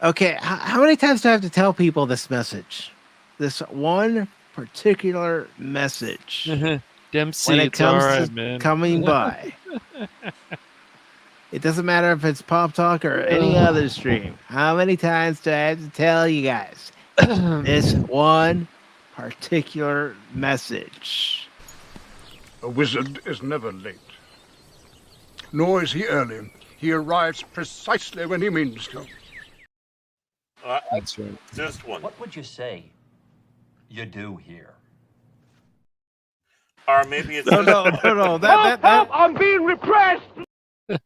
Okay, how many times do I have to tell people this message? This one particular message. Dempsey, when it comes all right, to man. coming by. It doesn't matter if it's Pop Talk or any other stream. How many times do I have to tell you guys this one particular message? A wizard is never late. Nor is he early. He arrives precisely when he means to. That's right. This one. What would you say you do here? Or maybe it's no. That I'm being repressed.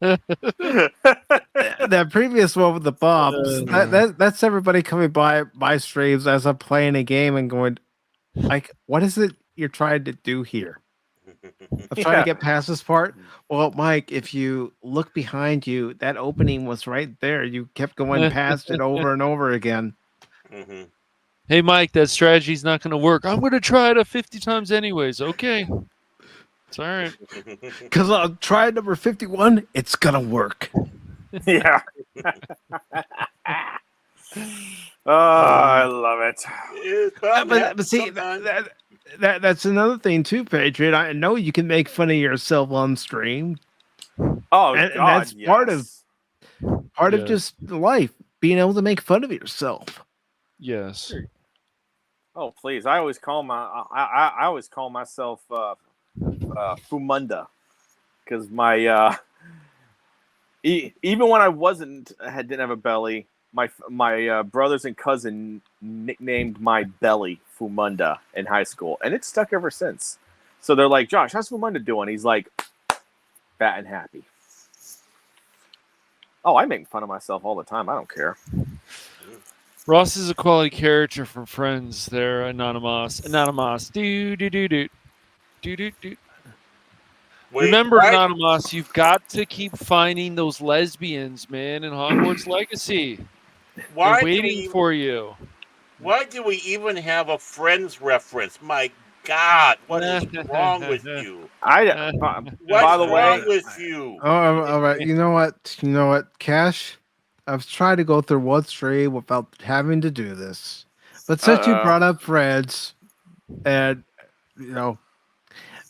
that previous one with the bombs. That's everybody coming by my streams as I'm playing a game and going, like, what is it you're trying to do here? I'm trying to get past this part. Well, Mike, if you look behind you, that opening was right there. You kept going past it over and over again. Mm-hmm. Hey, Mike, that strategy's not going to work. I'm going to try it 50 times anyways. Okay. It's all right. Because I'll try number 51. It's going to work. Yeah. I love it. But see, that's another thing too, Patriot. I know you can make fun of yourself on stream. Oh, and God, that's yes. part of just life, being able to make fun of yourself. Yes. Oh, please! I always call myself Fumunda, because my even when I didn't have a belly, my brothers and cousin nicknamed my belly Fumunda in high school, and it's stuck ever since. So they're like, "Josh, how's Fumunda doing?" He's like, "Fat and happy." Oh, I make fun of myself all the time. I don't care. Ross is a quality character from Friends. They're anonymous. Do. Remember, right? Anonymous, you've got to keep finding those lesbians, man, in Hogwarts Legacy. Why They're waiting for you. Why do we even have a Friends reference? My God, what is wrong with you? By the way, with you? Oh, all right. You know what, Cash? I've tried to go through one stream without having to do this, but since you brought up Friends, and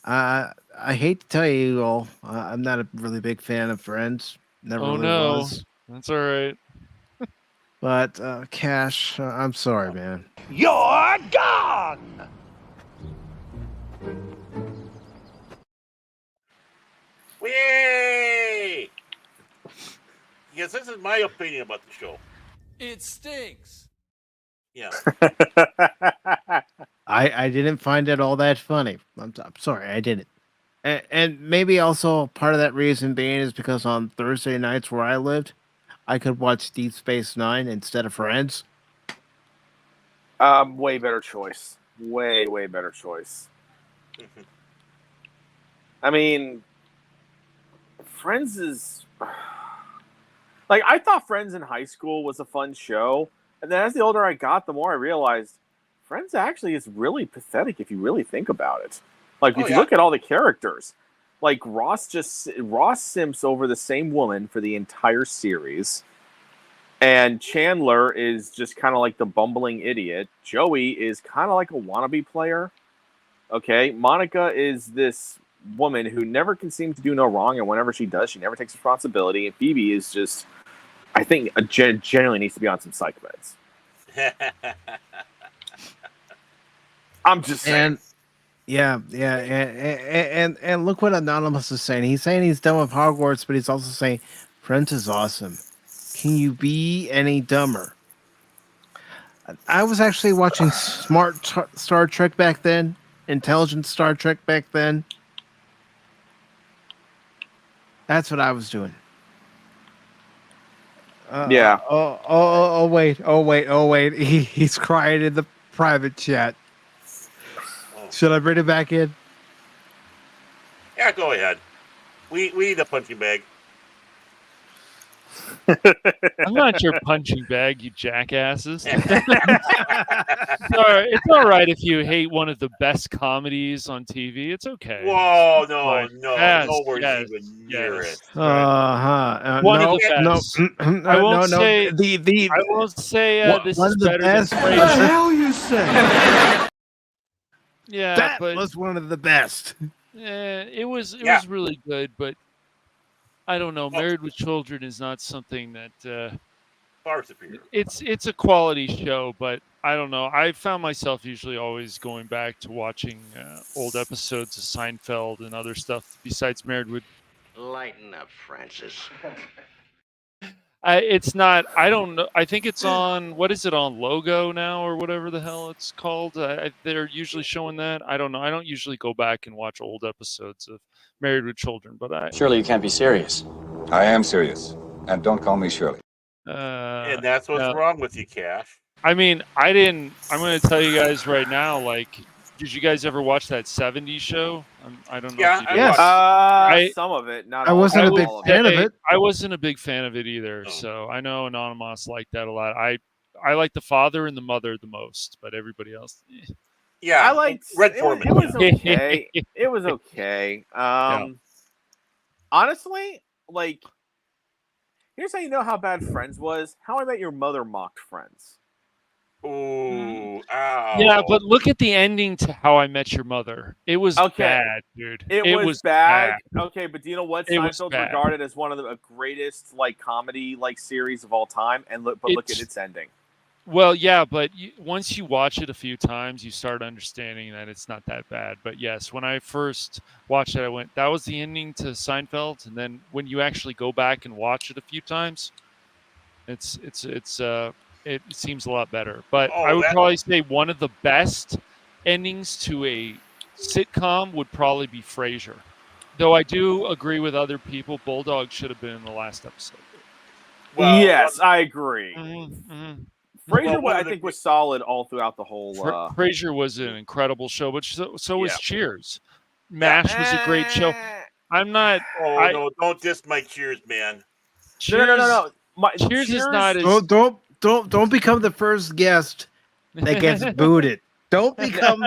I hate to tell you all, I'm not a really big fan of Friends. Never really was. That's all right. But Cash, I'm sorry, man. You're gone. Yay! Yes, this is my opinion about the show. It stinks. Yeah. I didn't find it all that funny. I'm sorry, I didn't. And maybe also part of that reason being is because on Thursday nights where I lived, I could watch Deep Space Nine instead of Friends. Way better choice. Way better choice. I mean, Friends is like, I thought Friends in high school was a fun show, and then as the older I got, the more I realized Friends actually is really pathetic if you really think about it. Like, if you look at all the characters, like Ross simps over the same woman for the entire series, and Chandler is just kind of like the bumbling idiot. Joey is kind of like a wannabe player. Okay, Monica is this woman who never can seem to do no wrong, and whenever she does, she never takes responsibility. And Phoebe is just, I think, generally needs to be on some psych meds. I'm just saying. And look what Anonymous is saying. He's saying he's done with Hogwarts, but he's also saying Friends is awesome. Can you be any dumber? I was actually watching smart Star Trek back then, intelligent Star Trek back then. That's what I was doing. Yeah. Oh, wait. He's crying in the private chat. Should I bring it back in? Yeah, go ahead. We need a punching bag. I'm not your punching bag, you jackasses. It's all right if you hate one of the best comedies on TV. It's okay. Whoa, no, nowhere even near it. One of the best. I won't say. I won't say this is better than Frasier. What the hell you say? Yeah, that but was one of the best. It was really good, but I don't know. Married with Children is not something that far superior. It's a quality show, but I don't know. I found myself usually always going back to watching old episodes of Seinfeld and other stuff besides Married with. Lighten up, Francis. It's not. I don't know. I think it's on. What is it on Logo now or whatever the hell it's called? They're usually showing that. I don't know. I don't usually go back and watch old episodes of Married with Children, but Surely you can't be serious. I am serious, and don't call me Shirley. And that's what's wrong with you, Cash. I mean, I didn't. I'm going to tell you guys right now. Like, did you guys ever watch that '70s show? I don't know. Yeah, if you did. Some of it. Not I all. wasn't a big fan of it. I wasn't a big fan of it either. So I know Anonymous liked that a lot. I like the father and the mother the most, but everybody else. Yeah, I liked Red it. Foreman. It was okay. It was okay. Honestly, like, here's how you know how bad Friends was. How I Met Your Mother mocked Friends. Ooh, ow. Yeah, but look at the ending to How I Met Your Mother. It was bad, dude. It was bad. bad. Okay, but do you know what? It was Seinfeld's bad. regarded as one of the greatest like comedy like series of all time, and look at its ending. Well, yeah, but once you watch it a few times, you start understanding that it's not that bad. But yes, when I first watched it, I went, that was the ending to Seinfeld. And then when you actually go back and watch it a few times, it seems a lot better. But I would probably say one of the best endings to a sitcom would probably be Frasier. Though I do agree with other people, Bulldog should have been in the last episode. Well, yes, I agree. Frasier, I think, was solid all throughout the whole. Frasier was an incredible show, but so was Cheers. MASH was a great show. I'm not. Oh no! Don't diss my Cheers, man. Cheers, no. Cheers is not as. Don't become the first guest that gets booted. Don't become.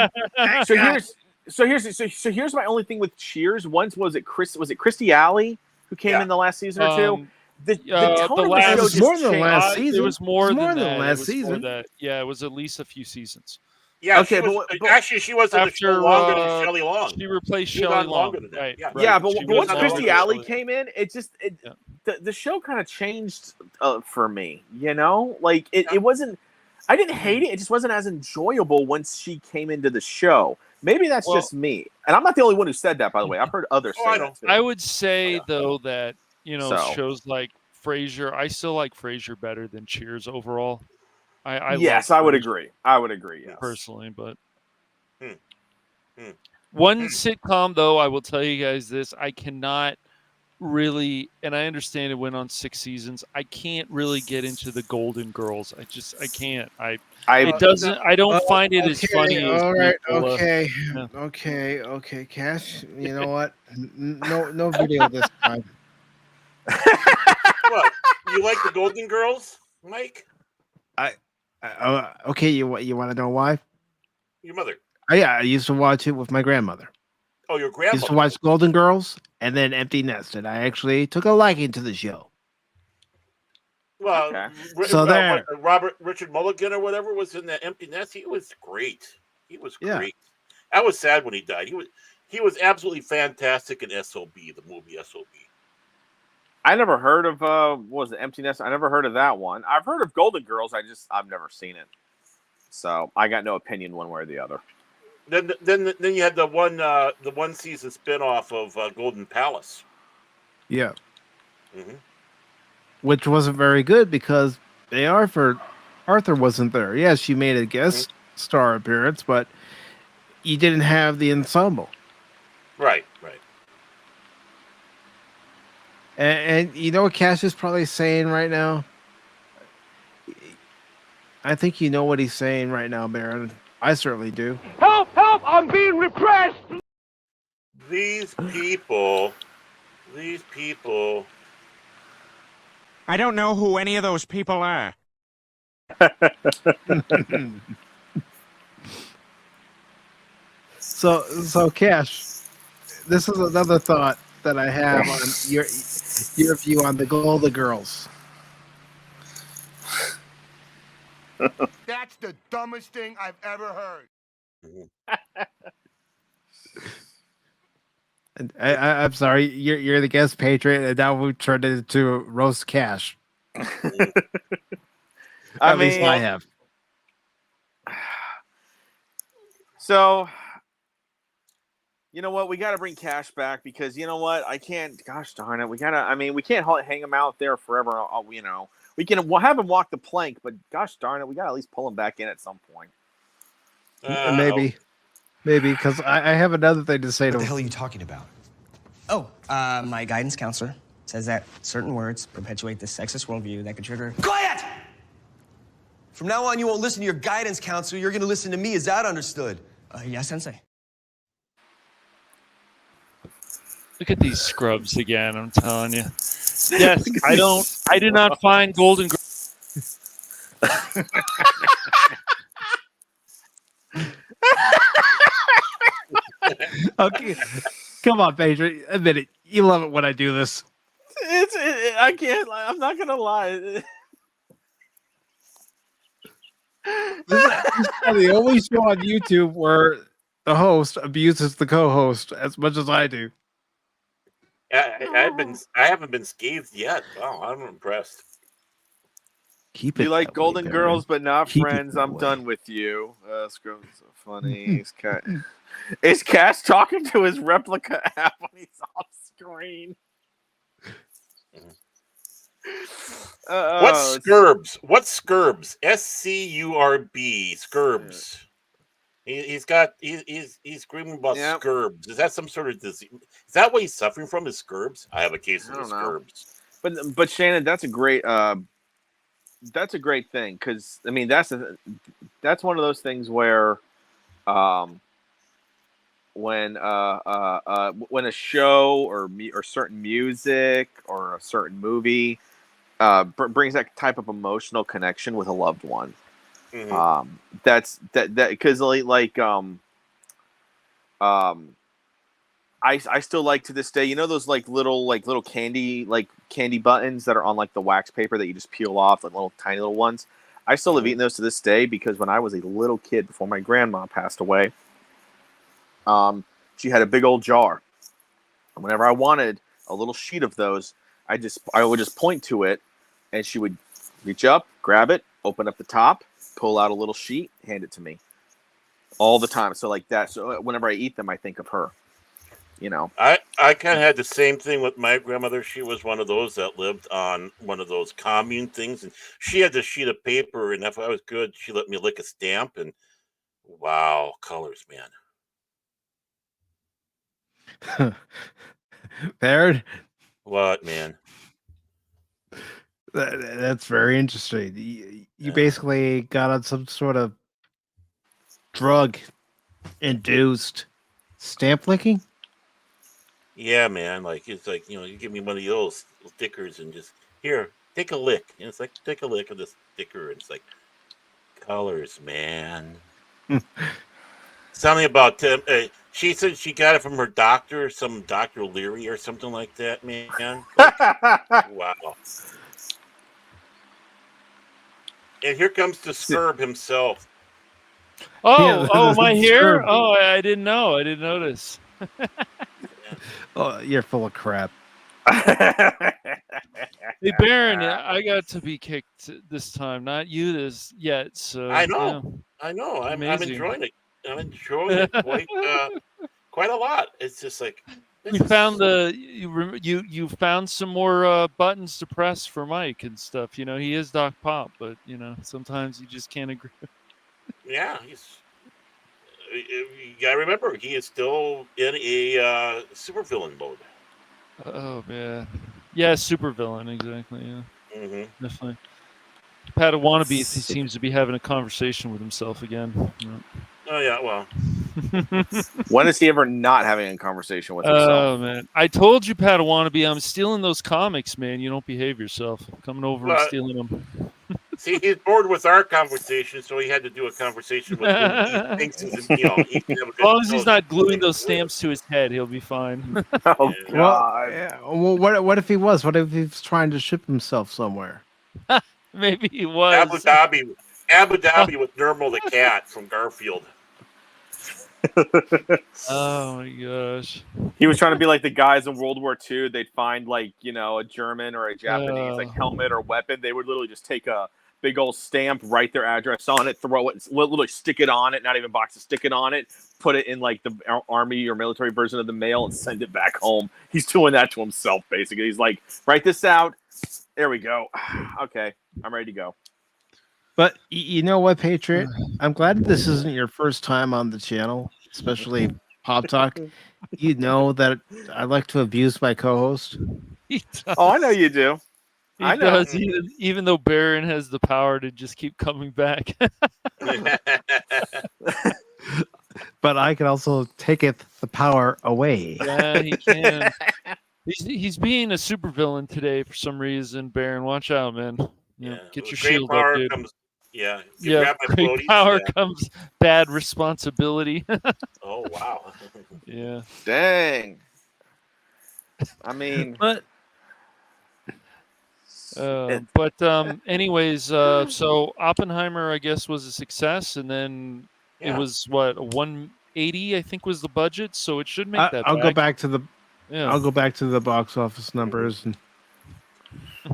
So here's my only thing with Cheers. Once was it Christy Alley who came in the last season or two? The tone of the show was more than the last season. It was more than the last season. Yeah, it was at least a few seasons. Yeah, okay, but actually, she was in the show longer than Shelley Long. She replaced Shelley Long. Right. Yeah, but once Christy Alley came in, it just the show kind of changed for me. You know, like it wasn't. I didn't hate it. It just wasn't as enjoyable once she came into the show. Maybe that's just me, and I'm not the only one who said that. By the way, I've heard others say that too. I would say though that shows like Frasier. I still like Frasier better than Cheers overall. I would agree. I would agree. Yes. Personally, but one sitcom though, I will tell you guys this: I cannot really, and I understand it went on 6 seasons. I can't really get into the Golden Girls. I can't. I don't find it as funny. All right. As Okay. Cash. You know what? No video this time. What? You like the Golden Girls, Mike? Okay. You want to know why? Your mother. I used to watch it with my grandmother. Oh, your grandmother. Used to watch Golden Girls and then Empty Nest, and I actually took a liking to the show. Well, Richard Mulligan or whatever was in that Empty Nest. He was great. He was great. I was sad when he died. He was absolutely fantastic in SOB, the movie SOB. I never heard of what was it, Empty Nest? I never heard of that one. I've heard of Golden Girls. I've never seen it, so I got no opinion one way or the other. Then you had the one season spinoff of Golden Palace. Yeah. Mm-hmm. Which wasn't very good because Arthur wasn't there. Yes, she made a guest star appearance, but you didn't have the ensemble. Right. And you know what Cash is probably saying right now? I think you know what he's saying right now, Baron. I certainly do. Help! I'm being repressed! These people. I don't know who any of those people are. So Cash, this is another thought that I have on your view on the Golden Girls. That's the dumbest thing I've ever heard. And I'm sorry, you're the guest patron, and now we've turned it into roast Cash. At least I have. So, You know what? We got to bring Cash back because you know what? I can't. Gosh darn it! We gotta. I mean, we can't hang him out there forever. You know, we'll have him walk the plank, but gosh darn it, we got to at least pull him back in at some point. Maybe, because I have another thing to say to him. What the hell are you talking about? Oh, my guidance counselor says that certain words perpetuate this sexist worldview that could trigger. Quiet! From now on, you won't listen to your guidance counselor. You're going to listen to me. Is that understood? Yes, Sensei. Look at these scrubs again. I'm telling you. Yes, I do not find golden. Okay, come on, Pedro. Admit it. You love it when I do this. I can't. I'm not gonna lie. This is the only show on YouTube where the host abuses the co-host as much as I do. I haven't been scathed yet. Oh, I'm impressed. Keep it. You like Golden way, Girls, but not Keep Friends. it that I'm way. done with you. Scrubs are so funny. Is Cash talking to his replica app when he's off screen? What's Scurbs? What's Scurbs? SCURB. Scurbs. He's screaming about Scurbs. Is that some sort of disease? Is that what he's suffering from? Is Scurbs? I have a case of the Scurbs. But Shannon, that's a great thing because I mean that's one of those things where when a show or certain music or a certain movie brings that type of emotional connection with a loved one. Mm-hmm. That's because I still like to this day, you know, those little candy buttons that are on like the wax paper that you just peel off, like little tiny little ones. I still have eaten those to this day because when I was a little kid before my grandma passed away, she had a big old jar, and whenever I wanted a little sheet of those, I would just point to it, and she would reach up, grab it, open up the top, pull out a little sheet, hand it to me, all the time. So like that. So whenever I eat them, I think of her. You know, I kind of had the same thing with my grandmother. She was one of those that lived on one of those commune things, and she had this sheet of paper, and if I was good, she let me lick a stamp, and wow, colors, man. Baird? What, man? That's very interesting. You basically got on some sort of drug-induced stamp licking? Yeah, man. Like it's like, you know, you give me one of those stickers and just here, take a lick, and it's like take a lick of this sticker, and it's like colors, man. Something about she said she got it from her doctor, some Dr. Leary or something like that, man. Like, wow. And here comes the Scurb himself. Oh, am I here? Oh, I didn't know. I didn't notice. Oh, you're full of crap. Hey, Baron, I got to be kicked this time, not you yet. So I know. yeah. I know. I'm Amazing. enjoying it. I'm enjoying it quite a lot. It's just like you found you found some more buttons to press for Mike and stuff. You know, he is Doc Pop, but you know, sometimes you just can't agree. Yeah, you gotta remember he is still in a supervillain mode. Oh man, yeah, supervillain, exactly. Yeah, Mm-hmm. definitely. Padawannabe, he seems to be having a conversation with himself again. Yeah. Oh yeah, well. When is he ever not having a conversation with himself? Oh man, I told you, Padawannabe, I'm stealing those comics, man. You don't behave yourself. I'm coming over and stealing them. See, he's bored with our conversation, so he had to do a conversation with who he thinks is, you know, he can have a good As long as he's not gluing those stamps to his head, he'll be fine. Oh God! Well, what if he was? What if he's trying to ship himself somewhere? Maybe he was. Abu Dhabi with Nermal the cat from Garfield. Oh my gosh. He was trying to be like the guys in World War II. They'd find like, you know, a German or a Japanese like helmet or weapon. They would literally just take a big old stamp, write their address on it, throw it, literally stick it on it, not even box it, stick it on it, put it in like the army or military version of the mail and send it back home. He's doing that to himself, basically. He's like, write this out. There we go. Okay, I'm ready to go. But you know what, Patriot? I'm glad this isn't your first time on the channel, especially Pop Talk. You know that I like to abuse my co-host. Oh, I know you do. He does, even though Baron has the power to just keep coming back. But I can also take the power away. Yeah, he can. He's being a supervillain today for some reason, Baron. Watch out, man. Get your shield up, dude. Great power comes bad responsibility. Oh, wow. Yeah. Dang. I mean... anyways, so Oppenheimer, I guess, was a success, and then it was what, 180, I think, was the budget, so it should make that. I'll go back to the box office numbers.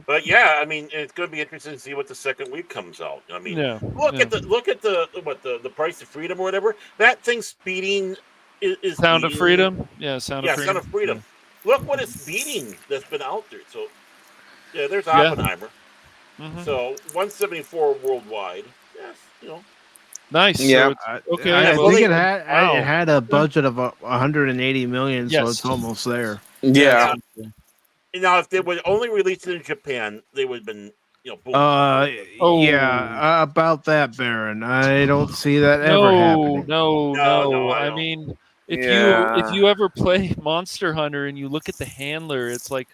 But yeah, I mean, it's going to be interesting to see what the second week comes out. I mean, look at the price of freedom or whatever. That thing's beating is Sound of beating, Freedom. Yeah, Sound of Freedom. Sound of Freedom. Yeah. Look what it's beating that's been out there. So. Yeah, there's Oppenheimer. Mm-hmm. So 174 worldwide. Yes, Nice. Yeah. So okay. I think it had a budget of 180 million, so it's almost there. Yeah. Now, if they would only release it in Japan, they would have been, boom. Yeah, about that, Baron. I don't see that ever happening. No. I mean, if you ever play Monster Hunter and you look at the handler, it's like,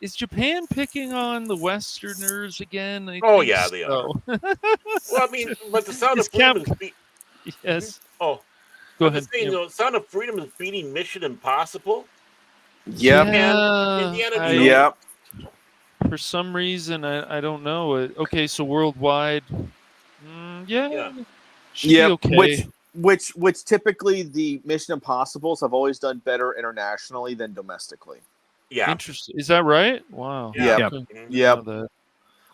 is Japan picking on the Westerners again? They are. Well, I mean, but the Sound of Freedom is Yes. Oh, go ahead. Sound of Freedom is beating Mission Impossible. Yep. Yeah. For some reason, I don't know. Okay, so worldwide, should be okay. Which typically the Mission Impossibles have always done better internationally than domestically. Yeah. Interesting. Is that right? Wow. Yeah. Yep.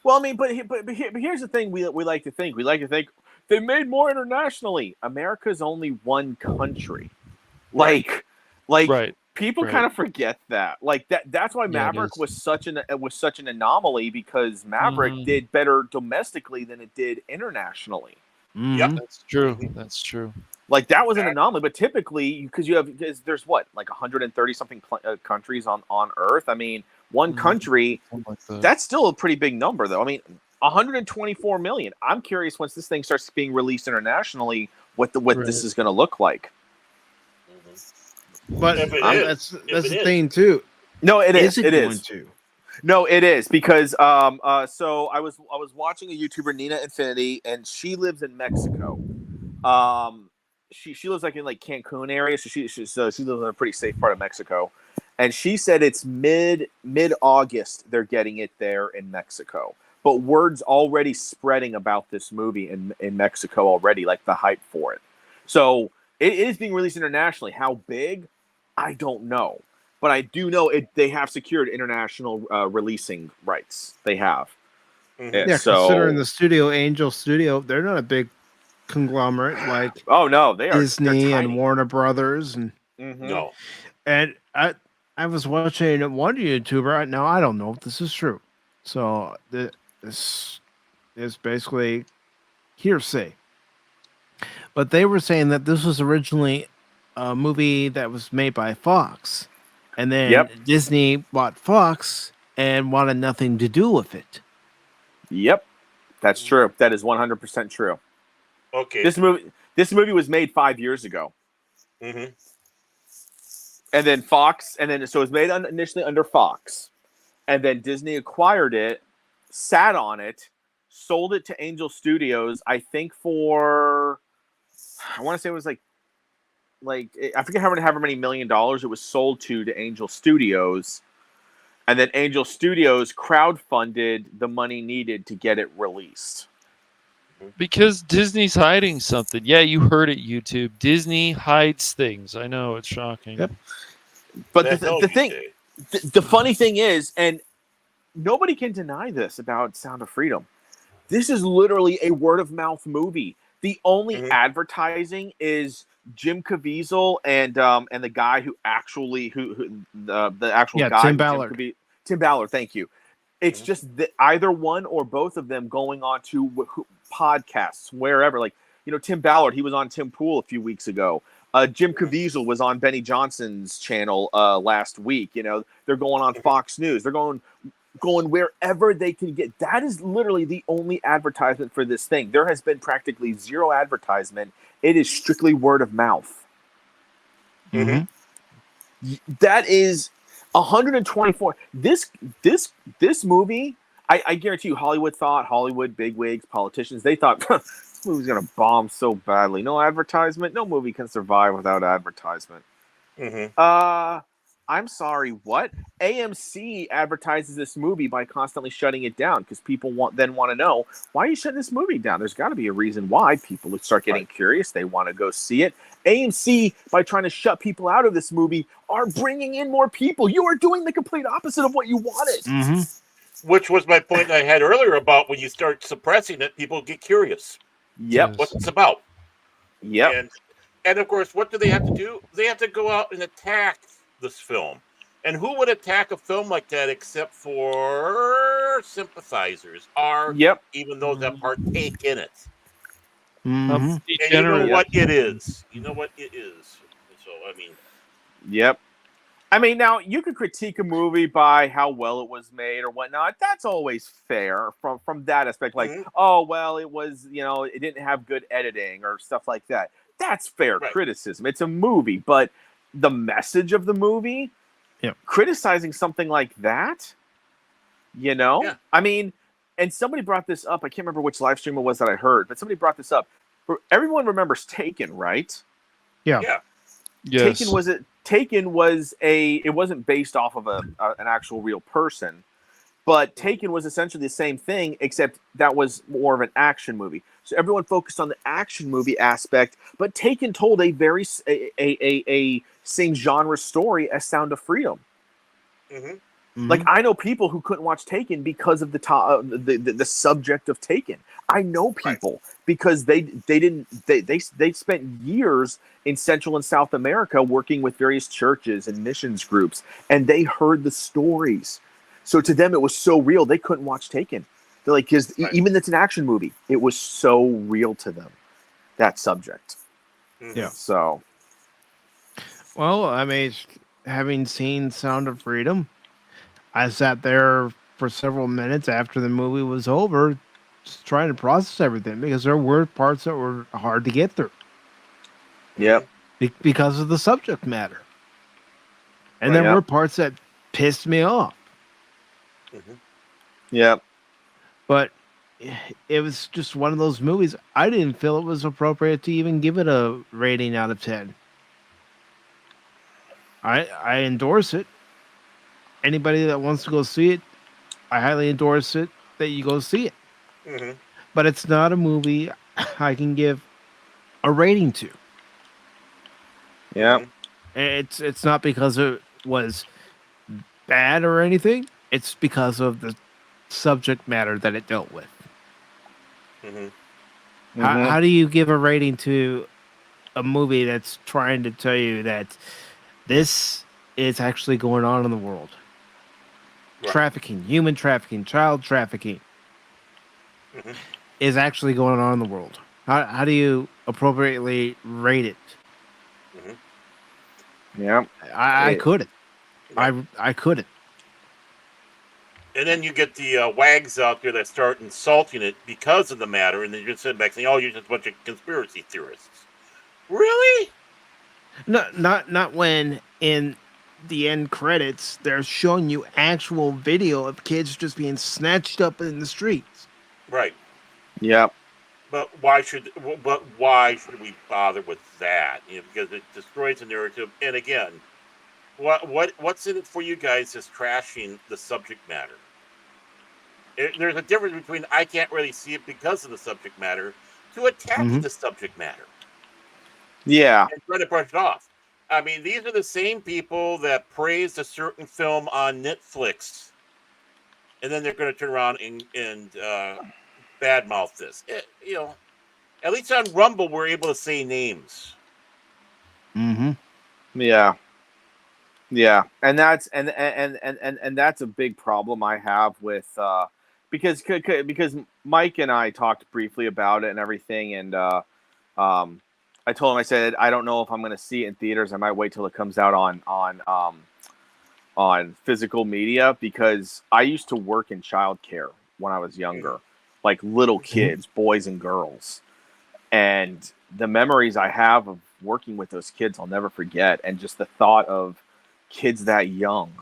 Well, I mean, but here's the thing we like to think. We like to think they made more internationally. America's only one country. Like people kind of forget that. Like that's why Maverick was such an anomaly, because Maverick did better domestically than it did internationally. Yep, that's true. That's true. Like that was an anomaly, but typically because there's what, like 130 something countries on Earth. I mean, one country, that's still a pretty big number, though. I mean, 124 million. I'm curious, once this thing starts being released internationally, what this is going to look like. But that's the thing too. No, it is. It is. To? No, it is, because so I was watching a YouTuber, Nina Infinity, and she lives in Mexico. She lives in Cancun area, so she lives in a pretty safe part of Mexico. And she said it's mid-August they're getting it there in Mexico. But word's already spreading about this movie in Mexico already, like the hype for it. So it is being released internationally. How big? I don't know. But I do know they have secured international releasing rights. They have. Yeah, considering the Angel Studio, they're not a big conglomerate like they are Disney and Warner Brothers and no. And I was watching one YouTuber. Now I don't know if this is true, so this is basically hearsay. But they were saying that this was originally a movie that was made by Fox, and then Disney bought Fox and wanted nothing to do with it. Yep, that's true. That is 100% true. Okay. This movie was made 5 years ago. Mm-hmm. And then Fox, so it was made initially under Fox, and then Disney acquired it, sat on it, sold it to Angel Studios. I think for, I want to say it was like I forget however many $1 million it was sold to Angel Studios, and then Angel Studios crowdfunded the money needed to get it released. Because Disney's hiding something. Yeah, you heard it, YouTube. Disney hides things. I know, it's shocking. Yep. But the funny thing is, and nobody can deny this about Sound of Freedom, This is literally a word of mouth movie. The only advertising is Jim Caviezel and the guy who actually the actual guy Tim Ballard. Tim Ballard. Thank you. It's just either one or both of them going on to podcasts wherever. Like, you know, Tim Ballard, he was on Tim Pool a few weeks ago. Jim Caviezel was on Benny Johnson's channel last week. You know, they're going on Fox News. They're going wherever they can get. That is literally the only advertisement for this thing. There has been practically zero advertisement. It is strictly word of mouth. That is 124. This movie, I guarantee you, Hollywood bigwigs, politicians, they thought this movie's gonna bomb so badly. No advertisement. No movie can survive without advertisement. I'm sorry, what? AMC advertises this movie by constantly shutting it down because people want to know, why are you shutting this movie down? There's got to be a reason why. People would start getting curious. They want to go see it. AMC, by trying to shut people out of this movie, are bringing in more people. You are doing the complete opposite of what you wanted. Which was my point I had earlier about when you start suppressing it, people get curious. Yep. What it's about. Yep. And of course, what do they have to do? They have to go out and attack this film. And who would attack a film like that except for sympathizers, even those that partake in it? And you know what it is. You know what it is. So, I mean... Yep. I mean, now, you could critique a movie by how well it was made or whatnot. That's always fair from that aspect. Like, oh, well, it was, you know, it didn't have good editing or stuff like that. That's fair criticism. It's a movie, but the message of the movie, criticizing something like that, you know? I mean, and somebody brought this up. I can't remember which live stream it was that I heard, but somebody brought this up. Everyone remembers Taken, right? Yeah. Yes. Taken was it wasn't based off of an actual real person, but Taken was essentially the same thing, except that was more of an action movie. So everyone focused on the action movie aspect, but Taken told a very a same genre story as Sound of Freedom. Like, I know people who couldn't watch Taken because of the subject of Taken. I know people because they spent years in Central and South America working with various churches and missions groups, and they heard the stories. So to them, it was so real they couldn't watch Taken. They're like, because even it's an action movie, it was so real to them, that subject. Yeah. So, well, I mean, having seen Sound of Freedom, I sat there for several minutes after the movie was over, just trying to process everything because there were parts that were hard to get through. Yep. Because of the subject matter. And there were parts that pissed me off. Yep. But it was just one of those movies. I didn't feel it was appropriate to even give it a rating out of 10. I endorse it. Anybody that wants to go see it, I highly endorse it that you go see it. But it's not a movie I can give a rating to. Yeah. It's not because it was bad or anything. It's because of the subject matter that it dealt with. How do you give a rating to a movie that's trying to tell you that this is actually going on in the world? Trafficking, human trafficking, child trafficking is actually going on in the world. How do you appropriately rate it? Yeah, I couldn't. I couldn't. And then you get the wags out there that start insulting it because of the matter, and then you're sitting back saying, "Oh, you're just a bunch of conspiracy theorists." Really? No, not when in the end credits they're showing you actual video of kids just being snatched up in the streets. Right. Yep. But why should we bother with that? You know, because it destroys the narrative. And again, what's in it for you guys is trashing the subject matter. There's a difference between I can't really see it because of the subject matter to attacking the subject matter. Yeah. And try to brush it off. I mean, these are the same people that praised a certain film on Netflix, and then they're going to turn around and badmouth this. You know, at least on Rumble, we're able to say names. Mm-hmm. Yeah. Yeah, and that's and that's a big problem I have with because Mike and I talked briefly about it and everything, and I told him, I said, I don't know if I'm going to see it in theaters. I might wait till it comes out on physical media, because I used to work in childcare when I was younger, like little kids, boys and girls, and the memories I have of working with those kids I'll never forget, and just the thought of kids that young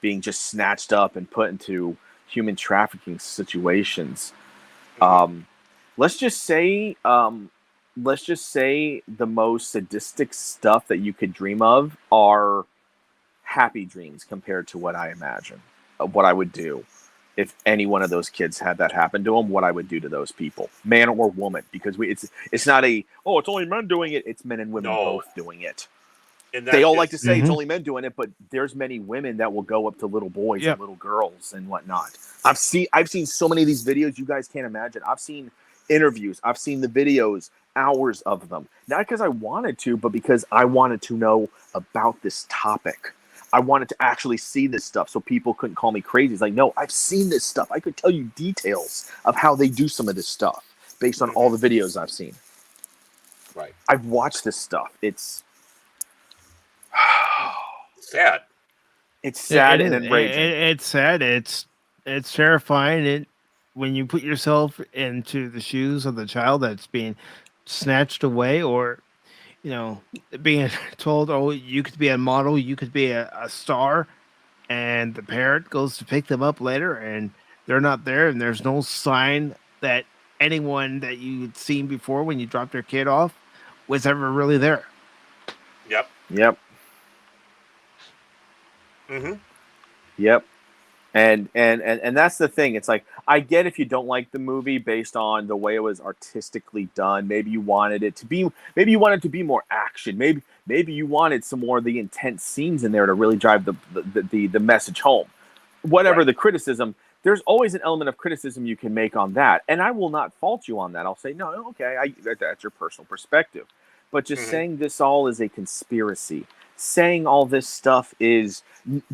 being just snatched up and put into human trafficking situations. Let's just say the most sadistic stuff that you could dream of are happy dreams compared to what I imagine of what I would do if any one of those kids had that happen to them, what I would do to those people, man or woman, because it's not it's only men doing it. It's men and women both doing it. And they all like to say it's only men doing it, but there's many women that will go up to little boys and little girls and whatnot. I've seen so many of these videos you guys can't imagine. I've seen interviews. I've seen the videos, hours of them. Not because I wanted to, but because I wanted to know about this topic. I wanted to actually see this stuff so people couldn't call me crazy. It's like, no, I've seen this stuff. I could tell you details of how they do some of this stuff based on all the videos I've seen. Right. I've watched this stuff. It's sad. It's sad and enraging. It's sad. It's terrifying. When you put yourself into the shoes of the child that's being snatched away, or being told, "Oh, you could be a model, you could be a star," and the parent goes to pick them up later, and they're not there, and there's no sign that anyone that you'd seen before when you dropped your kid off was ever really there. Yep. Yep. And that's the thing. It's like, I get if you don't like the movie based on the way it was artistically done. Maybe you wanted it to be more action. Maybe you wanted some more of the intense scenes in there to really drive the message home. Whatever the criticism, there's always an element of criticism you can make on that. And I will not fault you on that. I'll say, no, okay, that's your personal perspective. But just saying this all is a conspiracy, saying all this stuff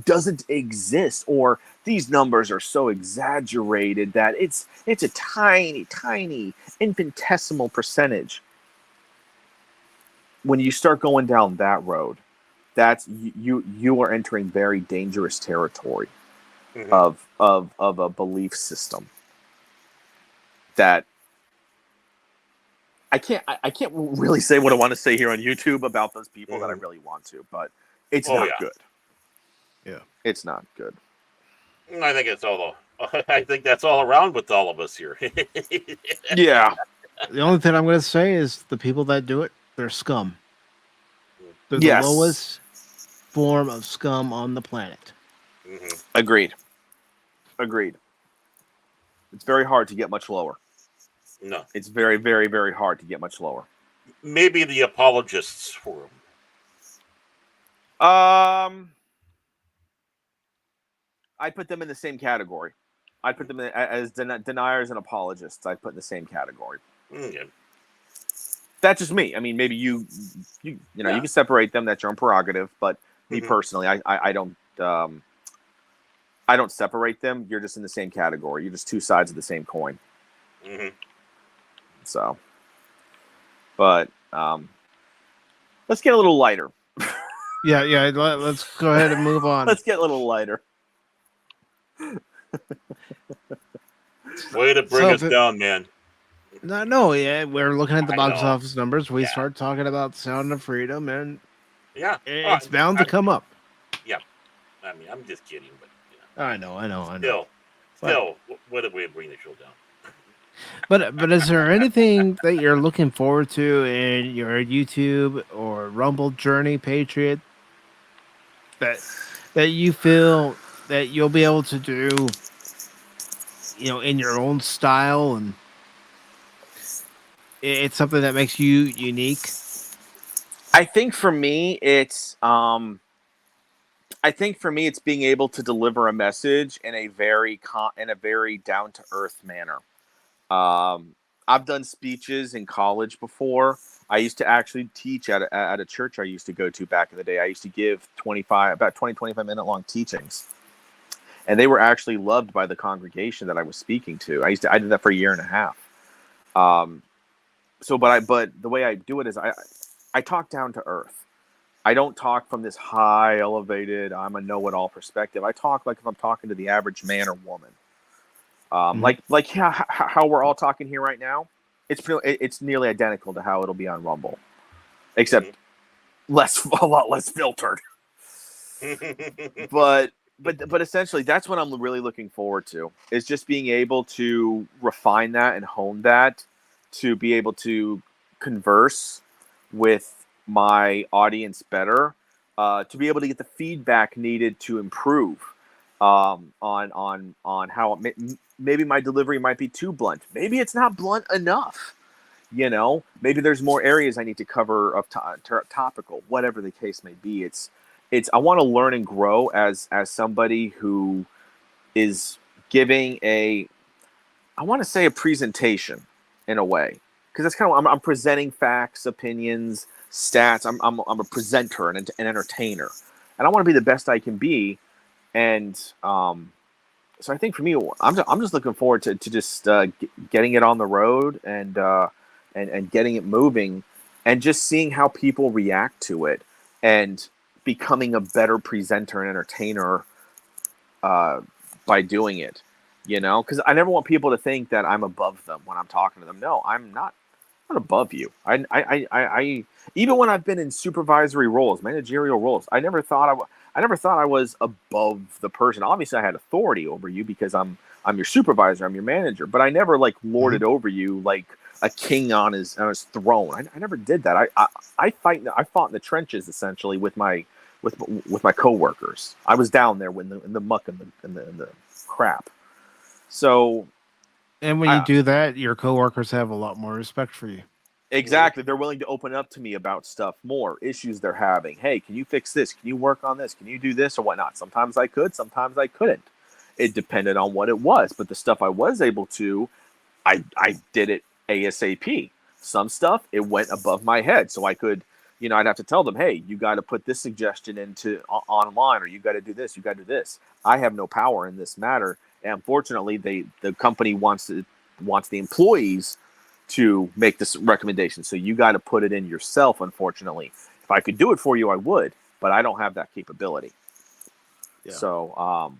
doesn't exist, or these numbers are so exaggerated that it's a tiny, tiny, infinitesimal percentage. When you start going down that road, that's you are entering very dangerous territory of a belief system that I can't really say what I want to say here on YouTube about those people that I really want to, but it's not good. Yeah, it's not good. I think it's all. I think that's all around with all of us here. Yeah. The only thing I'm going to say is the people that do it, they're scum. They're the lowest form of scum on the planet. Agreed. It's very hard to get much lower. No. It's very, very, very hard to get much lower. Maybe the apologists for him. I put them in the same category. I put them as deniers and apologists. I put in the same category. Yeah. That's just me. I mean, maybe you can separate them. That's your own prerogative. But me personally, I don't separate them. You're just in the same category. You're just two sides of the same coin. So, but let's get a little lighter. Yeah. Let's go ahead and move on. Let's get a little lighter. Way to bring us down, man. No, yeah, we're looking at the box office numbers. We start talking about Sound of Freedom, and it's bound to come up. Yeah, I mean, I'm just kidding, but I know. Still, what a way to bring the show down. But is there anything that you're looking forward to in your YouTube or Rumble journey, Patriot, that you feel that you'll be able to do, in your own style, and it's something that makes you unique? I think for me, it's being able to deliver a message in a very down to earth manner. I've done speeches in college before. I used to actually teach at a church I used to go to back in the day. I used to give 25 minute long teachings, and they were actually loved by the congregation that I was speaking to. I did that for a year and a half. But the way I do it is I talk down to earth. I don't talk from this high, elevated, I'm a know-it-all perspective. I talk like if I'm talking to the average man or woman. Like how we're all talking here right now. It's nearly identical to how it'll be on Rumble, except a lot less filtered. But essentially, that's what I'm really looking forward to, is just being able to refine that and hone that, to be able to converse with my audience better, to be able to get the feedback needed to improve on how maybe my delivery might be too blunt. Maybe it's not blunt enough. Maybe there's more areas I need to cover of topical, whatever the case may be. I want to learn and grow as somebody who is giving I want to say a presentation in a way, because that's kind of, I'm presenting facts, opinions, stats. I'm a presenter and an entertainer, and I want to be the best I can be. And so I think for me, I'm just looking forward to just getting it on the road and getting it moving, and just seeing how people react to it, and becoming a better presenter and entertainer by doing it. Because I never want people to think that I'm above them when I'm talking to them. No, I'm not above you. I even when I've been in supervisory roles, managerial roles, I never thought I was above the person. Obviously, I had authority over you because I'm your supervisor, I'm your manager, but I never lorded over you like a king on his throne. I never did that. I fought in the trenches essentially with my coworkers. I was down there in the muck and the crap. So, and when you do that, your coworkers have a lot more respect for you. Exactly. They're willing to open up to me about stuff more, issues they're having. Hey, can you fix this? Can you work on this? Can you do this or whatnot? Sometimes I could, sometimes I couldn't. It depended on what it was. But the stuff I was able to, I did it ASAP. Some stuff, it went above my head. So I could, I'd have to tell them, hey, you got to put this suggestion into online, or you got to do this, you got to do this. I have no power in this matter. And unfortunately, the company wants the employees to make this recommendation. So you got to put it in yourself, unfortunately. If I could do it for you, I would, but I don't have that capability. Yeah. So,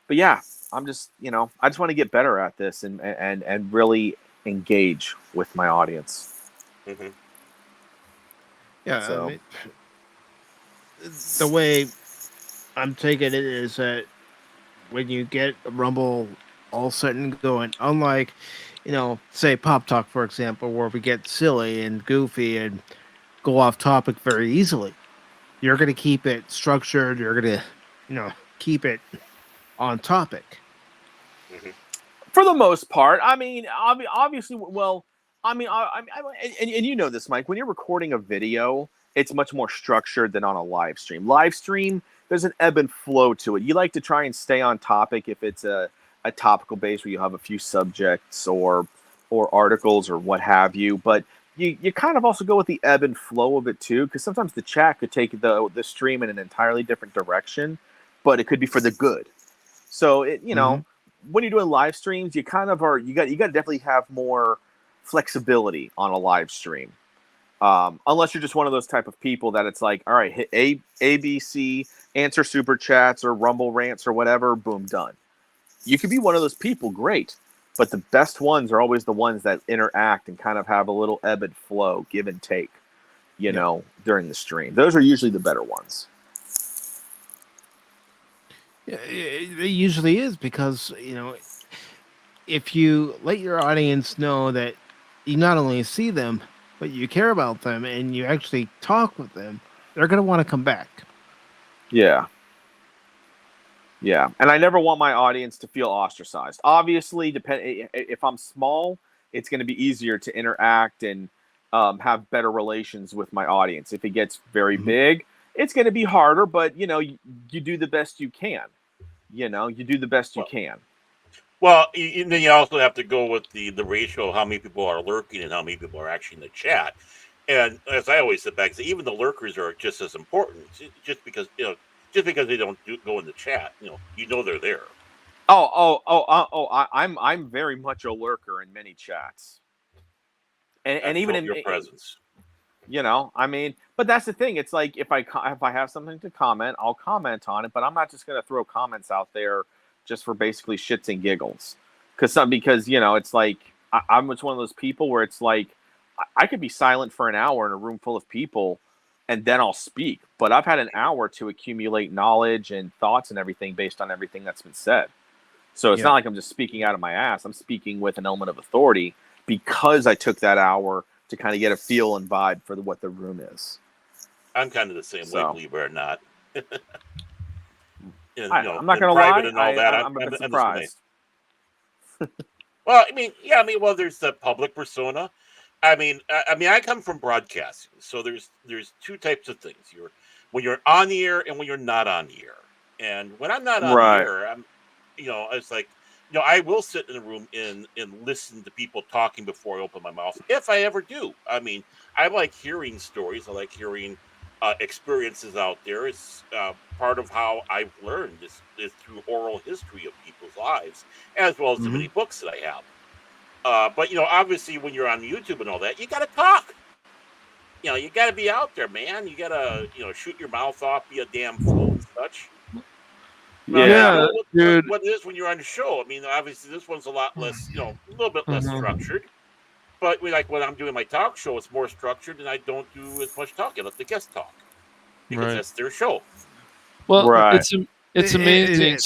but yeah, I'm just, I just want to get better at this and really engage with my audience. Mm-hmm. Yeah. So. The way I'm taking it is that when you get Rumble all set and going, unlike, say Pop Talk, for example, where we get silly and goofy and go off topic very easily, you're going to keep it structured. You're going to, keep it on topic. Mm-hmm. For the most part. I mean, obviously, well, and you know this, Mike, when you're recording a video, it's much more structured than on a live stream. Live stream, there's an ebb and flow to it. You like to try and stay on topic if it's a topical base where you have a few subjects or articles or what have you, but you kind of also go with the ebb and flow of it too, because sometimes the chat could take the stream in an entirely different direction, but it could be for the good. So it, when you're doing live streams, you kind of you got to definitely have more flexibility on a live stream, unless you're just one of those type of people that it's like, all right, hit A, B, C, answer super chats or Rumble rants or whatever, boom, done. You could be one of those people, great. But the best ones are always the ones that interact and kind of have a little ebb and flow, give and take, during the stream. Those are usually the better ones. Yeah, it usually is because, if you let your audience know that you not only see them, but you care about them and you actually talk with them, they're going to want to come back. Yeah. Yeah, and I never want my audience to feel ostracized. Obviously, if I'm small, it's going to be easier to interact and have better relations with my audience. If it gets very big, it's going to be harder, but, you do the best you can. You do the best you can. Well, and then you also have to go with the ratio of how many people are lurking and how many people are actually in the chat. And as I always sit back and say, even the lurkers are just as important. Just because they don't go in the chat, they're there. I'm very much a lurker in many chats, and even in your presence. But that's the thing. It's like if I have something to comment, I'll comment on it. But I'm not just going to throw comments out there just for basically shits and giggles. Because it's like I'm just one of those people where it's like I could be silent for an hour in a room full of people, and then I'll speak. But I've had an hour to accumulate knowledge and thoughts and everything based on everything that's been said. So it's not like I'm just speaking out of my ass. I'm speaking with an element of authority because I took that hour to kind of get a feel and vibe for what the room is. I'm kind of the same way, believe it or not. I'm not going to lie. And all that, I'm a bit surprised. Well, there's the public persona. I come from broadcasting, so there's two types of things. When you're on the air and when you're not on the air. And when I'm not on the air, it's like, I will sit in a room and listen to people talking before I open my mouth, if I ever do. I like hearing stories. I like hearing experiences out there. It's part of how I've learned is through oral history of people's lives, as well as the many books that I have. But obviously, when you're on YouTube and all that, you got to talk. You got to be out there, man. You got to, shoot your mouth off, be a damn fool and such. Dude. What it is when you're on the show. Obviously, this one's a lot less, a little bit less structured. But when I'm doing my talk show, it's more structured, and I don't do as much talking. I let the guests talk because that's their show. Well, it's amazing.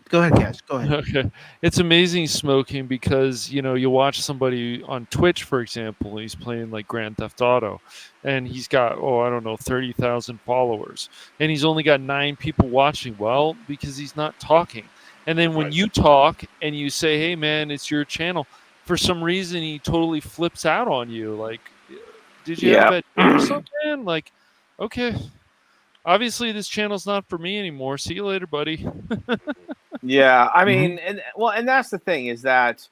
Go ahead, Cash. Go ahead. Okay. It's amazing smoking because, you watch somebody on Twitch, for example, he's playing like Grand Theft Auto and he's got, 30,000 followers and he's only got 9 people watching. Well, because he's not talking. And then when you talk and you say, hey man, it's your channel, for some reason, he totally flips out on you. Like, did you have that or something? Like, okay. Obviously, this channel's not for me anymore. See you later, buddy. Yeah, and that's the thing is that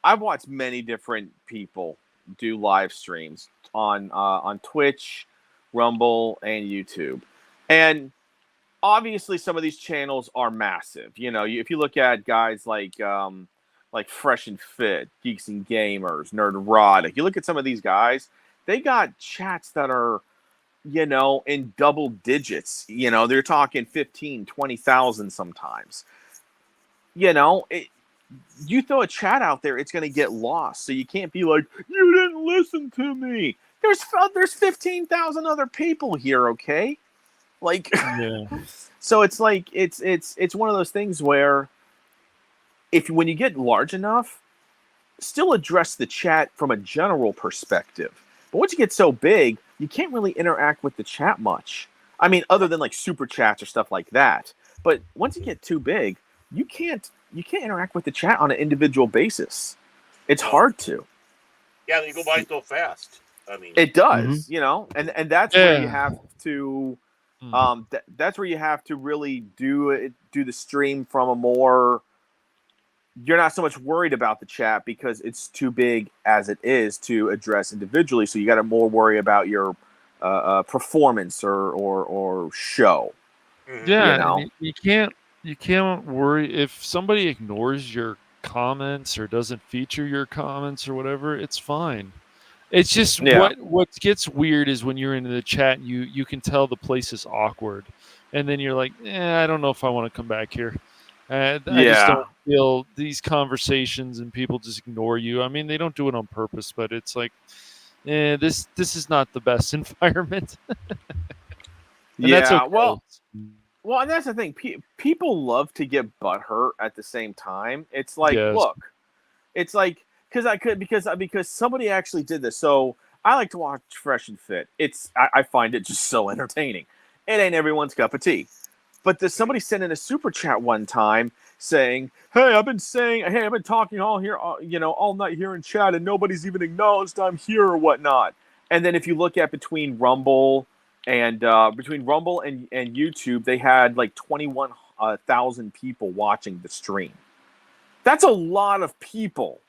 I've watched many different people do live streams on Twitch, Rumble, and YouTube, and obviously some of these channels are massive. If you look at guys like Fresh and Fit, Geeks and Gamers, Nerderotic, you look at some of these guys, they got chats that are in double digits. They're talking 15, 20,000 sometimes. You throw a chat out there, it's going to get lost. So you can't be like, you didn't listen to me. There's 15,000 other people here, okay? Like, so it's like it's one of those things where when you get large enough, still address the chat from a general perspective. But once you get so big, you can't really interact with the chat much. Other than like super chats or stuff like that. But once you get too big, you can't interact with the chat on an individual basis. It's hard to. Yeah, they go by so fast. It does, and that's where you have to. That's where you have to really do the stream from a more. You're not so much worried about the chat because it's too big as it is to address individually. So you got to more worry about your performance or show. Yeah, you can't worry if somebody ignores your comments or doesn't feature your comments or whatever. It's fine. It's just what gets weird is when you're in the chat, you can tell the place is awkward, and then you're like, I don't know if I want to come back here. I just don't feel these conversations and people just ignore you. They don't do it on purpose, but it's like, this is not the best environment. That's okay. Well, and that's the thing. People love to get butthurt at the same time. It's like, look, it's like because somebody actually did this. So I like to watch Fresh and Fit. I find it just so entertaining. It ain't everyone's cup of tea. But somebody sent in a super chat one time saying, hey, I've been talking all night here in chat and nobody's even acknowledged I'm here or whatnot. And then if you look at between Rumble and YouTube, they had like 1,000 people watching the stream. That's a lot of people.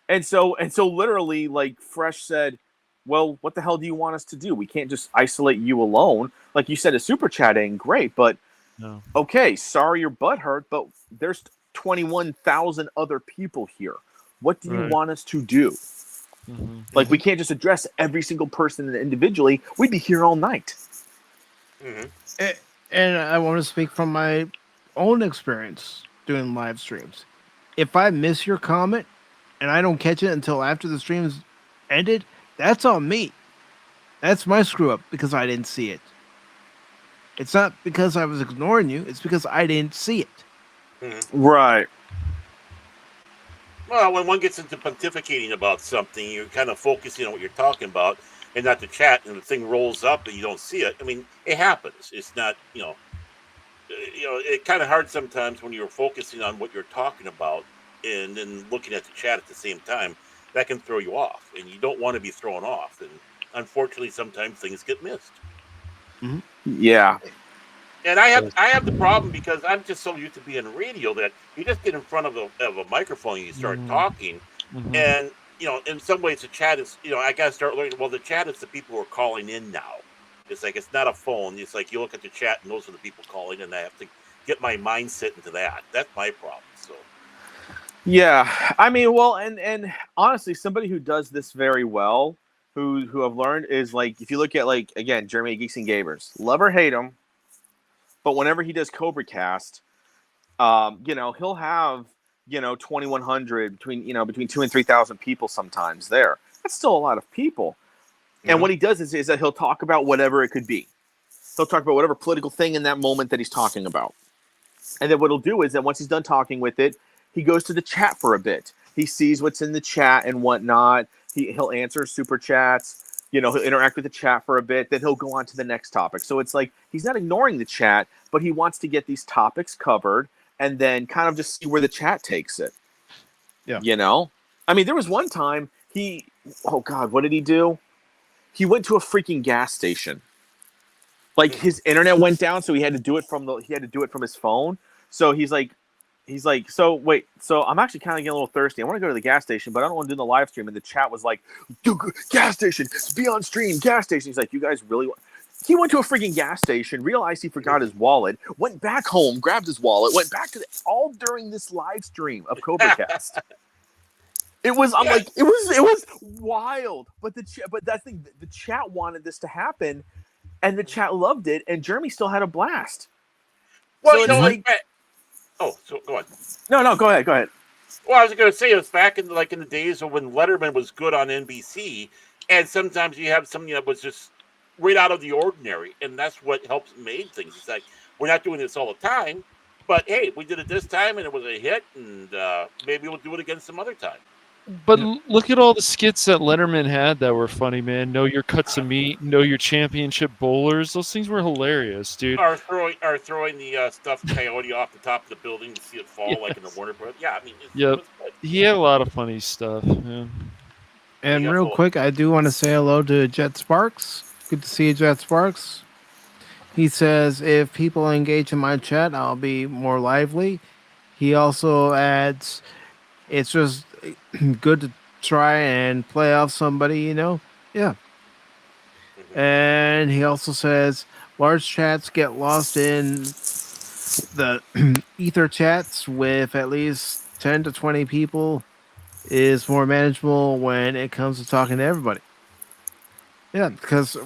And so literally, like, Fresh said, well, what the hell do you want us to do? We can't just isolate you alone. Like you said, a super chat ain't great, but no. Okay, sorry your butt hurt, but there's 21,000 other people here. What do you want us to do? Mm-hmm. Like, we can't just address every single person individually. We'd be here all night. Mm-hmm. And I want to speak from my own experience doing live streams. If I miss your comment and I don't catch it until after the stream's ended, that's on me. That's my screw up because I didn't see it. It's not because I was ignoring you. It's because I didn't see it. Mm-hmm. Right. Well, when one gets into pontificating about something, you're kind of focusing on what you're talking about and not the chat, and the thing rolls up and you don't see it. I mean, it happens. It's not, it's kind of hard sometimes when you're focusing on what you're talking about and then looking at the chat at the same time. That can throw you off, and you don't want to be thrown off. And unfortunately, sometimes things get missed. Mm-hmm. Yeah. And I have the problem because I'm just so used to being radio that you just get in front of a microphone and you start talking, and in some ways the chat is I gotta start learning. Well, the chat is the people who are calling in now. It's like it's not a phone. It's like you look at the chat and those are the people calling, and I have to get my mindset into that. That's my problem. So. Yeah, I mean, well, and honestly, somebody who does this very well, who I've learned is, like, if you look at, like, again, Jeremy Geeks and Gamers, love or hate him, but whenever he does Cobra Cast, he'll have 2,100 between 2,000 and 3,000 people sometimes there. That's still a lot of people. Mm-hmm. And what he does is that he'll talk about whatever it could be. He'll talk about whatever political thing in that moment that he's talking about. And then what he'll do is that once he's done talking with it, he goes to the chat for a bit. He sees what's in the chat and whatnot. He'll answer super chats. He'll interact with the chat for a bit. Then he'll go on to the next topic. So it's like he's not ignoring the chat, but he wants to get these topics covered and then kind of just see where the chat takes it. Yeah. I mean, there was one time what did he do? He went to a freaking gas station. Like, his internet went down, so he had to do it from his phone. So he's like, so wait, so I'm actually kind of getting a little thirsty. I want to go to the gas station, but I don't want to do the live stream. And the chat was like, dude, gas station, be on stream, gas station. He's like, you guys really want? He went to a freaking gas station, realized he forgot his wallet, went back home, grabbed his wallet, went back to all during this live stream of Cobra Cast. It was wild. But that's the chat wanted this to happen, and the chat loved it, and Jeremy still had a blast. Well, so go on. No, go ahead. Well, I was going to say, it was back in the days of when Letterman was good on NBC, and sometimes you have something that was just right out of the ordinary, and that's what helps made things. It's like, we're not doing this all the time, but hey, we did it this time, and it was a hit, and maybe we'll do it again some other time. But look at all the skits that Letterman had that were funny, man. Know your cuts of meat, know your championship bowlers. Those things were hilarious, dude. Or throwing the stuffed coyote off the top of the building to see it fall, like in the Warner Bros. Yeah, I mean, he had a lot of funny stuff. Yeah. And real quick, I do want to say hello to Jet Sparks. Good to see you, Jet Sparks. He says, if people engage in my chat, I'll be more lively. He also adds, it's just good to try and play off somebody, Yeah. And he also says, large chats get lost in the ether chats with at least 10 to 20 people is more manageable when it comes to talking to everybody. Yeah, because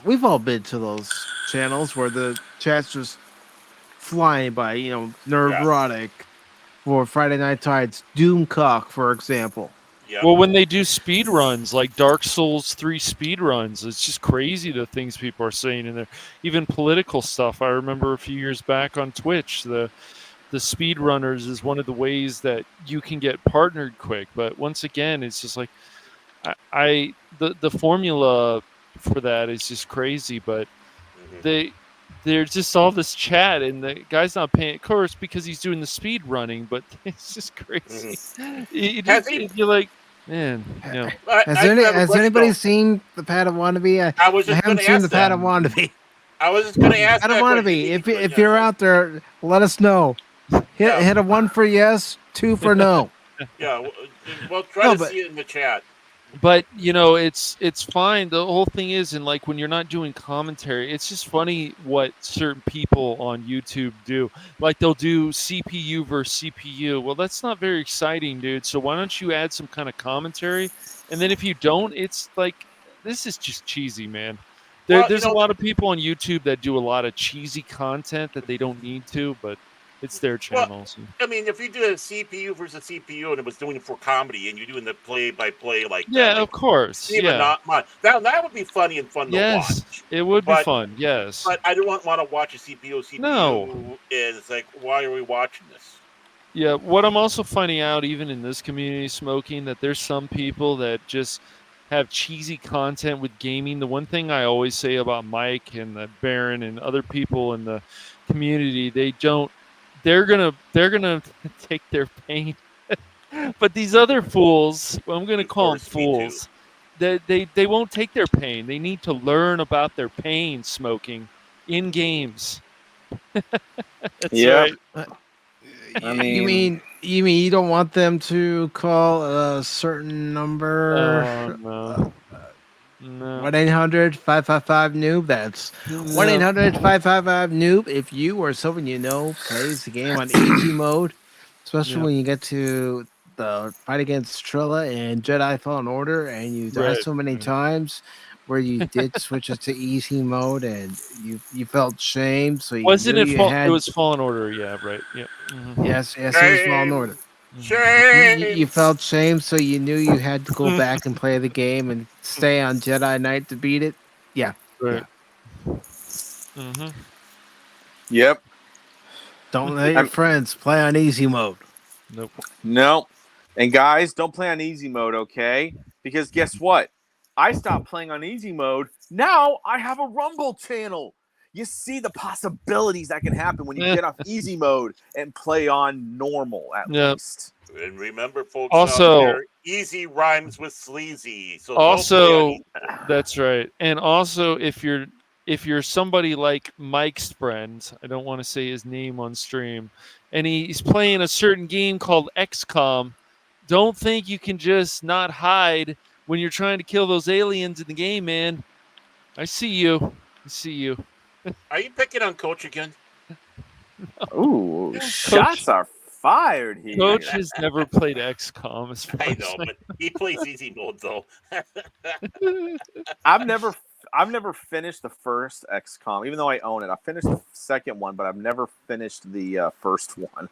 we've all been to those channels where the chat's just flying by, Neurotic or Friday Night Tides, Doomcock, for example. Yep. Well, when they do speed runs, like Dark Souls 3 speed runs, it's just crazy the things people are saying in there. Even political stuff. I remember a few years back on Twitch, the speed runners is one of the ways that you can get partnered quick. But once again, it's just like the formula for that is just crazy. But there's just all this chat, and the guy's not paying, of course, because he's doing the speed running. But it's just crazy. You're like, man. Has anybody seen the Padawan? I haven't seen the Padawan. I was just going to ask. I don't want to be. If you're out there, let us know. Hit a 1 for yes, 2 for no. Yeah, we'll try to see it in the chat. But it's fine. The whole thing is, and like when you're not doing commentary, it's just funny what certain people on YouTube do. Like they'll do CPU versus CPU. Well, that's not very exciting, dude. So why don't you add some kind of commentary? And then if you don't, it's like this is just cheesy, man. There's a lot of people on YouTube that do a lot of cheesy content that they don't need to, but it's their channel. So. I mean, if you do a CPU versus CPU and it was doing it for comedy and you're doing the play-by-play like yeah, that, like, of course. even not much. That would be funny and fun to watch. It would be fun, yes. But I don't want to watch a CPU. No. And it's like, why are we watching this? Yeah, what I'm also finding out, even in this community smoking, that there's some people that just have cheesy content with gaming. The one thing I always say about Mike and the Baron and other people in the community, they're gonna take their pain. But these other fools, well, I'm gonna call them fools, they won't take their pain. They need to learn about their pain smoking in games. That's right. I mean, you mean you don't want them to call a certain number? No. 1-800-555-noob. That's 1-800-555-noob. If you or someone you know plays the game on easy mode, especially when you get to the fight against Trilla and Jedi Fallen Order, and you die so many times, where you did switch it to easy mode and you felt shame, so you wasn't knew it? you had... It was Fallen Order, yeah, right, yeah. Mm-hmm. Yes, it was Fallen Order. Shame. You felt shame, so you knew you had to go back and play the game and stay on Jedi Knight to beat it. Yeah, right. Mm-hmm. Yep. Don't let your friends play on easy mode. Nope. And guys, don't play on easy mode, okay? Because guess what? I stopped playing on easy mode. Now I have a Rumble channel. You see the possibilities that can happen when you get off easy mode and play on normal at least. And remember, folks, also, out there, easy rhymes with sleazy. So also, that's right. And also, if you're somebody like Mike's friend, I don't want to say his name on stream, and he's playing a certain game called XCOM, don't think you can just not hide when you're trying to kill those aliens in the game, man. I see you. Are you picking on Coach again? Ooh, shots are fired here. Coach has never played XCOM. I know, but he plays easy mode though. I've never finished the first XCOM, even though I own it. I finished the second one, but I've never finished the first one.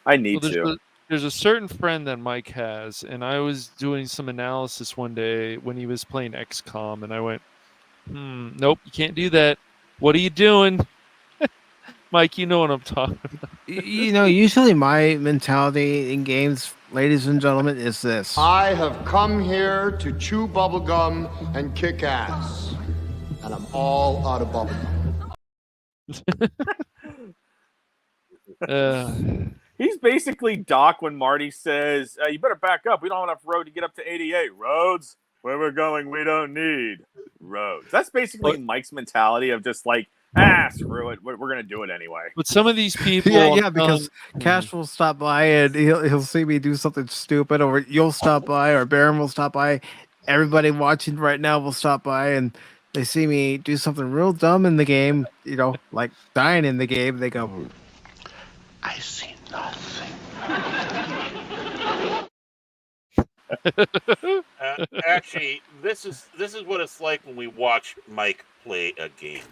I need to. There's a certain friend that Mike has, and I was doing some analysis one day when he was playing XCOM, and I went, nope, you can't do that. What are you doing? Mike, you know what I'm talking about. Usually my mentality in games, ladies and gentlemen, is this. I have come here to chew bubblegum and kick ass. And I'm all out of bubblegum. He's basically Doc when Marty says, you better back up. We don't have enough road to get up to 88. Roads? Where we're going, we don't need roads. That's basically Mike's mentality of just like, screw it. We're going to do it anyway. But some of these people... Yeah, because Cash will stop by and he'll see me do something stupid, or you'll stop by, or Baron will stop by. Everybody watching right now will stop by, and they see me do something real dumb in the game, like dying in the game. They go, I see nothing. Actually, this is what it's like when we watch Mike play a game.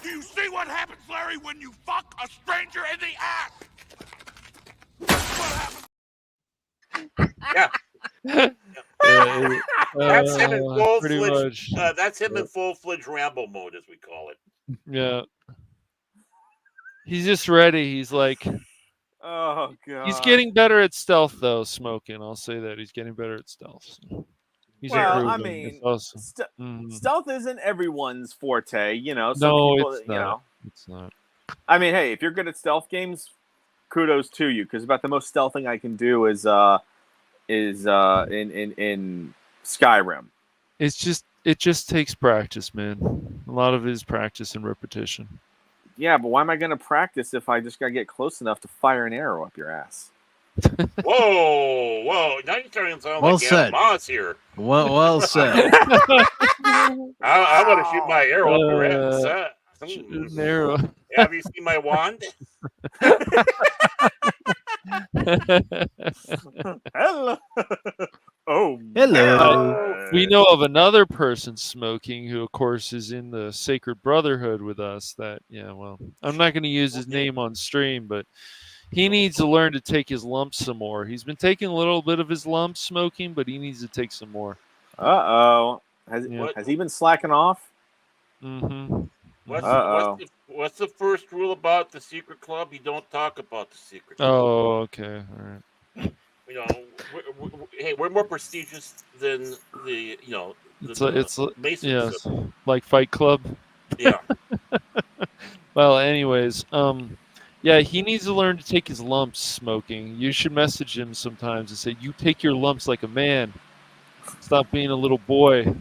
Do you see what happens, Larry, when you fuck a stranger in the ass? Yeah. That's him in full-fledged. That's him in full-fledged Rambo mode, as we call it. Yeah. He's just ready. He's like, oh god. He's getting better at stealth, though. Smoking, I'll say that he's getting better at stealth. He's I mean, stealth isn't everyone's forte, Some people, it's not. It's not. I mean, hey, if you're good at stealth games, kudos to you, because about the most stealthing I can do is in Skyrim. It's it just takes practice, man. A lot of it is practice and repetition. Yeah, but why am I going to practice if I just got to get close enough to fire an arrow up your ass? Whoa! Now you're starting to sound Well like said. Adam Moss here. Well said. I want to shoot my arrow up your ass. An arrow. Have you seen my wand? Hello. Oh, hello. We know of another person smoking who, of course, is in the Sacred Brotherhood with us. I'm not going to use his name on stream, but he needs to learn to take his lumps some more. He's been taking a little bit of his lumps smoking, but he needs to take some more. Uh-oh. Has he been slacking off? Mm-hmm. What's the first rule about the secret club? You don't talk about the secret club. Oh, okay. All right. You know, we're more prestigious than the Yes, like Fight Club. Yeah. Well, anyways, yeah, he needs to learn to take his lumps smoking. You should message him sometimes and say, "You take your lumps like a man. Stop being a little boy."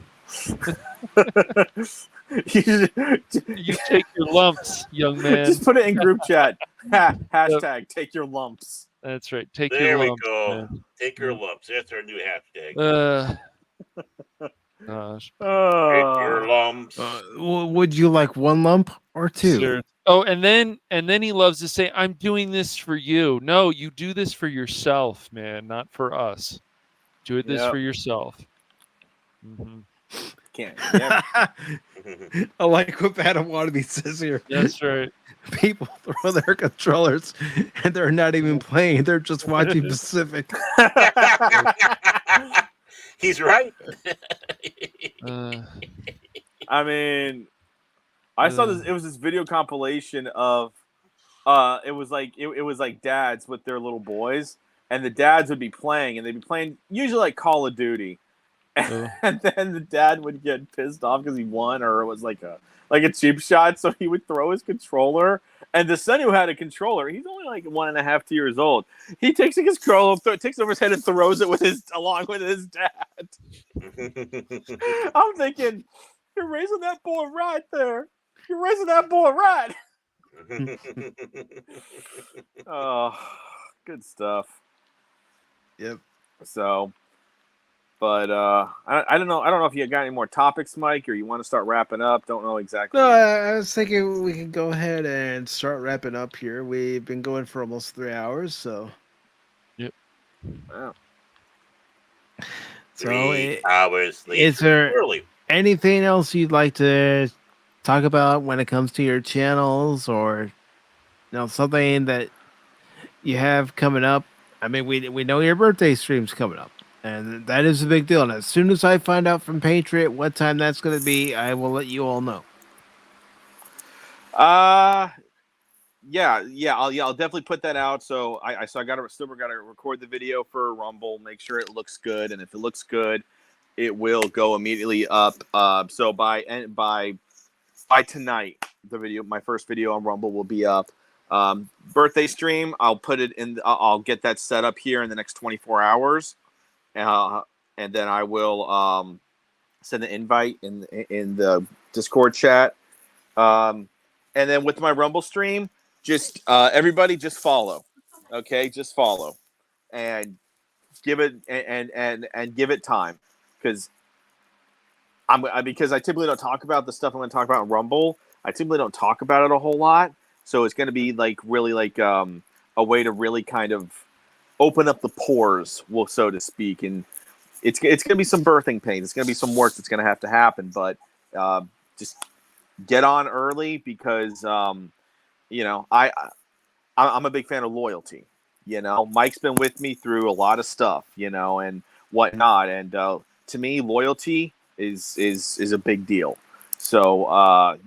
You take your lumps, young man. Just put it in group chat. Hashtag take your lumps. That's right. Take there your we lumps. go. Man. Take your lumps. That's our new hashtag. Gosh. Take your lumps. Would you like one lump or two? Sure. Oh, and then he loves to say, "I'm doing this for you." No, you do this for yourself, man, not for us. Do this for yourself. Mm-hmm. Yeah. I like what Adam Wannabe says here. That's right. People throw their controllers and they're not even playing. They're just watching Pacific. He's right. I mean, I saw this. It was this video compilation of, it was like dads with their little boys, and the dads would be playing, and they'd be playing usually like Call of Duty. And then the dad would get pissed off because he won, or it was like a cheap shot. So he would throw his controller. And the son who had a controller, he's only like 1.5, 2 years old. He takes his controller, takes over his head, and throws it along with his dad. I'm thinking, you're raising that boy right there. You're raising that boy right. Oh, good stuff. Yep. So. But I don't know. I don't know if you got any more topics, Mike, or you want to start wrapping up. Don't know exactly. No, I was thinking we can go ahead and start wrapping up here. We've been going for almost 3 hours, so. Yep. Wow. So 3 hours later. Is there early. anything else you'd like to talk about when it comes to your channels, or something that you have coming up? I mean, we know your birthday stream's coming up. And that is a big deal. And as soon as I find out from Patriot what time that's going to be, I will let you all know. Yeah, I'll definitely put that out. So I still got to record the video for Rumble, make sure it looks good, and if it looks good, it will go immediately up. So by tonight, my first video on Rumble will be up. Birthday stream, I'll put it in. I'll get that set up here in the next 24 hours. And then I will send an invite in the Discord chat. And then with my Rumble stream, just everybody just follow. Okay, just follow. And give it and give it time. Because I typically don't talk about the stuff I'm going to talk about in Rumble. I typically don't talk about it a whole lot. So it's going to be really a way to really kind of open up the pores, so to speak, and it's going to be some birthing pains. It's going to be some work that's going to have to happen, but just get on early because I'm a big fan of loyalty. Mike's been with me through a lot of stuff, and whatnot, and to me, loyalty is a big deal. So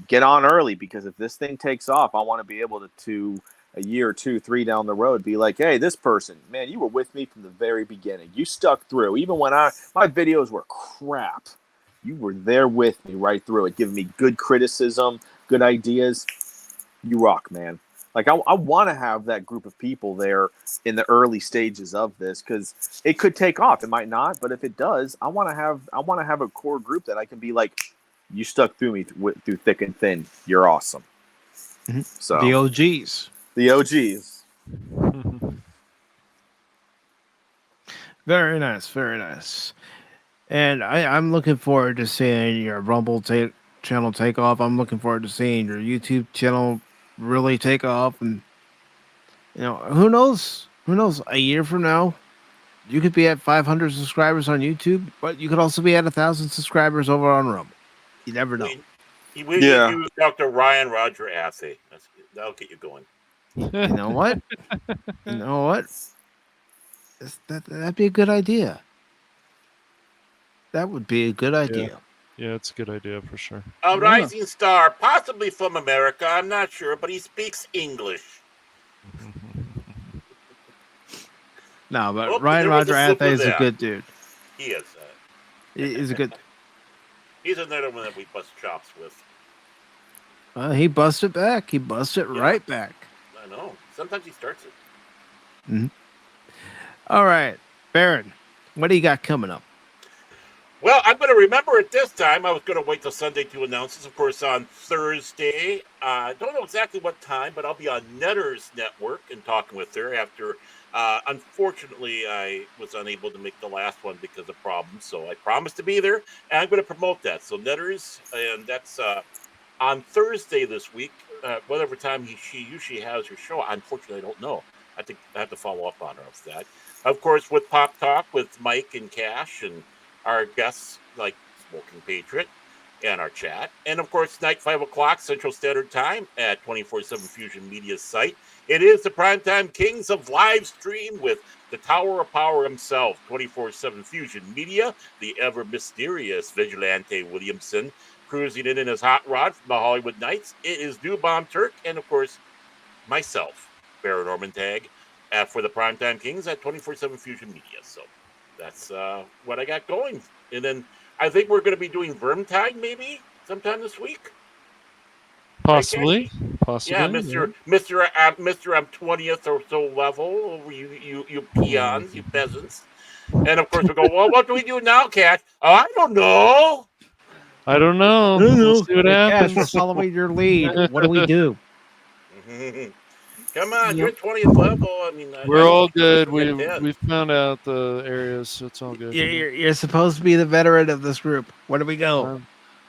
get on early, because if this thing takes off, I want to be able to a year or 2, 3 down the road, be like, hey, this person, man, you were with me from the very beginning. You stuck through. Even when my videos were crap, you were there with me right through it, giving me good criticism, good ideas. You rock, man. Like I want to have that group of people there in the early stages of this, because it could take off. It might not, but if it does, I want to have a core group that I can be like, you stuck through me through thick and thin. You're awesome. Mm-hmm. So the OGs. The OGs. Very nice, very nice. And I'm looking forward to seeing your Rumble channel take off. I'm looking forward to seeing your YouTube channel really take off. And, who knows? Who knows? A year from now, you could be at 500 subscribers on YouTube, but you could also be at 1,000 subscribers over on Rumble. You never know. We use Dr. Ryan Roger assay. That'll get you going. You know what? That'd be a good idea. That would be a good idea. Yeah, it's a good idea for sure. A rising star, possibly from America. I'm not sure, but he speaks English. No, but Ryan Roger Athay is a good dude. He is. He's a good. He's another one that we bust chops with. He busted back. He busted right back. I know. Sometimes he starts it. Mm-hmm. All right, Baron, what do you got coming up? Well, I'm going to remember it this time. I was going to wait till Sunday to announce this. Of course, on Thursday. I don't know exactly what time, but I'll be on Netter's network and talking with her after. Unfortunately, I was unable to make the last one because of problems, so I promised to be there, and I'm going to promote that. So Netter's, and that's on Thursday this week. Whatever time she usually has her show. Unfortunately, I don't know. I think I have to follow up on her with that. Of course, with Pop Talk with Mike and Cash and our guests like Smoking Patriot and our chat. And of course, tonight, 5 o'clock Central Standard Time at 24/7 Fusion Media's site. It is the Primetime Kings of live stream with the Tower of Power himself, 24/7 Fusion Media, the ever mysterious Vigilante Williamson, cruising in his hot rod from the Hollywood Nights. It is New Bomb Turk, and of course, myself, Baron Orman Tagge, for the Primetime Kings at 24/7 Fusion Media. So that's what I got going. And then I think we're going to be doing Vermintide maybe sometime this week. Possibly. Yeah, Mr. I'm 20th or so level. You peons, you peasants. And of course we go, well, what do we do now, Cash? Oh, I don't know. We'll see what happens. Cash, we're following your lead. What do we do? Come on, you're 20th level. I mean, we're all good. We've found out the areas, so it's all good. You're supposed to be the veteran of this group. Where do we go?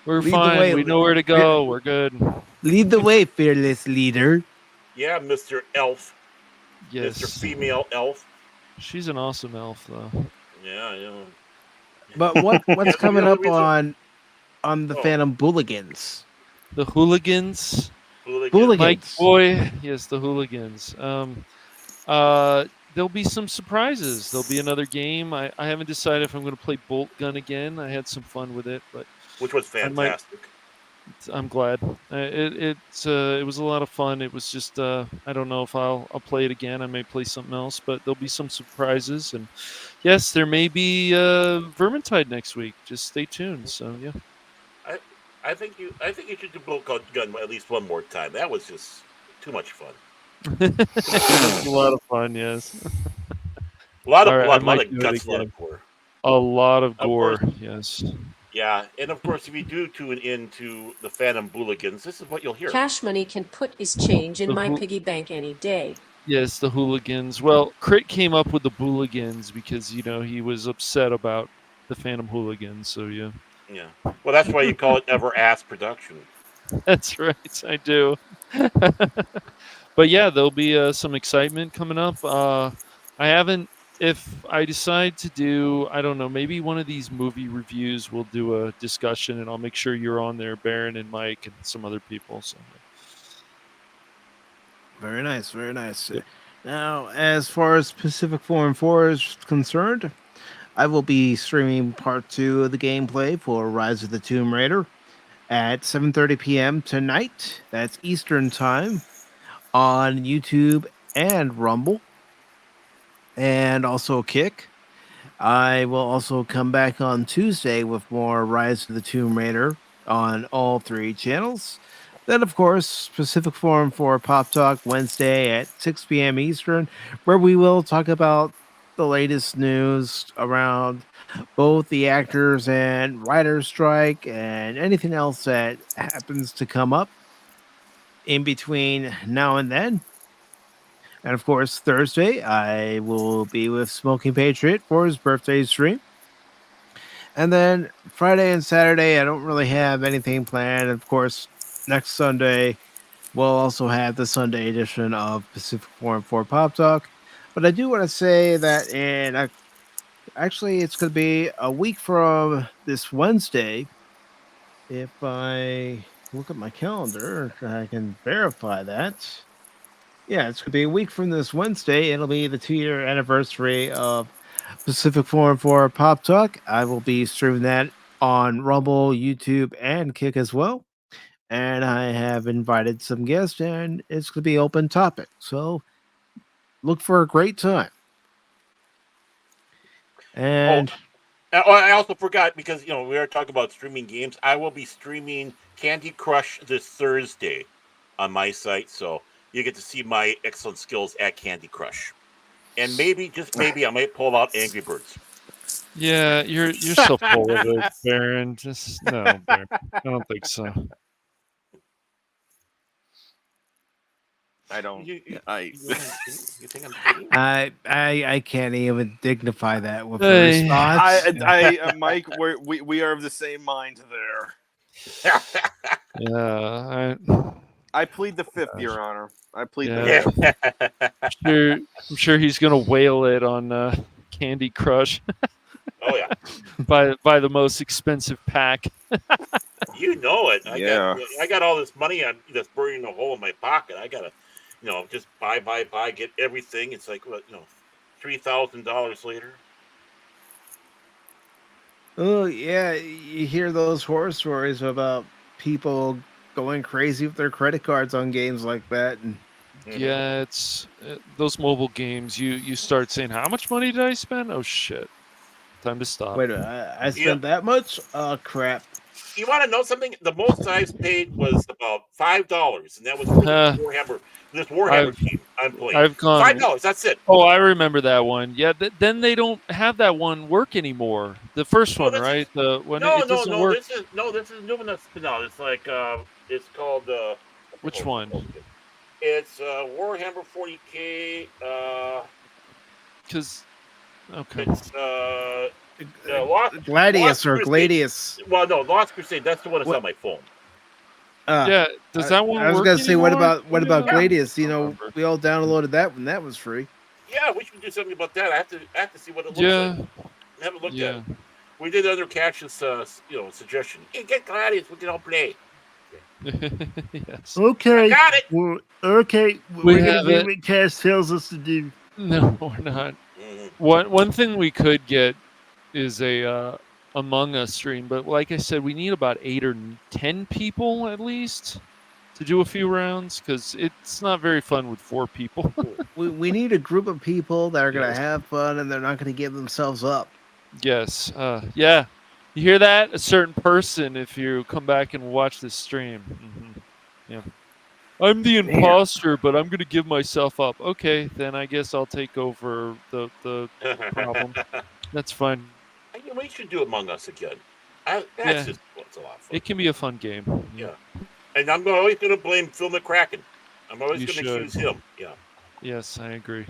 We're fine. We know where to go. We're good. Lead the way, fearless leader. Yeah, Mr. Elf. Yes. Mr. Female Elf. She's an awesome elf, though. Yeah. But what's coming up on the Phantom Hooligans? The Hooligans? Hooligans. Mike Boy. Yes, the Hooligans. There'll be some surprises. There'll be another game. I haven't decided if I'm going to play Bolt Gun again. I had some fun with it, but which was fantastic. I'm glad. It was a lot of fun. It was just I don't know if I'll play it again. I may play something else, but there'll be some surprises. And yes, there may be Vermintide next week. Just stay tuned. So yeah. I think you should do Bolt Gun at least one more time. That was just too much fun. A lot of fun, yes. A lot of blood, a lot of guts, a lot of gore. A lot of gore, yes. Yeah, and of course, if you do tune into the Phantom Hooligans, this is what you'll hear. Cash Money can put his change in my piggy bank any day. Yes, the Hooligans. Well, Crit came up with the Hooligans because, he was upset about the Phantom Hooligans, so yeah. Yeah. Well, that's why you call it Ever Ass Production. That's right, I do. But yeah, there'll be some excitement coming up. If I decide to do, I don't know, maybe one of these movie reviews, we'll do a discussion, and I'll make sure you're on there, Baron and Mike and some other people. So. Very nice, very nice. Yeah. Now, as far as PACIFIC414 is concerned, I will be streaming part 2 of the gameplay for Rise of the Tomb Raider at 7:30 p.m. tonight. That's Eastern Time on YouTube and Rumble. And also Kick. I will also come back on Tuesday with more Rise of the Tomb Raider on all 3 channels. Then, of course, PACIFIC414 Pop Talk Wednesday at 6 p.m. Eastern, where we will talk about the latest news around both the actors and writers strike and anything else that happens to come up in between now and then. And of course, Thursday, I will be with Smoking Patriot for his birthday stream. And then Friday and Saturday, I don't really have anything planned. Of course, next Sunday, we'll also have the Sunday edition of PACIFIC414 Pop Talk. But I do want to say that actually, it's going to be a week from this Wednesday. If I look at my calendar, I can verify that. Yeah, it's going to be a week from this Wednesday. It'll be the 2-year anniversary of PACIFIC414 Pop Talk. I will be streaming that on Rumble, YouTube, and Kick as well. And I have invited some guests, and it's going to be open topic. So look for a great time. And I also forgot, because we are talking about streaming games. I will be streaming Candy Crush this Thursday on my site, so you get to see my excellent skills at Candy Crush. And maybe, just maybe, I might pull out Angry Birds. Yeah, you're so full of it, Baron. Just no, Baron. I don't think so. I don't. You think I'm kidding? I can't even dignify that with a response. Mike, we are of the same mind there. Yeah, I plead the fifth, Your Honor. I plead yeah. the fifth. I'm sure he's gonna whale it on Candy Crush. Oh yeah, by the most expensive pack. You know it. I got all this money that's burning a hole in my pocket. I gotta, just buy, get everything. It's like what, $3,000 later. Oh yeah, you hear those horror stories about people going crazy with their credit cards on games like that. And yeah, it's those mobile games. You start saying, how much money did I spend? Oh shit, time to stop. Wait, I spent that much? Oh crap. You want to know something? The most I've paid was about $5, and that was for this Warhammer team I'm playing. I've gone $5. That's it. Oh, I remember that one. Yeah, then they don't have that one work anymore. The first one, right? This is a new one that's been out. It's like it's called which one? It's Warhammer 40K. Because okay. It's Gladius or Gladius. Well, no, Lost Crusade. That's the one that's on my phone. Yeah, does that one? I was gonna say, anymore? what about Gladius? We all downloaded that when that was free. Yeah, we should do something about that. I have to see what it looks like. I haven't looked at it. We did under Cash's suggestion. Hey, get Gladius. We can all play. Yes. Okay. I got it. Okay. We're gonna do what Cash tells us to do. No, we're not. Mm-hmm. One thing we could get is a Among Us stream, but like I said, we need about 8 or 10 people at least to do a few rounds, because it's not very fun with 4 people. we need a group of people that are gonna have fun and they're not gonna give themselves up. Yes. Yeah. You hear that? A certain person, if you come back and watch this stream. Mm-hmm. Yeah. I'm the imposter, but I'm going to give myself up. Okay, then I guess I'll take over the problem. That's fine. We should do Among Us again. That's just what's a lot of fun. It can be a fun game. Yeah. And I'm always going to blame Phil McCracken. I'm always going to accuse him. Yeah. Yes, I agree.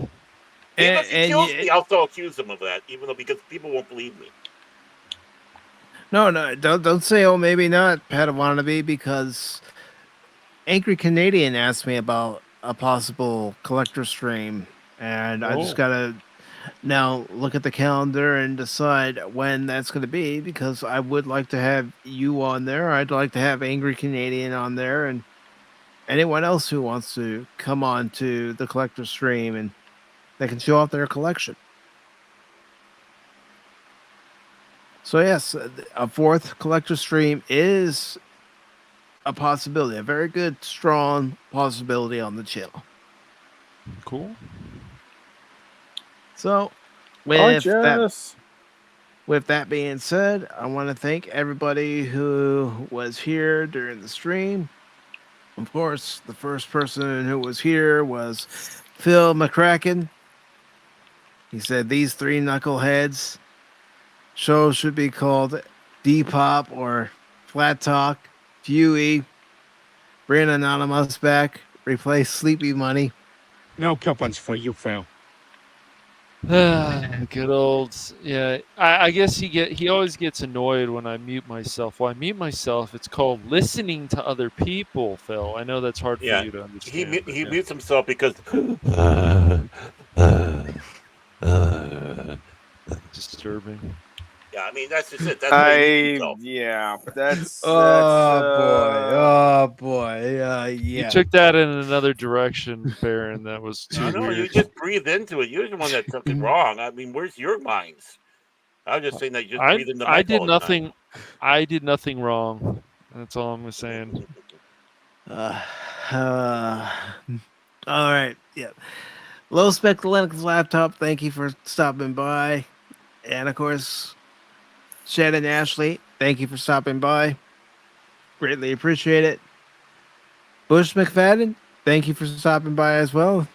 If he kills me, I'll still accuse him of that, because people won't believe me. No, don't say, oh, maybe not, Padawannabe, because Angry Canadian asked me about a possible collector stream, and I just gotta now look at the calendar and decide when that's going to be, because I would like to have you on there. I'd like to have Angry Canadian on there, and anyone else who wants to come on to the collector stream and they can show off their collection. So yes, a 4th collector stream is a possibility, a very good, strong possibility on the channel. Cool. So, with that being said, I want to thank everybody who was here during the stream. Of course, the first person who was here was Phil McCracken. He said these three knuckleheads show should be called D-Pop or Flat Talk, Huey, bring Anonymous back, replace Sleepy Money. No coupons for you, Phil. Good old, yeah. I guess he always gets annoyed when I mute myself. Well, I mute myself. It's called listening to other people, Phil. I know that's hard for you to understand. He mutes himself because disturbing. Yeah, I mean that's just it. That's why he mutes himself. Yeah, that's. Oh boy. Yeah. You took that in another direction, Baron. That was too I know, weird. you just breathe into it. You're the one that took it wrong. I mean, where's your minds? I was just saying that you just breathe into the mic all the time. I did nothing wrong. That's all I'm saying. All right. Yeah. Low Spec Linux Laptop, thank you for stopping by. And of course, Shannon Ashley, thank you for stopping by. Greatly appreciate it. Bush McFadden, thank you for stopping by as well.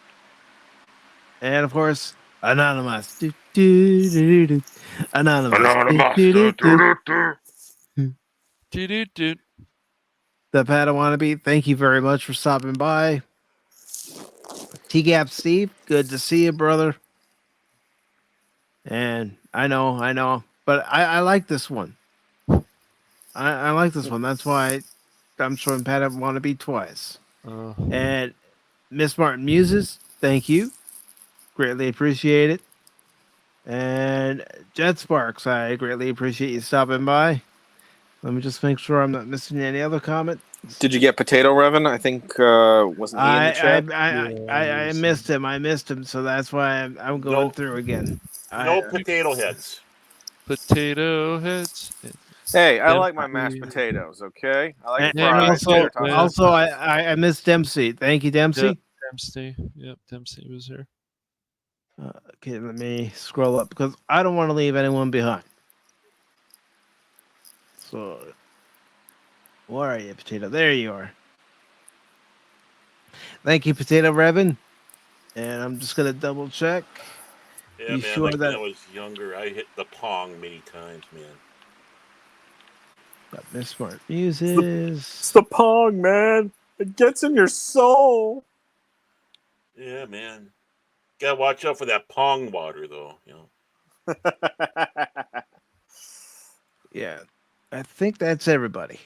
And of course, Anonymous. Anonymous. The Padawannabe, thank you very much for stopping by. T-Gap Steve, good to see you, brother. And I know, but I like this one. I like this one. That's why I'm showing Padawannabe twice. And Miss Martin Muses, thank you. Greatly appreciate it. And Jet Sparks, I greatly appreciate you stopping by. Let me just make sure I'm not missing any other comment. Did you get Potato Revan? I think wasn't he in the chat? I missed him. I missed him, so that's why I'm going through again. No potato heads. Potato heads. Hey, I like my mashed potatoes. Okay, I like fries. Also, I missed Dempsey. Thank you, Dempsey. Yep, Dempsey. Yep, Dempsey was here. Okay, let me scroll up because I don't want to leave anyone behind. So, where are you, Potato? There you are. Thank you, Potato Revan. And I'm just gonna double check. Yeah, man. Sure like that... when I was younger, I hit the Pong many times, man. Got Miss Smart Muses. It's the Pong, man. It gets in your soul. Yeah, man. Gotta watch out for that Pong water, though. You know. Yeah, I think that's everybody.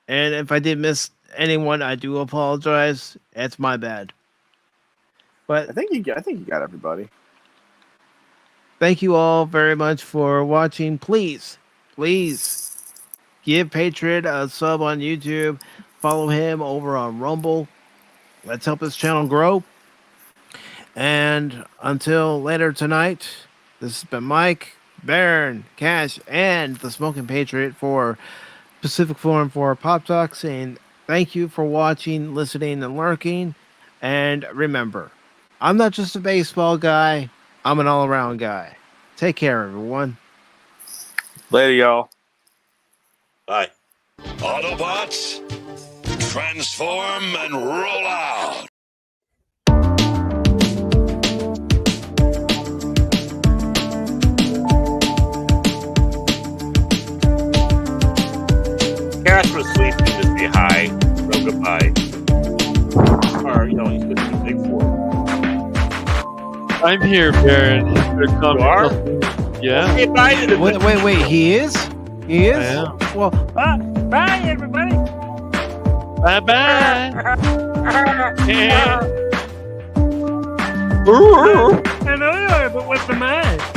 And if I did miss anyone, I do apologize. It's my bad. But I think you got everybody. Thank you all very much for watching. Please give Patriot a sub on YouTube. Follow him over on Rumble. Let's help this channel grow. And until later tonight, this has been Mike, Baron, Cash, and the Smoking Patriot for PACIFIC414 Pop Talk, saying thank you for watching, listening, and lurking. And remember, I'm not just a baseball guy. I'm an all-around guy. Take care, everyone. Later, y'all. Bye. Autobots, transform and roll out. Cash was sleeping, just say hi, no goodbye. Or, you know, he's going to be big for it. I'm here, Baron. You are? Yeah. Say bye to the Wait, he is? He is? I am. Well, bye, everybody. Bye-bye. I know you are, but what's the matter?